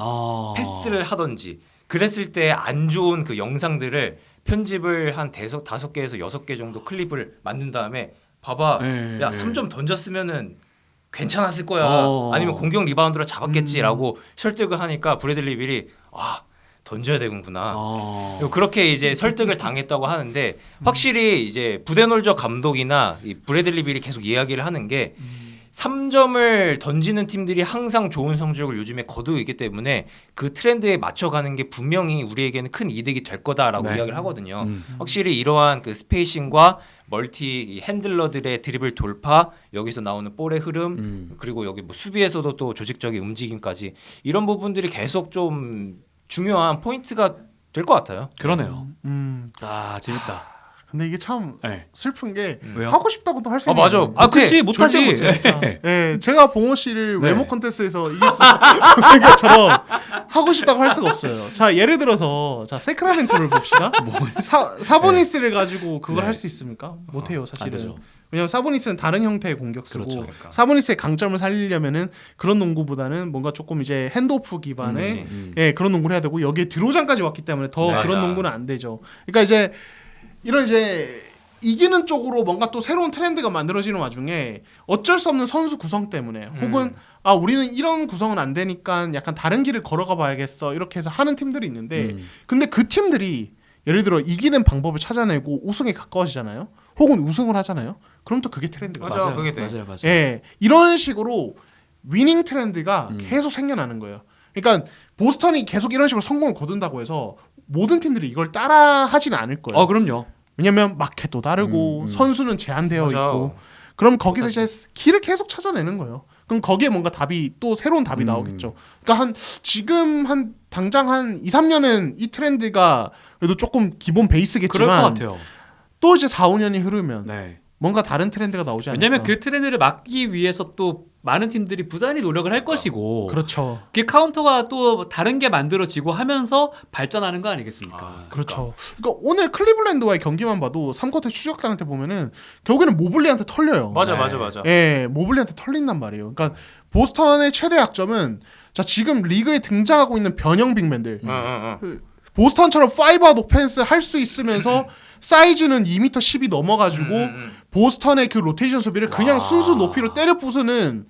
패스를 하던지 그랬을 때 안 좋은 그 영상들을 편집을 한 5개에서 6개 정도 클립을 만든 다음에 봐봐 야 3점 던졌으면은 괜찮았을 거야 아니면 공격 리바운드를 잡았겠지라고 설득을 하니까 브래들리 빌이 던져야 되는구나 그렇게 이제 설득을 당했다고 하는데 확실히 이제 부데놀저 감독이나 이 브래들리 빌이 계속 이야기를 하는 게 3점을 던지는 팀들이 항상 좋은 성적을 요즘에 거두고 있기 때문에 그 트렌드에 맞춰가는 게 분명히 우리에게는 큰 이득이 될 거다라고 이야기를 하거든요. 확실히 이러한 그 스페이싱과 멀티 핸들러들의 드리블 돌파, 여기서 나오는 볼의 흐름, 그리고 여기 뭐 수비에서도 또 조직적인 움직임까지 이런 부분들이 계속 좀 중요한 포인트가 될 것 같아요. 그러네요. 아, 재밌다. 근데 이게 참 네. 슬픈 게 왜요? 하고 싶다고도 할 수 있는 맞아. 거예요. 아, 그치 못하지. 못해, 진짜. 예, 제가 봉호 씨를 네. 외모 콘테스트에서 이길 수 있는 것처럼 하고 싶다고 할 수가 없어요. 자, 예를 들어서 자 세크라멘토를 봅시다. 사보니스를 가지고 그걸 네. 할 수 있습니까? 못해요, 안 사실은. 되죠. 왜냐면 사보니스는 다른 형태의 공격수고 그렇죠. 그러니까. 사보니스의 강점을 살리려면은 그런 농구보다는 뭔가 조금 이제 핸드오프 기반의 예, 그런 농구를 해야 되고 여기에 드로장까지 왔기 때문에 더 맞아. 그런 농구는 안 되죠. 그러니까 이제 이런 이제 이기는 쪽으로 뭔가 또 새로운 트렌드가 만들어지는 와중에 어쩔 수 없는 선수 구성 때문에 혹은 우리는 이런 구성은 안 되니까 약간 다른 길을 걸어가 봐야겠어 이렇게 해서 하는 팀들이 있는데 근데 그 팀들이 예를 들어 이기는 방법을 찾아내고 우승에 가까워지잖아요. 혹은 우승을 하잖아요. 그럼 또 그게 트렌드가 맞아, 맞아요. 그게 돼. 맞아요. 예, 이런 식으로 위닝 트렌드가 계속 생겨나는 거예요. 그러니까 보스턴이 계속 이런 식으로 성공을 거둔다고 해서 모든 팀들이 이걸 따라 하지는 않을 거예요. 그럼요. 왜냐면 마켓도 다르고 선수는 제한되어 맞아. 있고 그럼 거기서 이제 길을 계속 찾아내는 거예요. 그럼 거기에 뭔가 답이 또 새로운 답이 나오겠죠. 그러니까 지금 당장 한 2, 3년은 이 트렌드가 그래도 조금 기본 베이스겠지만 그럴 것 같아요. 또 이제 4, 5년이 흐르면 네. 뭔가 다른 트렌드가 나오지 않을까. 왜냐면 그 트렌드를 막기 위해서 또 많은 팀들이 부단히 노력을 할 것이고 그렇죠. 그 카운터가 또 다른 게 만들어지고 하면서 발전하는 거 아니겠습니까? 그렇죠. 그러니까 오늘 클리블랜드와의 경기만 봐도 3쿼터 추격당 때 보면은 결국에는 모블리한테 털려요. 맞아. 예, 모블리한테 털린단 말이에요. 그러니까 보스턴의 최대 약점은 자 지금 리그에 등장하고 있는 변형 빅맨들 보스턴처럼 5아웃 오펜스 할 수 있으면서 사이즈는 2m 10이 넘어가지고 보스턴의 그 로테이션 수비를 그냥 순수 높이로 때려 부수는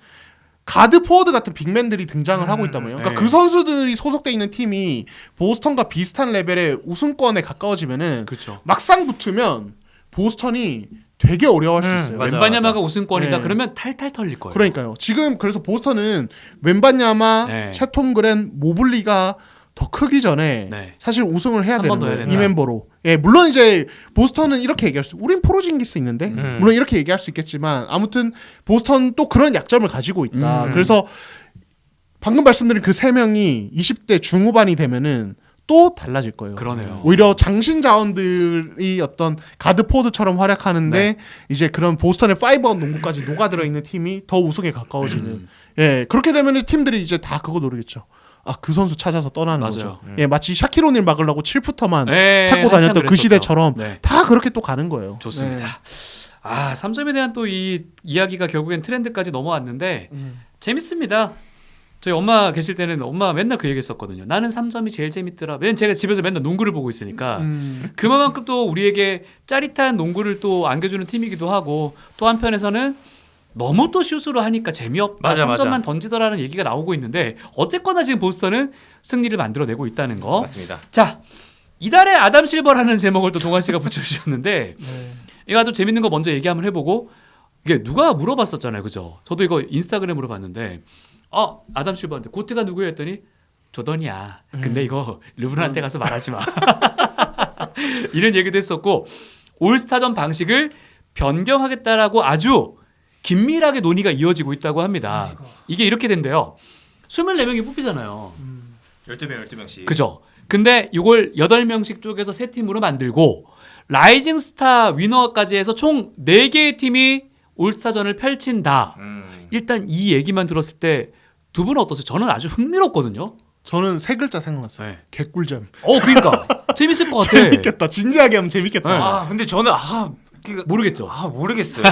가드 포워드 같은 빅맨들이 등장을 하고 있단 말이에요. 그러니까 네. 그 선수들이 소속돼 있는 팀이 보스턴과 비슷한 레벨의 우승권에 가까워지면은 그렇죠. 막상 붙으면 보스턴이 되게 어려워할 수 있어요. 맞아, 웬바냐마가 우승권이다. 네. 그러면 탈탈 털릴 거예요. 그러니까요. 지금 그래서 보스턴은 웬바냐마, 네. 채톰 그랜, 모블리가 더 크기 전에 네. 사실 우승을 해야 한번 되는 더 해야 거예요. 된다. 이 멤버로. 예, 물론 이제 보스턴은 이렇게 얘기할 수. 우린 포로징기스 있는데 물론 이렇게 얘기할 수 있겠지만 아무튼 보스턴 또 그런 약점을 가지고 있다. 그래서 방금 말씀드린 그 세 명이 20대 중후반이 되면은 또 달라질 거예요. 그러네요. 오히려 장신 자원들이 어떤 가드 포드처럼 활약하는데 네. 이제 그런 보스턴의 5아웃 농구까지 녹아들어 있는 팀이 더 우승에 가까워지는. 예, 그렇게 되면 팀들이 이제 다 그거 노리겠죠. 아, 그 선수 찾아서 떠나는 맞아요. 거죠. 예, 마치 샤키로닐 막으려고 7푸터만 네, 찾고 한참 다녔던 그 그랬었죠. 시대처럼 네. 다 그렇게 또 가는 거예요. 좋습니다. 아, 3점에 대한 또 이 이야기가 결국엔 트렌드까지 넘어왔는데 재밌습니다. 저희 엄마 계실 때는 엄마 맨날 그 얘기했었거든요. 나는 3점이 제일 재밌더라. 왜냐면 제가 집에서 맨날 농구를 보고 있으니까 그만큼 또 우리에게 짜릿한 농구를 또 안겨주는 팀이기도 하고 또 한편에서는 너무 또 슛으로 하니까 재미없다. 맞아, 3점만 맞아. 던지더라는 얘기가 나오고 있는데 어쨌거나 지금 보스턴은 승리를 만들어내고 있다는 거. 맞습니다. 자, 이달에 아담 실버라는 제목을 또 동환 씨가 붙여주셨는데 이거 아주 재밌는 거 먼저 얘기 한번 해보고 이게 누가 물어봤었잖아요, 그죠? 저도 이거 인스타그램으로 봤는데 아담 실버한테 고트가 누구예요 했더니 조던이야. 근데 이거 르브론한테 가서 말하지 마. 이런 얘기도 했었고 올스타전 방식을 변경하겠다라고 아주 긴밀하게 논의가 이어지고 있다고 합니다. 이게 이렇게 된대요. 24명이 뽑히잖아요. 12명씩. 그죠? 근데 이걸 8명씩 쪼개서 세 팀으로 만들고 라이징 스타 위너까지 해서 총 4개의 팀이 올스타전을 펼친다. 일단 이 얘기만 들었을 때 두 분은 어떠세요? 저는 아주 흥미롭거든요. 저는 세 글자 생각났어요. 네. 개꿀잼. 그러니까 재밌을 것 같아. 재밌겠다. 진지하게 하면 재밌겠다. 네. 아 근데 저는 모르겠죠. 모르겠어요.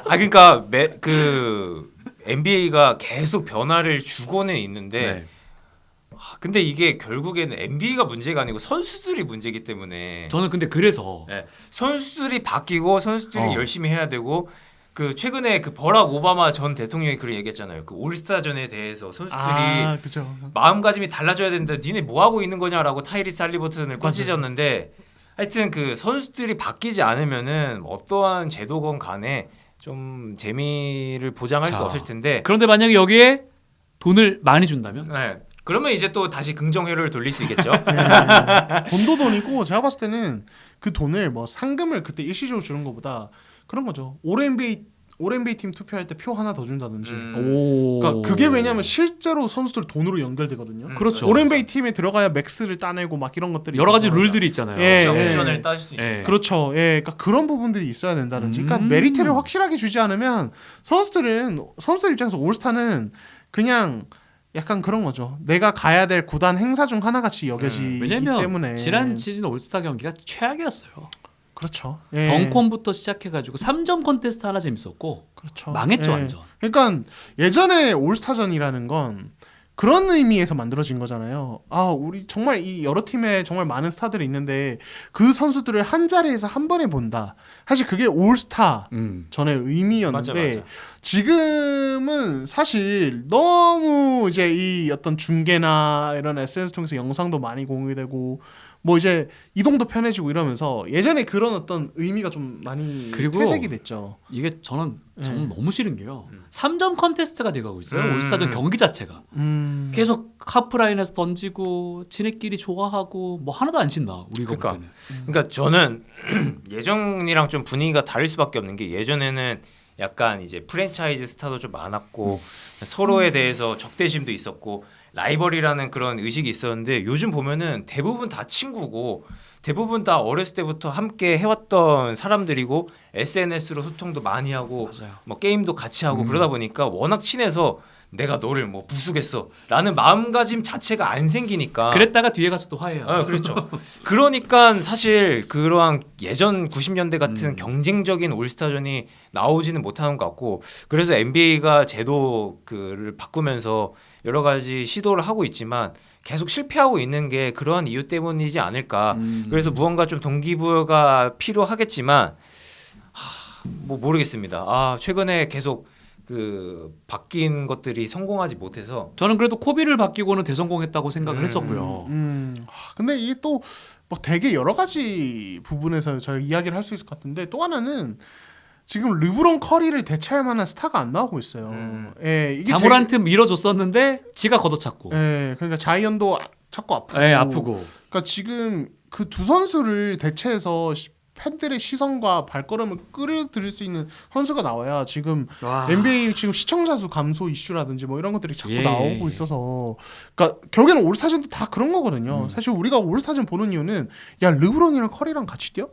그러니까 그 NBA가 계속 변화를 주고는 있는데 네. 근데 이게 결국에는 NBA가 문제가 아니고 선수들이 문제이기 때문에 저는 근데 그래서 네. 선수들이 바뀌고 선수들이 어. 열심히 해야 되고 그 최근에 그 버락 오바마 전 대통령이 그런 얘기했잖아요. 그 올스타전에 대해서 선수들이 그죠. 마음가짐이 달라져야 된다. 니네 뭐 하고 있는 거냐라고 타이리스 할리버튼을 꾸짖었는데 하여튼 그 선수들이 바뀌지 않으면은 어떠한 제도건 간에 좀 재미를 보장할 수 자. 없을 텐데. 그런데 만약에 여기에 돈을 많이 준다면 네. 그러면 이제 또 다시 긍정회로를 돌릴 수 있겠죠. 돈도 돈이고 제가 봤을 때는 그 돈을 뭐 상금을 그때 일시적으로 주는 것보다 그런 거죠. 올 NBA 팀 투표할 때 표 하나 더 준다든지. 오. 그러니까 그게 왜냐면 실제로 선수들 돈으로 연결되거든요. 그렇죠. 올 NBA 팀에 들어가야 맥스를 따내고 막 이런 것들이 여러 가지 있어서. 룰들이 있잖아요. 예, 옵션을 따질 수 있죠. 예. 그렇죠. 예, 그러니까 그런 부분들이 있어야 된다든지. 그러니까 음. 메리트를 확실하게 주지 않으면 선수들 입장에서 올스타는 그냥 약간 그런 거죠. 내가 가야 될 구단 행사 중 하나같이 여겨지기 왜냐면 때문에. 지난 시즌 올스타 경기가 최악이었어요. 그렇죠. 예. 덩컨부터 시작해가지고 3점 콘테스트 하나 재밌었고 그렇죠. 망했죠 예. 완전. 그러니까 예전에 올스타전이라는 건 그런 의미에서 만들어진 거잖아요. 우리 정말 이 여러 팀에 정말 많은 스타들이 있는데 그 선수들을 한 자리에서 한 번에 본다. 사실 그게 올스타 전의 의미였는데 맞아. 지금은 사실 너무 이제 이 어떤 중계나 이런 SNS 통해서 영상도 많이 공유되고 뭐 이제 이동도 편해지고 이러면서 예전에 그런 어떤 의미가 좀 많이 그리고 퇴색이 됐죠. 이게 저는 정말 너무 싫은 게요. 3점 콘테스트가 돼가고 있어요. 올스타전 경기 자체가. 계속 하프라인에서 던지고 지네끼리 좋아하고 뭐 하나도 안 신나 우리가 볼 때는. 그러니까 저는 예전이랑 좀 분위기가 다를 수밖에 없는 게 예전에는 약간 이제 프랜차이즈 스타도 좀 많았고 서로에 대해서 적대심도 있었고 라이벌이라는 그런 의식이 있었는데 요즘 보면은 대부분 다 친구고 대부분 다 어렸을 때부터 함께 해왔던 사람들이고 SNS로 소통도 많이 하고 맞아요. 뭐 게임도 같이 하고 그러다 보니까 워낙 친해서 내가 너를 뭐 부수겠어라는 마음가짐 자체가 안 생기니까 그랬다가 뒤에 가서 또 화해요. 그렇죠. 그러니까 사실 그러한 예전 90년대 같은 경쟁적인 올스타전이 나오지는 못하는 것 같고 그래서 NBA가 제도를 바꾸면서 여러 가지 시도를 하고 있지만 계속 실패하고 있는 게 그러한 이유 때문이지 않을까. 그래서 무언가 좀 동기부여가 필요하겠지만 뭐 모르겠습니다. 최근에 계속 그 바뀐 것들이 성공하지 못해서 저는 그래도 코비를 바뀌고는 대성공했다고 생각을 했었고요. 근데 이게 또 뭐 되게 여러 가지 부분에서 저희 이야기를 할 수 있을 것 같은데 또 하나는 지금 르브론 커리를 대체할 만한 스타가 안 나오고 있어요. 예, 이게 자모란트 밀어줬었는데 지가 걷어찼고. 예, 그러니까 자이언도 자꾸 아프고. 예, 아프고. 그러니까 지금 그 두 선수를 대체해서 팬들의 시선과 발걸음을 끌어들일 수 있는 선수가 나와야 지금 와. NBA 지금 시청자 수 감소 이슈라든지 뭐 이런 것들이 자꾸 예. 나오고 있어서 그러니까 결국에는 올스타전도 다 그런 거거든요. 사실 우리가 올스타전 보는 이유는 야 르브론이랑 커리랑 같이 뛰어?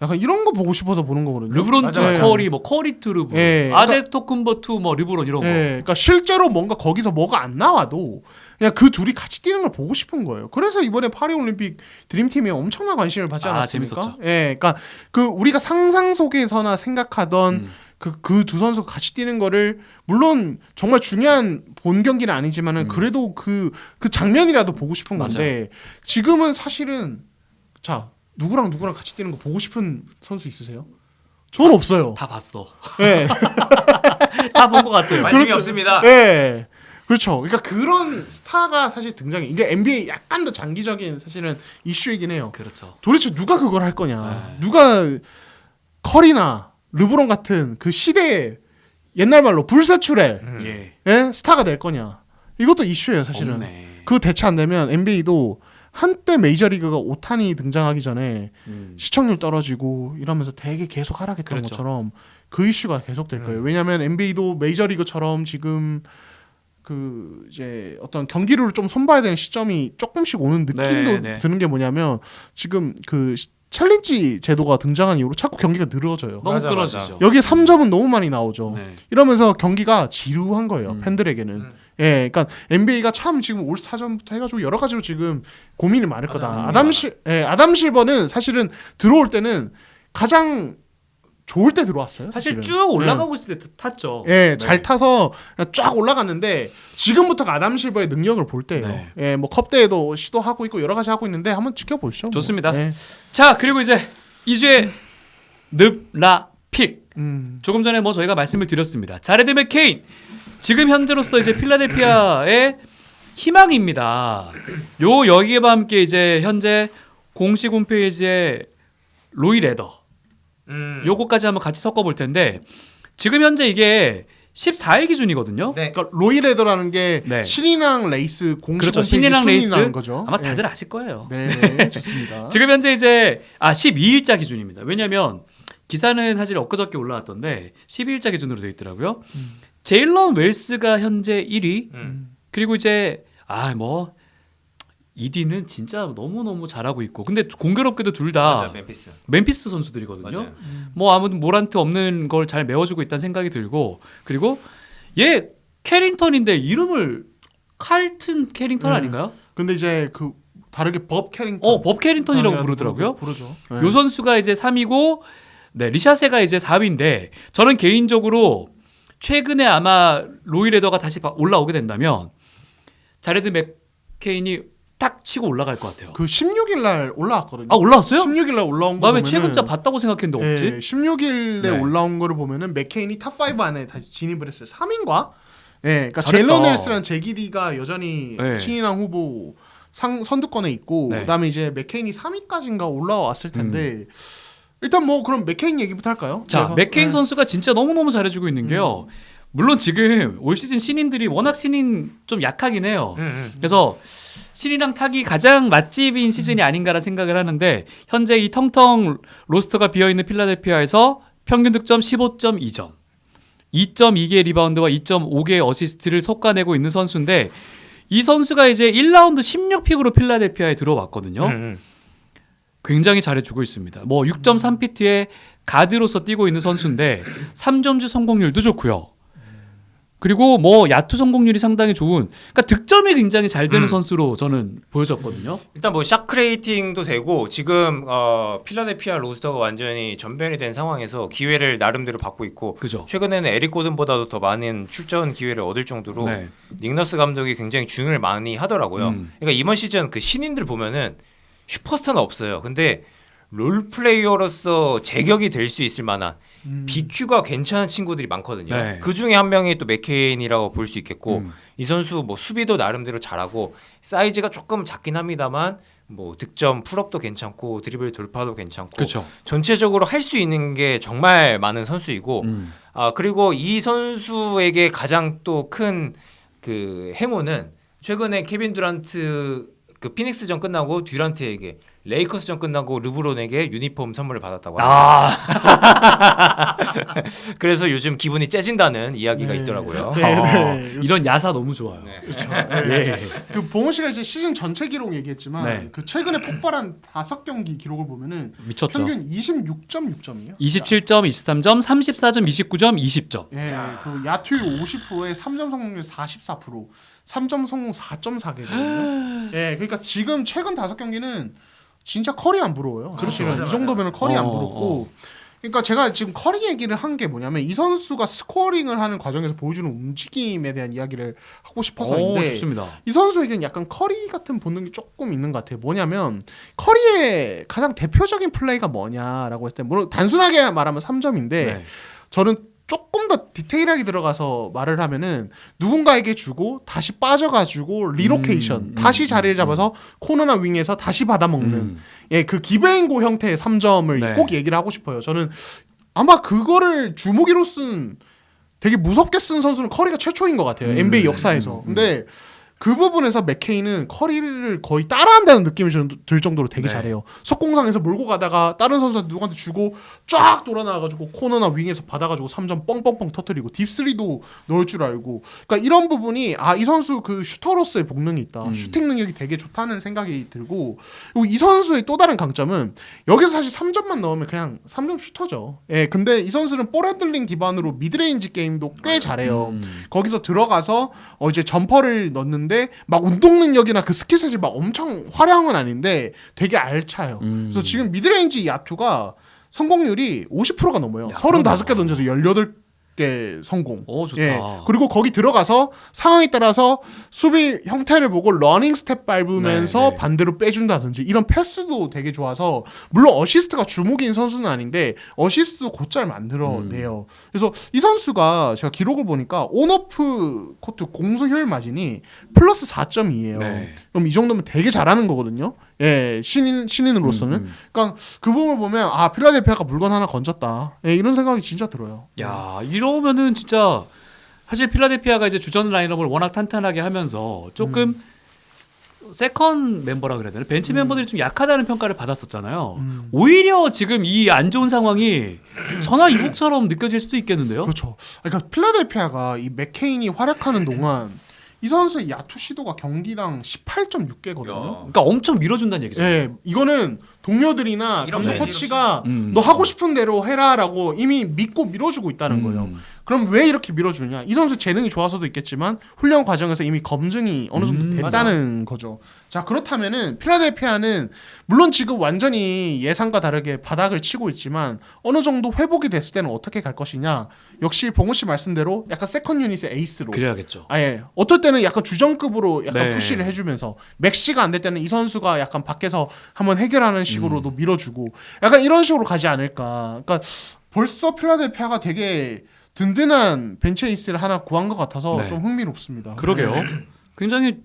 약간 이런 거 보고 싶어서 보는 거거든요. 르브론 맞아, 투 맞아. 커리, 뭐 커리 투 르브론, 예, 아데토쿤보 투 뭐 르브론 이런 거. 그러니까 실제로 뭔가 거기서 뭐가 안 나와도 그냥 그 둘이 같이 뛰는 걸 보고 싶은 거예요. 그래서 이번에 파리 올림픽 드림팀이 엄청난 관심을 받지 않았습니까? 재밌었죠. 예, 그러니까 그 우리가 상상 속에서나 생각하던 그 두 선수가 같이 뛰는 거를 물론 정말 중요한 본 경기는 아니지만은 그래도 그 장면이라도 보고 싶은 건데 지금은 사실은 자 누구랑 같이 뛰는 거 보고 싶은 선수 있으세요? 저는 없어요. 다 봤어. 예. 다 본 것 같아요. 관심이 없습니다. 네. 그렇죠. 그러니까 그런 스타가 사실 등장해. 이게 NBA 약간 더 장기적인 사실은 이슈이긴 해요. 그렇죠. 도대체 누가 그걸 할 거냐? 누가 커리나 르브론 같은 그 시대의 옛날 말로 불세출의 예. 예? 스타가 될 거냐? 이것도 이슈예요, 사실은. 없네. 그거 대체 안 되면 NBA도 한때 메이저리그가 오타니 등장하기 전에 시청률 떨어지고 이러면서 되게 계속 하락했던 그렇죠. 것처럼 그 이슈가 계속 될 거예요. 왜냐하면 NBA도 메이저리그처럼 지금 그 이제 어떤 경기를 좀 손봐야 되는 시점이 조금씩 오는 느낌도 네. 드는 게 뭐냐면 지금 그 챌린지 제도가 등장한 이후로 자꾸 경기가 늘어져요. 너무 맞아, 끊어지죠. 여기에 3점은 너무 많이 나오죠. 네. 이러면서 경기가 지루한 거예요. 팬들에게는. 예, 그러니까 NBA가 참 지금 올스타전부터 해가지고 여러 가지로 지금 고민이 많을 거다. 아담 실버는 사실은 들어올 때는 가장 좋을 때 들어왔어요. 사실 사실은. 쭉 올라가고 있을 때 탔죠. 예, 잘 타서 쫙 올라갔는데 지금부터가 아담 실버의 능력을 볼 때예요. 네. 예, 뭐 컵대회도 시도하고 있고 여러 가지 하고 있는데 한번 지켜보시죠. 뭐. 좋습니다. 예. 자, 그리고 이제 2주의 늪라픽. 조금 전에 뭐 저희가 말씀을 드렸습니다. 자레드 맥케인. 지금 현재로서 이제 필라델피아의 희망입니다. 여기에와 함께 이제 현재 공식 홈페이지에 로이 레더 요거까지 한번 같이 섞어볼 텐데 지금 현재 이게 14일 기준이거든요. 네. 그러니까 로이 레더라는 게 네. 신인왕 레이스 공식 그렇죠. 홈페이지 신인왕 레이스 순위라는 거죠. 아마 다들 아실 거예요. 네, 좋습니다. 지금 현재 이제 12일자 기준입니다. 왜냐하면 기사는 사실 엊그저께 올라왔던데 12일자 기준으로 되어 있더라고요. 제일런 웰스가 현재 1위. 그리고 이제 뭐 이디는 진짜 너무너무 잘하고 있고 근데 공교롭게도 둘 다 맞아, 멤피스 선수들이거든요. 맞아요. 뭐 아무튼 모란트 없는 걸 잘 메워주고 있다는 생각이 들고 그리고 얘 캐링턴인데 이름을 칼튼 캐링턴 아닌가요? 근데 이제 그 다르게 법 캐링턴. 법 캐링턴이라고 부르더라고요. 부르죠. 요 선수가 이제 3위고 네, 리샤세가 이제 4위인데 저는 개인적으로 최근에 아마 로이 레더가 다시 올라오게 된다면 자레드 맥케인이 딱 치고 올라갈 것 같아요. 그 16일 날 올라왔거든요. 올라왔어요? 16일 날 올라온 거 나 왜 보면은 최근자 봤다고 생각했는데 없지? 16일에 네. 올라온 거를 보면은 맥케인이 탑 5 안에 다시 진입을 했어요. 3인과 그러니까 잘했다. 제일런헬스랑 제기디가 여전히 네. 신인왕 후보 선두권에 있고 네. 그다음에 이제 맥케인이 3위까지인가 올라왔을 텐데 일단 뭐 그럼 맥케인 얘기부터 할까요? 자, 내가- 맥케인 네. 선수가 진짜 너무너무 잘해주고 있는 게요. 물론 지금 올 시즌 신인들이 워낙 신인 좀 약하긴 해요. 그래서 신인왕 타기 가장 맛집인 시즌이 아닌가라 생각을 하는데 현재 이 텅텅 로스터가 비어있는 필라델피아에서 평균 득점 15.2점 2.2개의 리바운드와 2.5개의 어시스트를 솎아내고 있는 선수인데 이 선수가 이제 1라운드 16픽으로 필라델피아에 들어왔거든요. 굉장히 잘해주고 있습니다. 뭐 6.3피트의 가드로서 뛰고 있는 선수인데 3점슛 성공률도 좋고요. 그리고 뭐 야투 성공률이 상당히 좋은, 그러니까 득점이 굉장히 잘 되는 음. 선수로 저는 보여졌거든요. 일단 뭐 샤크레이팅도 되고 지금 필라델피아 로스터가 완전히 전변이 된 상황에서 기회를 나름대로 받고 있고 그죠? 최근에는 에릭 고든보다도 더 많은 출전 기회를 얻을 정도로 네. 닉 너스 감독이 굉장히 중요를 많이 하더라고요. 그러니까 이번 시즌 그 신인들 보면은 슈퍼스타는 없어요. 근데 롤 플레이어로서 제격이 될 수 있을 만한 BQ가 괜찮은 친구들이 많거든요. 네. 그 중에 한 명이 또 맥케인이라고 볼 수 있겠고 음. 이 선수 뭐 수비도 나름대로 잘하고 사이즈가 조금 작긴 합니다만 뭐 득점 풀업도 괜찮고 드리블 돌파도 괜찮고 그렇죠. 전체적으로 할 수 있는 게 정말 많은 선수이고 그리고 이 선수에게 가장 또 큰 그 행운은 최근에 케빈 듀란트 그 피닉스전 끝나고 듀란트에게 레이커스전 끝나고 르브론에게 유니폼 선물을 받았다고 합니다. 그래서 요즘 기분이 째진다는 이야기가 있더라고요. 이런 야사 너무 좋아요. 네. 그렇죠. 예. 그 봉호 씨가 이제 시즌 전체 기록 얘기했지만 네. 그 최근에 폭발한 5경기 기록을 보면은 미쳤죠. 평균 26.6점이에요. 27점, 23점, 34점, 29점, 20점. 예, 그 야투율 50%에 3점 성공률 44%, 3점 성공 4.4개거든요. 예, 그러니까 지금 최근 5경기는 진짜 커리 안 부러워요. 그렇죠. 사실은 이 정도면 커리 안 부럽고. 그러니까 제가 지금 커리 얘기를 한 게 뭐냐면 이 선수가 스코어링을 하는 과정에서 보여주는 움직임에 대한 이야기를 하고 싶어서인데 좋습니다. 이 선수에게는 약간 커리 같은 본능이 조금 있는 것 같아요. 뭐냐면 커리의 가장 대표적인 플레이가 뭐냐라고 했을 때 물론 단순하게 말하면 3점인데 네. 저는 조금 더 디테일하게 들어가서 말을 하면은 누군가에게 주고 다시 빠져가지고 리로케이션 다시 자리를 잡아서 코너나 윙에서 다시 받아먹는 예, 그 기브앤고 형태의 3점을 네. 꼭 얘기를 하고 싶어요. 저는 아마 그거를 주무기로 쓴 되게 무섭게 쓴 선수는 커리가 최초인 것 같아요. NBA 역사에서. 근데 그 부분에서 맥케인은 커리를 거의 따라한다는 느낌이 들 정도로 되게 네. 잘해요. 속공상에서 몰고 가다가 다른 선수한테 누구한테 주고 쫙 돌아나와가지고 코너나 윙에서 받아가지고 3점 뻥뻥뻥 터뜨리고 딥3도 넣을 줄 알고. 그러니까 이런 부분이 이 선수 그 슈터로서의 복능이 있다. 슈팅 능력이 되게 좋다는 생각이 들고, 그리고 이 선수의 또 다른 강점은 여기서 사실 3점만 넣으면 그냥 3점 슈터죠. 예, 근데 이 선수는 볼 핸들링 기반으로 미드레인지 게임도 꽤 잘해요. 거기서 들어가서 이제 점퍼를 넣는데 막 운동 능력이나 그 스킬셋이 막 엄청 화려한 건 아닌데 되게 알차요. 그래서 지금 미드레인지 야투가 성공률이 50%가 넘어요. 35개 던져서 18개 성공. 좋다. 예. 그리고 거기 들어가서 상황에 따라서 수비 형태를 보고 러닝 스텝 밟으면서 네, 네. 반대로 빼준다든지 이런 패스도 되게 좋아서 물론 어시스트가 주목인 선수는 아닌데 어시스트도 곧잘 만들어내요. 그래서 이 선수가 제가 기록을 보니까 온오프 코트 공수 효율 마진이 플러스 4.2예요. 네. 그럼 이 정도면 되게 잘하는 거거든요. 예, 신인으로서는. 그러니까 그 부분을 보면 필라델피아가 물건 하나 건졌다. 예, 이런 생각이 진짜 들어요. 야, 이러면은 진짜 사실 필라델피아가 이제 주전 라인업을 워낙 탄탄하게 하면서 조금 세컨 멤버라 그래야 되나? 벤치 멤버들이 좀 약하다는 평가를 받았었잖아요. 오히려 지금 이 안 좋은 상황이 전화위복처럼 느껴질 수도 있겠는데요. 그렇죠. 그러니까 필라델피아가 이 맥케인이 활약하는 동안 이 선수의 야투 시도가 경기당 18.6개거든요. 그러니까 엄청 밀어준다는 얘기죠. 예, 이거는 동료들이나 이런 감독 거지, 코치가 음. 너 하고 싶은 대로 해라라고 이미 믿고 밀어주고 있다는 거예요. 그럼 왜 이렇게 밀어주냐? 이 선수 재능이 좋아서도 있겠지만 훈련 과정에서 이미 검증이 어느 정도 됐다는 거죠. 자, 그렇다면은 필라델피아는 물론 지금 완전히 예상과 다르게 바닥을 치고 있지만 어느 정도 회복이 됐을 때는 어떻게 갈 것이냐? 역시 봉우 씨 말씀대로 약간 세컨 유닛의 에이스로. 그래야겠죠. 아예 어떨 때는 약간 주전급으로 약간 네. 푸시를 해주면서 맥시가 안 될 때는 이 선수가 약간 밖에서 한번 해결하는 식으로도 밀어주고 약간 이런 식으로 가지 않을까. 그러니까 벌써 필라델피아가 되게 든든한 벤치 에이스를 하나 구한 것 같아서 네. 좀 흥미롭습니다. 그러게요. 굉장히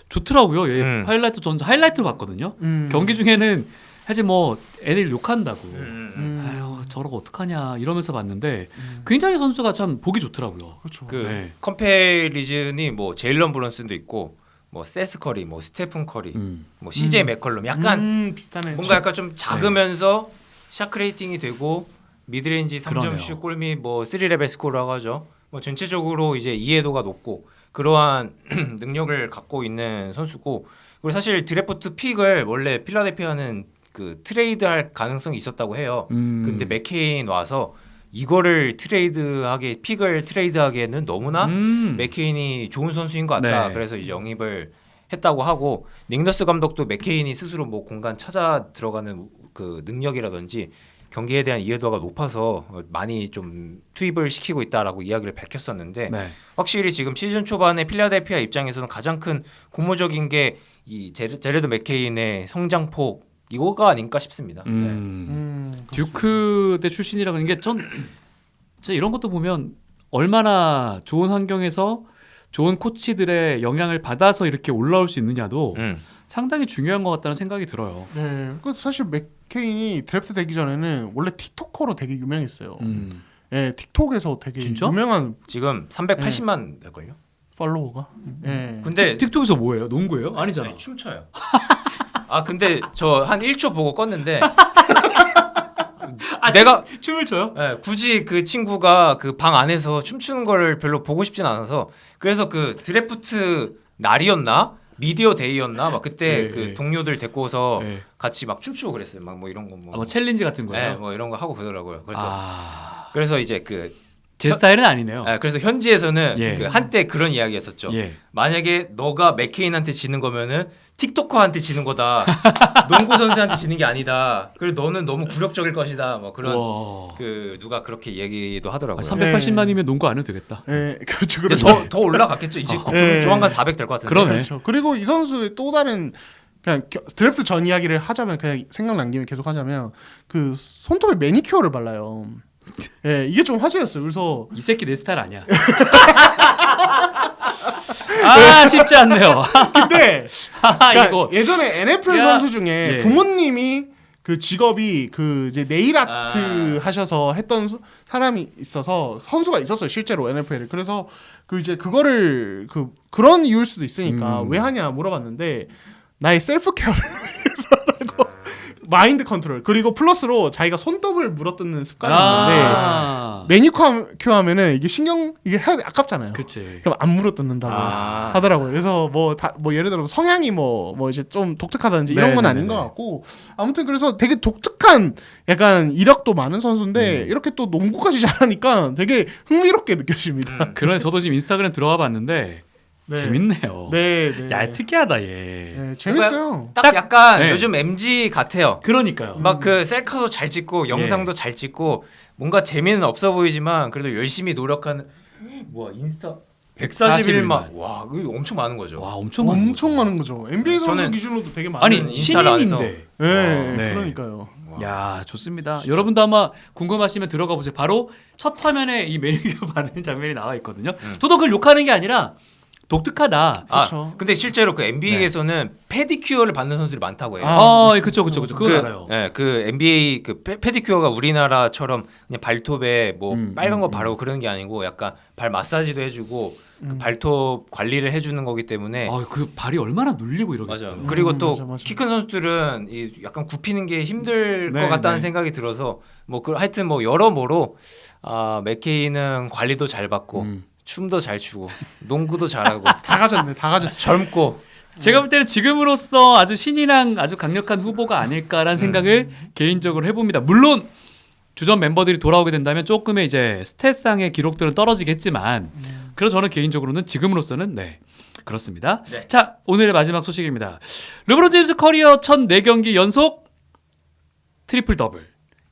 좋더라고요. 예, 하이라이트 전 하이라이트로 봤거든요. 경기 중에는 사실 뭐 애들 욕한다고. 아유 저러고 어떡하냐 이러면서 봤는데 굉장히 선수가 참 보기 좋더라고요. 그렇죠. 그 네. 컴패리즌이 뭐 제일런 브런슨도 있고 뭐 세스 커리, 뭐 스테픈 커리, 뭐 CJ 맥컬럼 약간 비슷하네. 뭔가 약간 좀 작으면서 샤크 레이팅이 되고 미드레인지 3점 그러네요. 슛 골미 뭐 3레벨 스코어라고 하죠. 뭐 전체적으로 이제 이해도가 높고 그러한 능력을 갖고 있는 선수고 그리고 사실 드래프트 픽을 원래 필라델피아는 그 트레이드할 가능성이 있었다고 해요. 근데 맥케인 와서 이거를 픽을 트레이드하기에는 너무나 맥케인이 좋은 선수인 것 같다. 네. 그래서 이제 영입을 했다고 하고 닉 너스 감독도 맥케인이 스스로 뭐 공간 찾아 들어가는 그 능력이라든지 경기에 대한 이해도가 높아서 많이 좀 투입을 시키고 있다라고 이야기를 밝혔었는데 네. 확실히 지금 시즌 초반에 필라델피아 입장에서는 가장 큰 고무적인 게 이 제레드 맥케인의 성장폭 이거가 아닐까 싶습니다. 듀크 대 출신이라는 게 전 진짜 이런 것도 보면 얼마나 좋은 환경에서 좋은 코치들의 영향을 받아서 이렇게 올라올 수 있느냐도 상당히 중요한 것 같다는 생각이 들어요. 네, 그 사실 맥케인이 드래프트 되기 전에는 원래 틱토커로 되게 유명했어요. 예, 틱톡에서 되게 진짜? 유명한 지금 380만 될걸요? 팔로워가. 예. 근데 틱톡에서 뭐예요? 농구예요? 아니잖아. 아니, 춤춰요. 아 근데 저 한 1초 보고 껐는데 내가 춤을 춰요? 굳이 그 친구가 그 방 안에서 춤추는 걸 별로 보고 싶진 않아서 그래서 그 드래프트 날이었나 미디어 데이였나 막 그때 네, 그 네. 동료들 데리고서 네. 같이 막 춤추고 그랬어요. 막 뭐 이런 거 뭐, 뭐 챌린지 같은 거예요? 뭐 이런 거 하고 그러더라고요. 그래서 아, 그래서 이제 그 제 스타일은 아니네요. 그래서 현지에서는 예. 그 한때 그런 이야기했었죠. 예. 만약에 너가 맥케인한테 지는 거면은 틱토커한테 지는 거다. 농구 선수한테 지는 게 아니다. 그리고 너는 너무 굴욕적일 것이다. 뭐 그런 와. 그 누가 그렇게 얘기도 하더라고요. 380만이면 농구 안 해도 되겠다. 예, 그렇죠, 근데 그렇죠. 더 올라갔겠죠. 이제 예. 조만간 400 될 것 같은데. 그러네. 그렇죠. 그리고 이 선수의 또 다른 그냥 드래프트 전 이야기를 하자면 그냥 생각난 김에 계속 하자면 그 손톱에 매니큐어를 발라요. 예, 이게 좀 화제였어요. 그래서 이 새끼 내 스타일 아니야. 아 쉽지 않네요. 근데 그러니까 이거 예전에 NFL 야. 선수 중에 예. 부모님이 그 직업이 그 이제 네일 아트 아. 하셔서 했던 사람이 있어서 선수가 있었어요 실제로 NFL에. 그래서 그 이제 그거를 그런 이유일 수도 있으니까 왜 하냐 물어봤는데 나의 셀프 케어를 위해서라고. 마인드 컨트롤 그리고 플러스로 자기가 손톱을 물어뜯는 습관이 있는데 매니큐어 하면은 이게 이게 해야 아깝잖아요. 그렇지. 그럼 안 물어뜯는다고 하더라고요. 그래서 뭐 예를 들어 성향이 뭐 이제 좀 독특하다든지 이런 건 아닌 것 같고 아무튼 그래서 되게 독특한 약간 이력도 많은 선수인데 이렇게 또 농구까지 잘하니까 되게 흥미롭게 느껴집니다. 그래 저도 지금 인스타그램 들어가 봤는데 네. 재밌네요. 네. 야 특이하다 얘. 네, 재밌어요. 딱 약간 네. 요즘 MG 같아요. 그러니까요. 막 그 셀카도 잘 찍고 영상도 잘 찍고 뭔가 재미는 없어 보이지만 그래도 열심히 노력하는 뭐야 인스타 141만 와 이거 엄청 많은 거죠. 와 엄청 많은 거죠. 많은 거죠. NBA 선수 저는- 기준으로도 되게 많은. 아니 인스타를 안 해서. 신인인데. 네, 네. 그러니까요. 야 좋습니다. 여러분도 아마 궁금하시면 들어가 보세요. 바로 첫 화면에 이 매니큐어 바르는 장면이 나와 있거든요. 저도 그걸 욕하는 게 아니라 독특하다. 그렇죠. 근데 실제로 그 NBA에서는 페디큐어를 받는 선수들이 많다고 해요. 그쵸. 그건 알아요. 그 NBA 그 페디큐어가 우리나라처럼 그냥 발톱에 뭐 빨간 거 바르고 그러는 게 아니고 약간 발 마사지도 해주고 그 발톱 관리를 해주는 거기 때문에 그 발이 얼마나 눌리고 맞아. 이러겠어요. 그리고 또 맞아. 키 큰 선수들은 이 약간 굽히는 게 힘들 네, 것 같다는 네. 생각이 들어서 뭐 하여튼 뭐 여러모로 맥케이는 관리도 잘 받고 춤도 잘 추고 농구도 잘하고 다 가졌네. 다 가졌어. 젊고 제가 볼 때는 지금으로서 아주 신이랑 아주 강력한 후보가 아닐까라는 생각을 개인적으로 해봅니다. 물론 주전 멤버들이 돌아오게 된다면 조금의 이제 스탯상의 기록들은 떨어지겠지만 그래서 저는 개인적으로는 지금으로서는 네 그렇습니다. 네. 자 오늘의 마지막 소식입니다. 르브론 제임스 커리어 1004경기 연속 트리플 더블.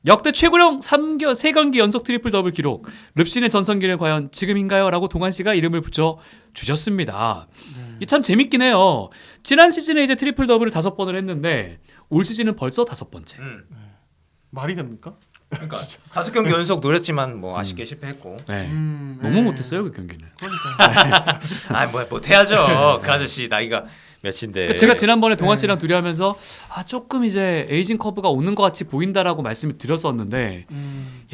역대 최고령 3경기 연속 트리플 더블 기록. 릅신의 전성기는 과연 지금인가요? 라고 동환 씨가 이름을 붙여 주셨습니다. 이게 참 재밌긴 해요. 지난 시즌에 이제 트리플 더블을 5번을 했는데 올 시즌은 벌써 5번째. 말이 됩니까? 그러니까 5경기 연속 노렸지만 뭐 아쉽게 실패했고. 네. 네. 너무 못했어요 그 경기는. 뭐 못해야죠. 그 아저씨 나이가 몇인데. 그러니까 제가 지난번에 동환 씨랑 둘이 하면서 조금 이제 에이징 커브가 오는 것 같이 보인다라고 말씀을 드렸었는데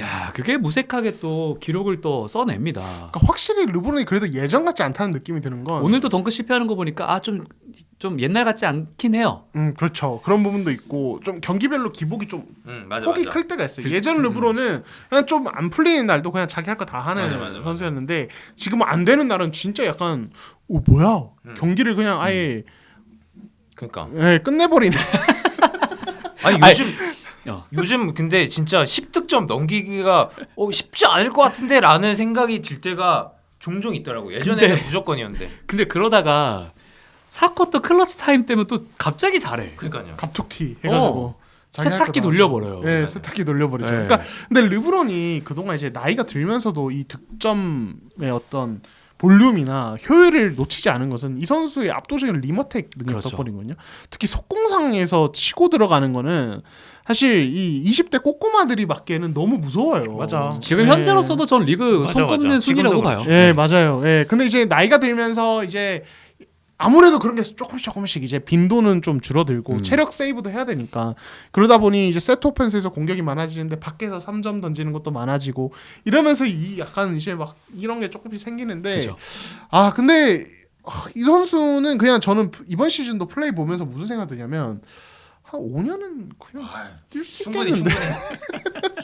야 그게 무색하게 또 기록을 또 써냅니다. 그러니까 확실히 르브론이 그래도 예전 같지 않다는 느낌이 드는 건 오늘도 덩크 실패하는 거 보니까 좀 옛날 같지 않긴 해요. 그렇죠. 그런 부분도 있고 좀 경기별로 기복이 좀 맞아. 폭이 클 때가 있어요. 예전 르브론은 그냥 좀 안 풀리는 날도 그냥 자기 할 거 다 하는 맞아. 선수였는데 지금은 안 되는 날은 진짜 약간 뭐야 경기를 그냥 아예 그러니까. 끝내버리는. 아니 요즘 근데 진짜 10득점 넘기기가 쉽지 않을 것 같은데라는 생각이 들 때가 종종 있더라고. 예전에는 근데- 무조건이었는데. 근데 그러다가 4쿼터 클러치 타임 때문에 또 갑자기 잘해. 그러니까요. 갑툭튀 해가지고 자기 할 세탁기 거 다 돌려버려요. 네, 세탁기 돌려버리죠. 네. 그러니까 근데 르브론이 그동안 이제 나이가 들면서도 이 득점의 어떤 볼륨이나 효율을 놓치지 않은 것은 이 선수의 압도적인 리머텍 능력이 그렇죠. 덕분이거든요. 특히 속공상에서 치고 들어가는 거는 사실 이 20대 꼬꼬마들이 맞기에는 너무 무서워요. 맞아. 지금 네. 현재로서도 전 리그 맞아, 손꼽는 맞아. 순위라고 지금도 봐요. 그렇죠. 예, 맞아요. 예. 근데 이제 나이가 들면서 이제 아무래도 그런 게 조금씩 이제 빈도는 좀 줄어들고 체력 세이브도 해야 되니까 그러다 보니 이제 세트 오펜스에서 공격이 많아지는데 밖에서 3점 던지는 것도 많아지고 이러면서 이 약간 이제 막 이런 게 조금씩 생기는데 그죠. 근데 이 선수는 그냥 저는 이번 시즌도 플레이 보면서 무슨 생각 드냐면 한 5년은 그냥 뛸 수 충분히 있겠는데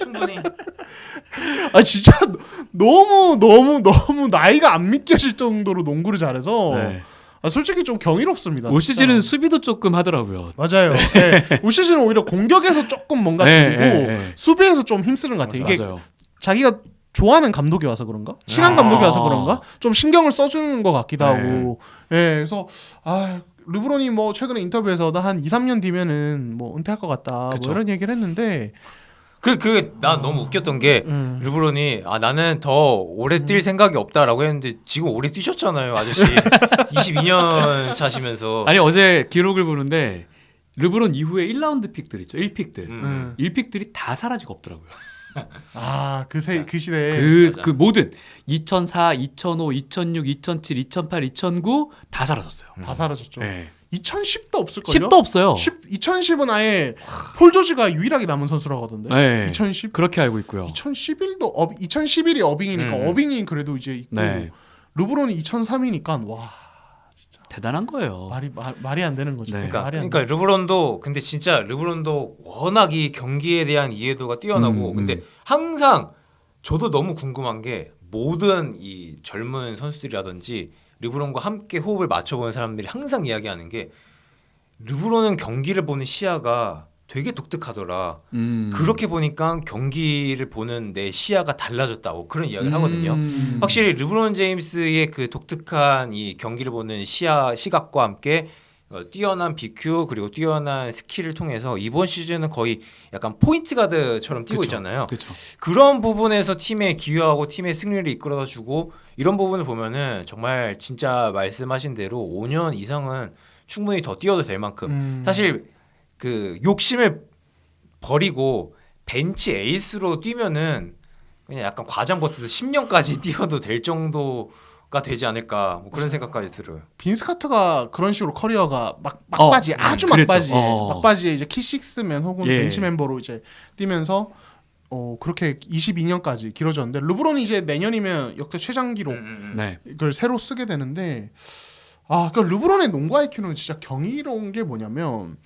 충분히. 진짜 너무 나이가 안 믿겨질 정도로 농구를 잘해서 네. 솔직히 좀 경이롭습니다. 올 진짜. 시즌은 수비도 조금 하더라고요. 맞아요. 네. 올 시즌은 오히려 공격에서 조금 뭔가 네, 줄이고 네, 네. 수비에서 좀 힘쓰는 것 같아요. 이게 맞아요. 자기가 좋아하는 감독이 와서 그런가? 친한 감독이 와서 그런가? 좀 신경을 써주는 것 같기도 네. 하고. 그래서 르브론이 뭐 최근에 인터뷰에서 나 한 2, 3년 뒤면은 뭐 은퇴할 것 같다. 그쵸. 뭐 이런 얘기를 했는데 난 너무 웃겼던 게 르브론이 나는 더 오래 뛸 생각이 없다라고 했는데 지금 오래 뛰셨잖아요, 아저씨. 22년 차시면서. 아니 어제 기록을 보는데 르브론 이후에 1라운드 픽들 있죠. 1픽들. 1픽들이 다 사라지고 없더라고요. 그 시대에 그 모든 2004, 2005, 2006, 2007, 2008, 2009 다 사라졌어요. 다 사라졌죠. 네. 2010도 없을걸요? 10도 없어요. 2010은 아예 폴 조지가 유일하게 남은 선수라고 하던데. 네. 2010 그렇게 알고 있고요. 2011도 2011이 어빙이니까 어빙이 그래도 이제 있고 네. 르브론이 2003이니까 와 대단한 거예요. 말이 안 되는 거죠. 네. 그러니까 르브론도 근데 진짜 르브론도 워낙 이 경기에 대한 이해도가 뛰어나고 근데 항상 저도 너무 궁금한 게 모든 이 젊은 선수들이라든지 르브론과 함께 호흡을 맞춰보는 사람들이 항상 이야기하는 게 르브론은 경기를 보는 시야가 되게 독특하더라. 그렇게 보니까 경기를 보는 내 시야가 달라졌다고 그런 이야기를 하거든요. 확실히 르브론 제임스의 그 독특한 이 경기를 보는 시각과 함께 뛰어난 BQ 그리고 뛰어난 스킬을 통해서 이번 시즌은 거의 약간 포인트 가드처럼 뛰고 있잖아요. 그렇죠. 그런 부분에서 팀에 기여하고 팀의 승리를 이끌어다주고 이런 부분을 보면은 정말 진짜 말씀하신 대로 5년 이상은 충분히 더 뛰어도 될 만큼 사실 그 욕심을 버리고 벤치 에이스로 뛰면은 그냥 약간 과장 버티서 10년까지 뛰어도 될 정도가 되지 않을까 뭐 그런 생각까지 들어요. 빈스 카터가 그런 식으로 커리어가 막바지 아주 그랬죠. 막바지에 이제 키식스맨 혹은 예. 벤치 멤버로 이제 뛰면서 그렇게 22년까지 길어졌는데 르브론이 이제 내년이면 역대 최장 기록을 네. 새로 쓰게 되는데 그러니까 르브론의 농구 IQ는 진짜 경이로운 게 뭐냐면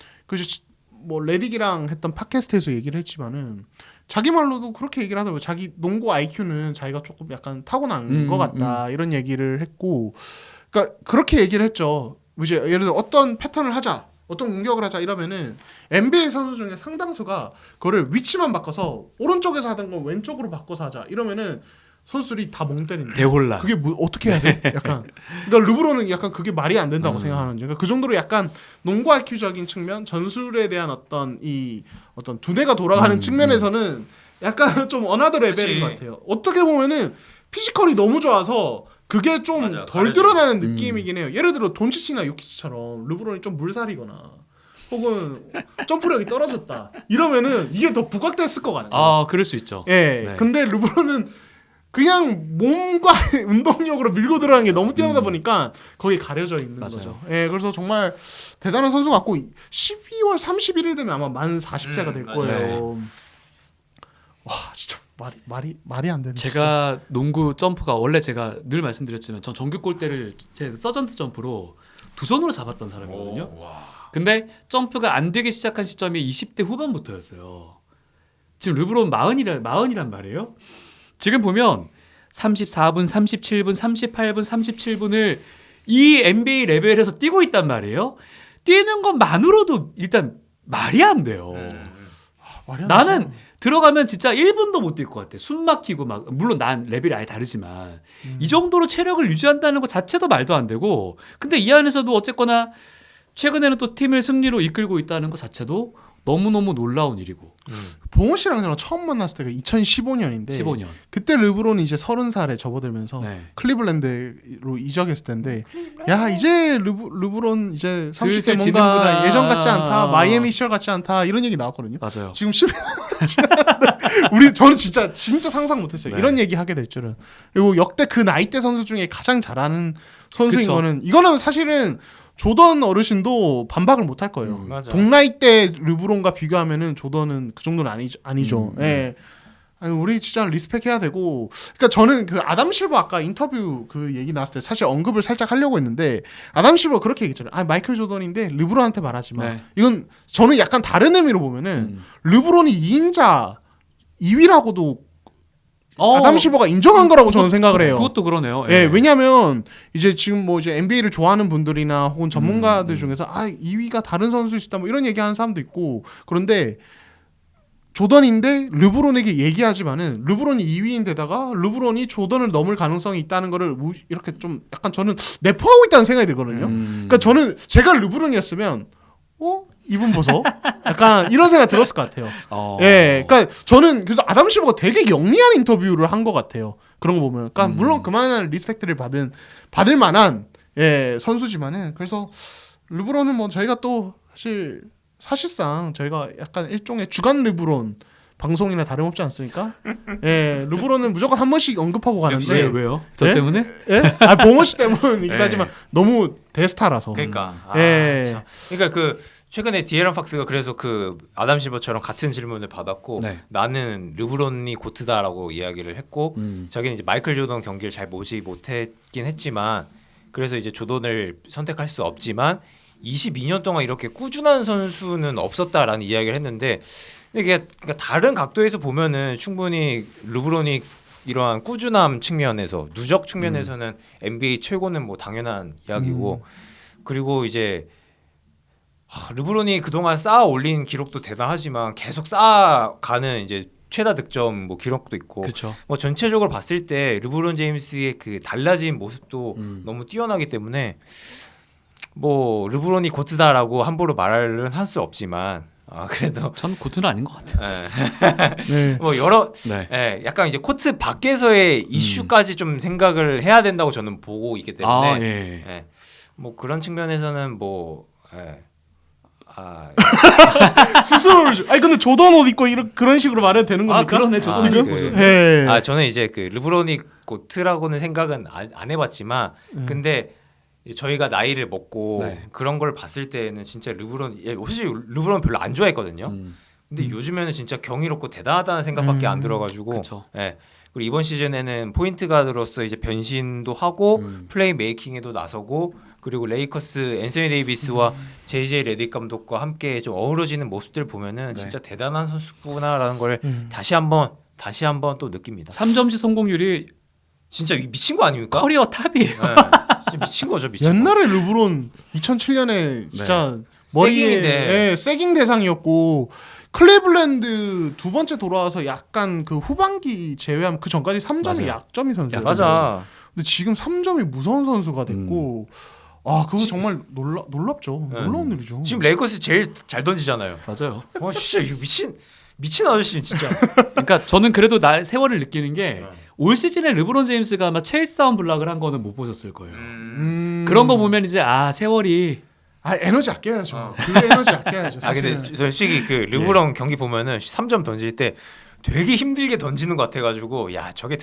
뭐 레딕이랑 했던 팟캐스트에서 얘기를 했지만은 자기 말로도 그렇게 얘기를 하더라고요. 자기 농구 IQ는 자기가 조금 약간 타고난 것 같다 이런 얘기를 했고, 그러니까 그렇게 얘기를 했죠. 이제 예를 들어 어떤 패턴을 하자, 어떤 공격을 하자 이러면은 NBA 선수 중에 상당수가 그거를 위치만 바꿔서 오른쪽에서 하던 걸 왼쪽으로 바꿔서 하자 이러면은 선수들이 다 멍 때린다. 대혼란. 그게 어떻게 해야 돼? 약간 그러니까 르브론은 약간 그게 말이 안 된다고 생각하는 거죠. 그러니까 그 정도로 약간 농구 IQ적인 측면, 전술에 대한 어떤 두뇌가 돌아가는 측면에서는 약간 좀 어나더 레벨인 것 같아요. 어떻게 보면은 피지컬이 너무 좋아서 그게 좀 맞아, 덜 가려져. 드러나는 느낌이긴 해요. 예를 들어 돈치치나 요키치처럼 르브론이 좀 물살이거나 혹은 점프력이 떨어졌다 이러면은 이게 더 부각됐을 것 같아요. 그럴 수 있죠. 예. 네. 근데 르브론은 그냥 몸과 운동력으로 밀고 들어가는 게 너무 뛰어나다 보니까 거기에 가려져 있는 맞아요. 거죠. 예. 그래서 정말 대단한 선수 같고 12월 31일 되면 아마 만 40세가 될 거예요. 와, 진짜 말이 안 되네. 제가 농구 점프가 원래 제가 늘 말씀드렸지만 전 정규 골대를 제 서전트 점프로 두 손으로 잡았던 사람이거든요. 근데 점프가 안 되기 시작한 시점이 20대 후반부터였어요. 지금 르브론 40이란 말이에요. 지금 보면 34분, 37분, 38분, 37분을 이 NBA 레벨에서 뛰고 있단 말이에요. 뛰는 것만으로도 일단 말이 안 돼요. 말이 안 나는 되죠. 들어가면 진짜 1분도 못 뛸 것 같아. 숨 막히고 막 물론 난 레벨이 아예 다르지만 이 정도로 체력을 유지한다는 것 자체도 말도 안 되고 근데 이 안에서도 어쨌거나 최근에는 또 팀을 승리로 이끌고 있다는 것 자체도 너무너무 놀라운 일이고 봉호 씨랑 저랑 처음 만났을 때가 2015년인데 15년. 그때 르브론이 이제 30살에 접어들면서 네. 클리블랜드로 이적했을 텐데 야 이제 르브론 이제 30대 슬슬 뭔가 지는구나. 예전 같지 않다 마이애미 시절 같지 않다 이런 얘기 나왔거든요. 맞아요. 지금 10년 지났는데 저는 진짜 상상 못했어요. 네. 이런 얘기 하게 될 줄은. 그리고 역대 그 나이대 선수 중에 가장 잘하는 선수인 그쵸. 거는 이거는 사실은 조던 어르신도 반박을 못 할 거예요. 맞아. 동나이 때 르브론과 비교하면은 조던은 그 정도는 아니죠. 음. 예. 아니, 우리 진짜 리스펙해야 되고. 그러니까 저는 그 아담 실버 아까 인터뷰 그 얘기 나왔을 때 사실 언급을 살짝 하려고 했는데 아담 실버 그렇게 얘기했잖아요. 아 마이클 조던인데 르브론한테 말하지 마. 네. 이건 저는 약간 다른 의미로 보면은 르브론이 2인자 2위라고도 아담 실버가 인정한 거라고 저는 생각을 해요. 그것도 그러네요. 예, 왜냐하면 이제 지금 뭐 이제 NBA를 좋아하는 분들이나 혹은 전문가들 음. 중에서 아 2위가 다른 선수일 수 있다 뭐 이런 얘기하는 사람도 있고 그런데 조던인데 르브론에게 얘기하지만은 르브론이 2위인데다가 르브론이 조던을 넘을 가능성이 있다는 거를 이렇게 좀 약간 저는 내포하고 있다는 생각이 들거든요. 그러니까 저는 제가 르브론이었으면 이분 보소 약간 이런 생각 들었을 것 같아요. 예, 그러니까 저는 그래서 아담 실버가 되게 영리한 인터뷰를 한 것 같아요. 그런 거 보면, 그러니까 물론 그만한 리스펙트를 받을 만한 예 선수지만은 그래서 르브론은 뭐 저희가 또 사실상 저희가 약간 일종의 주간 르브론 방송이나 다름없지 않습니까? 예, 르브론은 무조건 한 번씩 언급하고 가는데 왜요? 저 예? 때문에? 예? 아 봉호 씨 때문이긴 예. 하지만 너무 대스타라서. 그러니까 예. 참. 그러니까 그 최근에 디에런 팍스가 그래서 그 아담 실버처럼 같은 질문을 받았고 네. 나는 르브론이 고트다라고 이야기를 했고 자기는 이제 마이클 조던 경기를 잘 보지 못했긴 했지만 그래서 이제 조던을 선택할 수 없지만 22년 동안 이렇게 꾸준한 선수는 없었다라는 이야기를 했는데 이게 그러니까 다른 각도에서 보면은 충분히 르브론이 이러한 꾸준함 측면에서 누적 측면에서는 NBA 최고는 뭐 당연한 이야기고 그리고 이제 르브론이 그동안 쌓아 올린 기록도 대단하지만 계속 쌓아가는 이제 최다 득점 뭐 기록도 있고 그렇죠. 뭐 전체적으로 봤을 때 르브론 제임스의 그 달라진 모습도 너무 뛰어나기 때문에 뭐 르브론이 고트다라고 함부로 말은 할 수 없지만 그래도 전 고트는 아닌 것 같아요. 네. 뭐 여러 네. 약간 이제 코트 밖에서의 이슈까지 좀 생각을 해야 된다고 저는 보고 있기 때문에 예. 뭐 그런 측면에서는 뭐 스스로를 아니 근데 조던 옷 입고 그런 식으로 말해도 되는 겁니까? 그러네. 저도 지금? 보죠. 예. 저는 이제 그 르브론이 고트라고는 생각은 안 해봤지만 근데 저희가 나이를 먹고 네. 그런 걸 봤을 때는 진짜 르브론 사실 르브론 별로 안 좋아했거든요. 근데 요즘에는 진짜 경이롭고 대단하다는 생각밖에 안 들어가지고 그쵸. 그리고 이번 시즌에는 포인트 가드로서 이제 변신도 하고 플레이 메이킹에도 나서고 그리고 레이커스 앤서니 데이비스와 JJ 레딕 감독과 함께 좀 어우러지는 모습들 보면은 네. 진짜 대단한 선수구나라는 걸 다시 한번 또 느낍니다. 3점슛 성공률이 진짜 미친 거 아닙니까? 커리어 탑이에요. 진짜 미친 거죠, 미친 거. 옛날에 르브론 2007년에 진짜 세깅인데. 세깅 대상이었고 클리블랜드 두 번째 돌아와서 약간 그 후반기 제외하면 그 전까지 3점이 맞아요. 약점이 선수였죠. 맞아. 근데 지금 3점이 무서운 선수가 됐고 그거 정말 놀랍죠. 네. 놀라운 일이죠. 지금 레이커스 제일 잘 던지잖아요. 맞아요. 진짜 이거 미친 아저씨 진짜. 그러니까 저는 그래도 세월을 느끼는 게 올 시즌에 르브론 제임스가 아마 체이스 다운 블락을 한 거는 못 보셨을 거예요. 그런 거 보면 이제 세월이 에너지 아껴야죠. 그 에너지 아껴야죠. 근데 사실은. 솔직히 그 르브론 경기 보면은 3점 던질 때 되게 힘들게 던지는 것 같아가지고 야 저게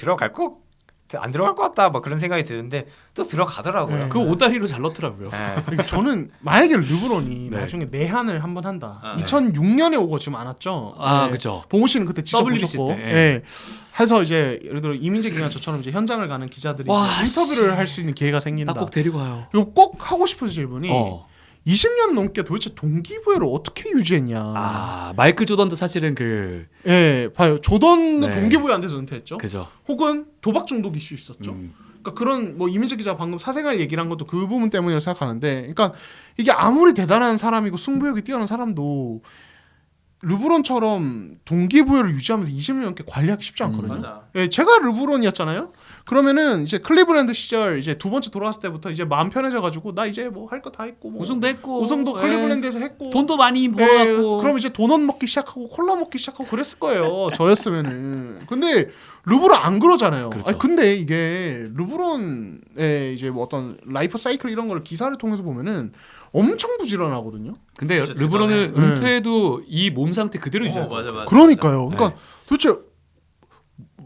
안 들어갈 것 같다 막 그런 생각이 드는데 또 들어가더라고요. 그 오다리로 잘 넣더라고요. 그러니까 저는 만약에 르브론이 네. 나중에 내한을 한번 한다. 네. 2006년에 오고 지금 안 왔죠. 그죠. 봉호 씨는 그때 직접 WBC 보셨고, 때, 예. 해서 이제 예를 들어 이민재 기자 저처럼 이제 현장을 가는 기자들이 와, 인터뷰를 할 수 있는 기회가 생긴다. 나 꼭 데리고 와요. 그리고 꼭 하고 싶은 질문이 20년 넘게 도대체 동기부여를 어떻게 유지했냐. 마이클 조던도 사실은 예, 봐요. 조던도 네. 동기부여 안 돼서 은퇴했죠. 그죠. 혹은 도박 중독 이슈 있었죠. 그러니까 그런 뭐 이민재 기자 방금 사생활 얘기를 한 것도 그 부분 때문이라고 생각하는데, 그러니까 이게 아무리 대단한 사람이고 승부욕이 뛰어난 사람도 르브론처럼 동기부여를 유지하면서 20년 넘게 관리하기 쉽지 않거든요. 맞아. 예, 제가 르브론이었잖아요. 그러면은 이제 클리블랜드 시절 이제 두 번째 돌아왔을 때부터 이제 마음 편해져가지고 나 이제 뭐 할 거 다 했고 뭐 우승도 했고 우승도 예. 클리블랜드에서 했고 돈도 많이 예, 벌어갖고 그럼 이제 도넛 먹기 시작하고 콜라 먹기 시작하고 그랬을 거예요. 저였으면은. 근데 르브론 안 그러잖아요. 그렇죠. 아니, 근데 이게 르브론의 이제 뭐 어떤 라이프 사이클 이런 거를 기사를 통해서 보면은 엄청 부지런하거든요. 근데 진짜 르브론은 대단해. 은퇴해도 이 몸 상태 그대로 유지하고 맞아. 그러니까요. 네. 그러니까 도대체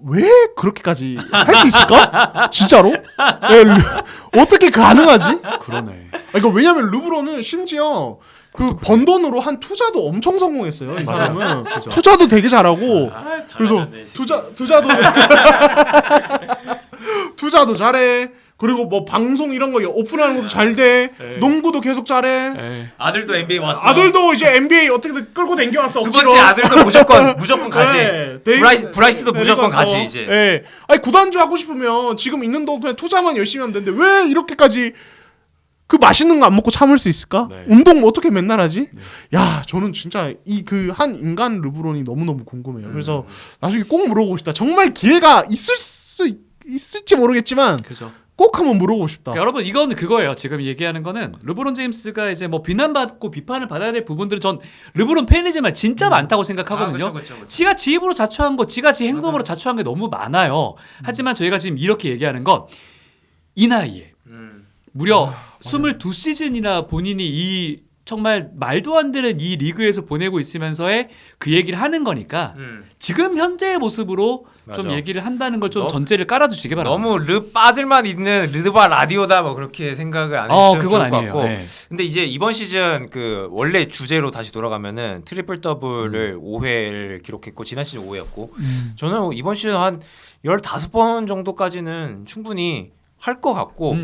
왜 그렇게까지 할 수 있을까? 진짜로? 예, 어떻게 가능하지? 그러네. 그러니까 왜냐면 르브론은 심지어 그 번 돈으로 한 투자도 엄청 성공했어요. 이 사람은 그죠. 투자도 되게 잘하고 그래서 투자도 투자도 잘해. 그리고 뭐 방송 이런 거 오픈하는 것도 잘 돼. 에이. 농구도 계속 잘해. 에이. 아들도 NBA 왔어. 아들도 이제 NBA 어떻게든 끌고 댕겨왔어. 두 억지로. 번째 아들도 무조건 가지. 네, 브라이스도 무조건 데리고 왔어. 가지 이제. 예. 아니 구단주 하고 싶으면 지금 있는 돈 그냥 투자만 열심히 하면 되는데 왜 이렇게까지 그 맛있는 거 안 먹고 참을 수 있을까? 네. 운동 어떻게 맨날 하지? 야, 저는 진짜 이 그 한 인간 르브론이 너무너무 궁금해요. 그래서 나중에 꼭 물어보고 싶다. 정말 기회가 있을지 모르겠지만 그죠. 꼭 한번 물어보고 싶다. 여러분 이건 그거예요. 지금 얘기하는 거는 르브론 제임스가 이제 뭐 비난받고 비판을 받아야 될 부분들은 전 르브론 팬이지만 진짜 많다고 생각하거든요. 그쵸. 지가 지 입으로 자초한 거, 지가 지 행동으로 맞아요. 자초한 게 너무 많아요. 하지만 저희가 지금 이렇게 얘기하는 건 이 나이에 무려 22시즌이나 본인이 이 정말 말도 안 되는 이 리그에서 보내고 있으면서의 그 얘기를 하는 거니까 지금 현재의 모습으로 좀 맞아. 얘기를 한다는 걸 좀 너- 전제를 깔아두시기 바랍니다. 너무 빠들만 있는 르드바 라디오다 뭐 그렇게 생각을 안 해주시면 그건 좋을 것 아니에요. 같고. 네. 근데 이제 이번 시즌 그 원래 주제로 다시 돌아가면은 트리플 더블을 5회를 기록했고 지난 시즌 5회였고 저는 이번 시즌 한 15번 정도까지는 충분히 할 것 같고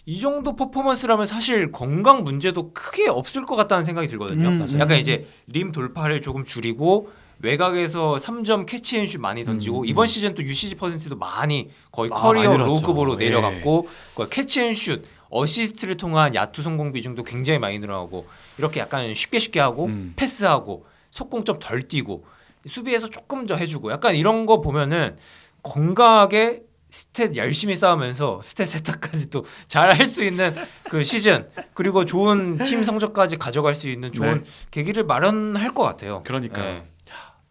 이 정도 퍼포먼스라면 사실 건강 문제도 크게 없을 것 같다는 생각이 들거든요. 약간 이제 림 돌파를 조금 줄이고 외곽에서 3점 캐치앤슛 많이 던지고 이번 시즌 또 UCG 퍼센트도 많이 거의 커리어 많이 늘었죠. 로급으로 예. 내려갔고 캐치앤슛 어시스트를 통한 야투 성공 비중도 굉장히 많이 늘어나고 이렇게 약간 쉽게 하고 패스하고 속공점 덜 뛰고 수비에서 조금 더 해주고 약간 이런 거 보면은 건강하게 스탯 열심히 쌓으면서 스탯 세탁까지 또 잘 할 수 있는 그 시즌 그리고 좋은 팀 성적까지 가져갈 수 있는 좋은 계기를 마련할 것 같아요. 그러니까요. 네.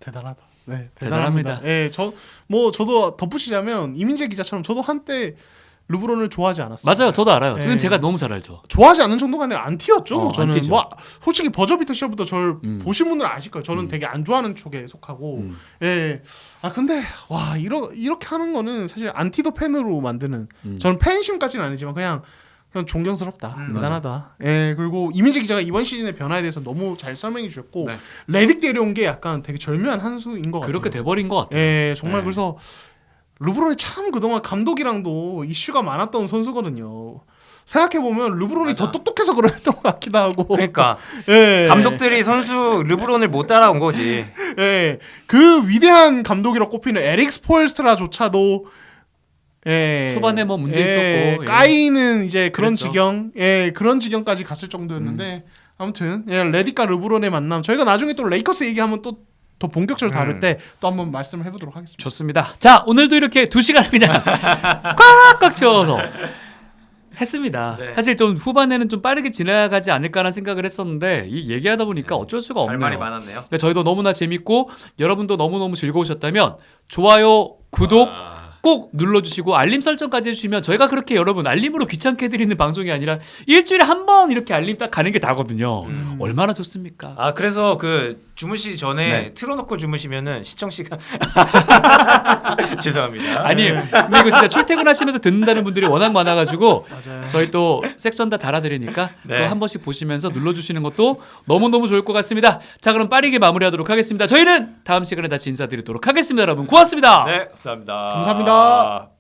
대단하다. 네, 대단합니다. 대단합니다. 예, 저도 덧붙이자면 이민재 기자처럼 저도 한때 르브론을 좋아하지 않았어요. 맞아요. 저도 알아요. 지금 예. 제가 너무 잘 알죠. 좋아하지 않는 정도가 아니라 안티였죠. 저는 안티죠. 뭐 솔직히 버저비터 시절부터 저를 보신 분들은 아실 거예요. 저는 되게 안 좋아하는 쪽에 속하고. 예. 아 근데 와 이렇게 하는 거는 사실 안티도 팬으로 만드는. 저는 팬심까지는 아니지만 그냥 존경스럽다. 대단하다. 예. 그리고 이민재 기자가 이번 시즌의 변화에 대해서 너무 잘 설명해 주셨고 네. 레딕 데려온 게 약간 되게 절묘한 한 수인 것 같아요. 그렇게 돼버린 것 같아요. 예, 정말 네. 그래서 르브론이 참 그동안 감독이랑도 이슈가 많았던 선수거든요. 생각해 보면 르브론이 맞아. 더 똑똑해서 그랬던 것 같기도 하고. 그러니까 예. 감독들이 선수 르브론을 못 따라온 거지. 예. 그 위대한 감독이라 꼽히는 에릭 스포엘스트라조차도 예. 초반에 뭐 문제 있었고, 예. 까이는 이제 그런 그랬죠. 지경, 그런 지경까지 갔을 정도였는데 아무튼 레디과 르브론의 만남 저희가 나중에 또 레이커스 얘기하면 또 더 본격적으로 다룰 때 또 한번 말씀을 해보도록 하겠습니다. 좋습니다. 자, 오늘도 이렇게 2시간 그냥 꽉꽉 채워서 했습니다. 네. 사실 좀 후반에는 좀 빠르게 지나가지 않을까라는 생각을 했었는데 이 얘기하다 보니까 어쩔 수가 할 없네요. 말이 많았네요. 그러니까 저희도 너무나 재밌고 여러분도 너무너무 즐거우셨다면 좋아요, 구독 꼭 눌러주시고 알림 설정까지 해주시면 저희가 그렇게 여러분 알림으로 귀찮게 해드리는 방송이 아니라 일주일에 한 번 이렇게 알림 딱 가는 게 다거든요. 얼마나 좋습니까? 아 그래서 그 주무시기 전에 네. 틀어놓고 주무시면은 시청 시간 죄송합니다. 아니 근데 이거 진짜 출퇴근하시면서 듣는다는 분들이 워낙 많아가지고 맞아요. 저희 또 섹션 다 달아드리니까 네. 그거 한 번씩 보시면서 눌러주시는 것도 너무너무 좋을 것 같습니다. 자 그럼 빠르게 마무리하도록 하겠습니다. 저희는 다음 시간에 다시 인사드리도록 하겠습니다. 여러분 고맙습니다. 네 감사합니다. 감사합니다.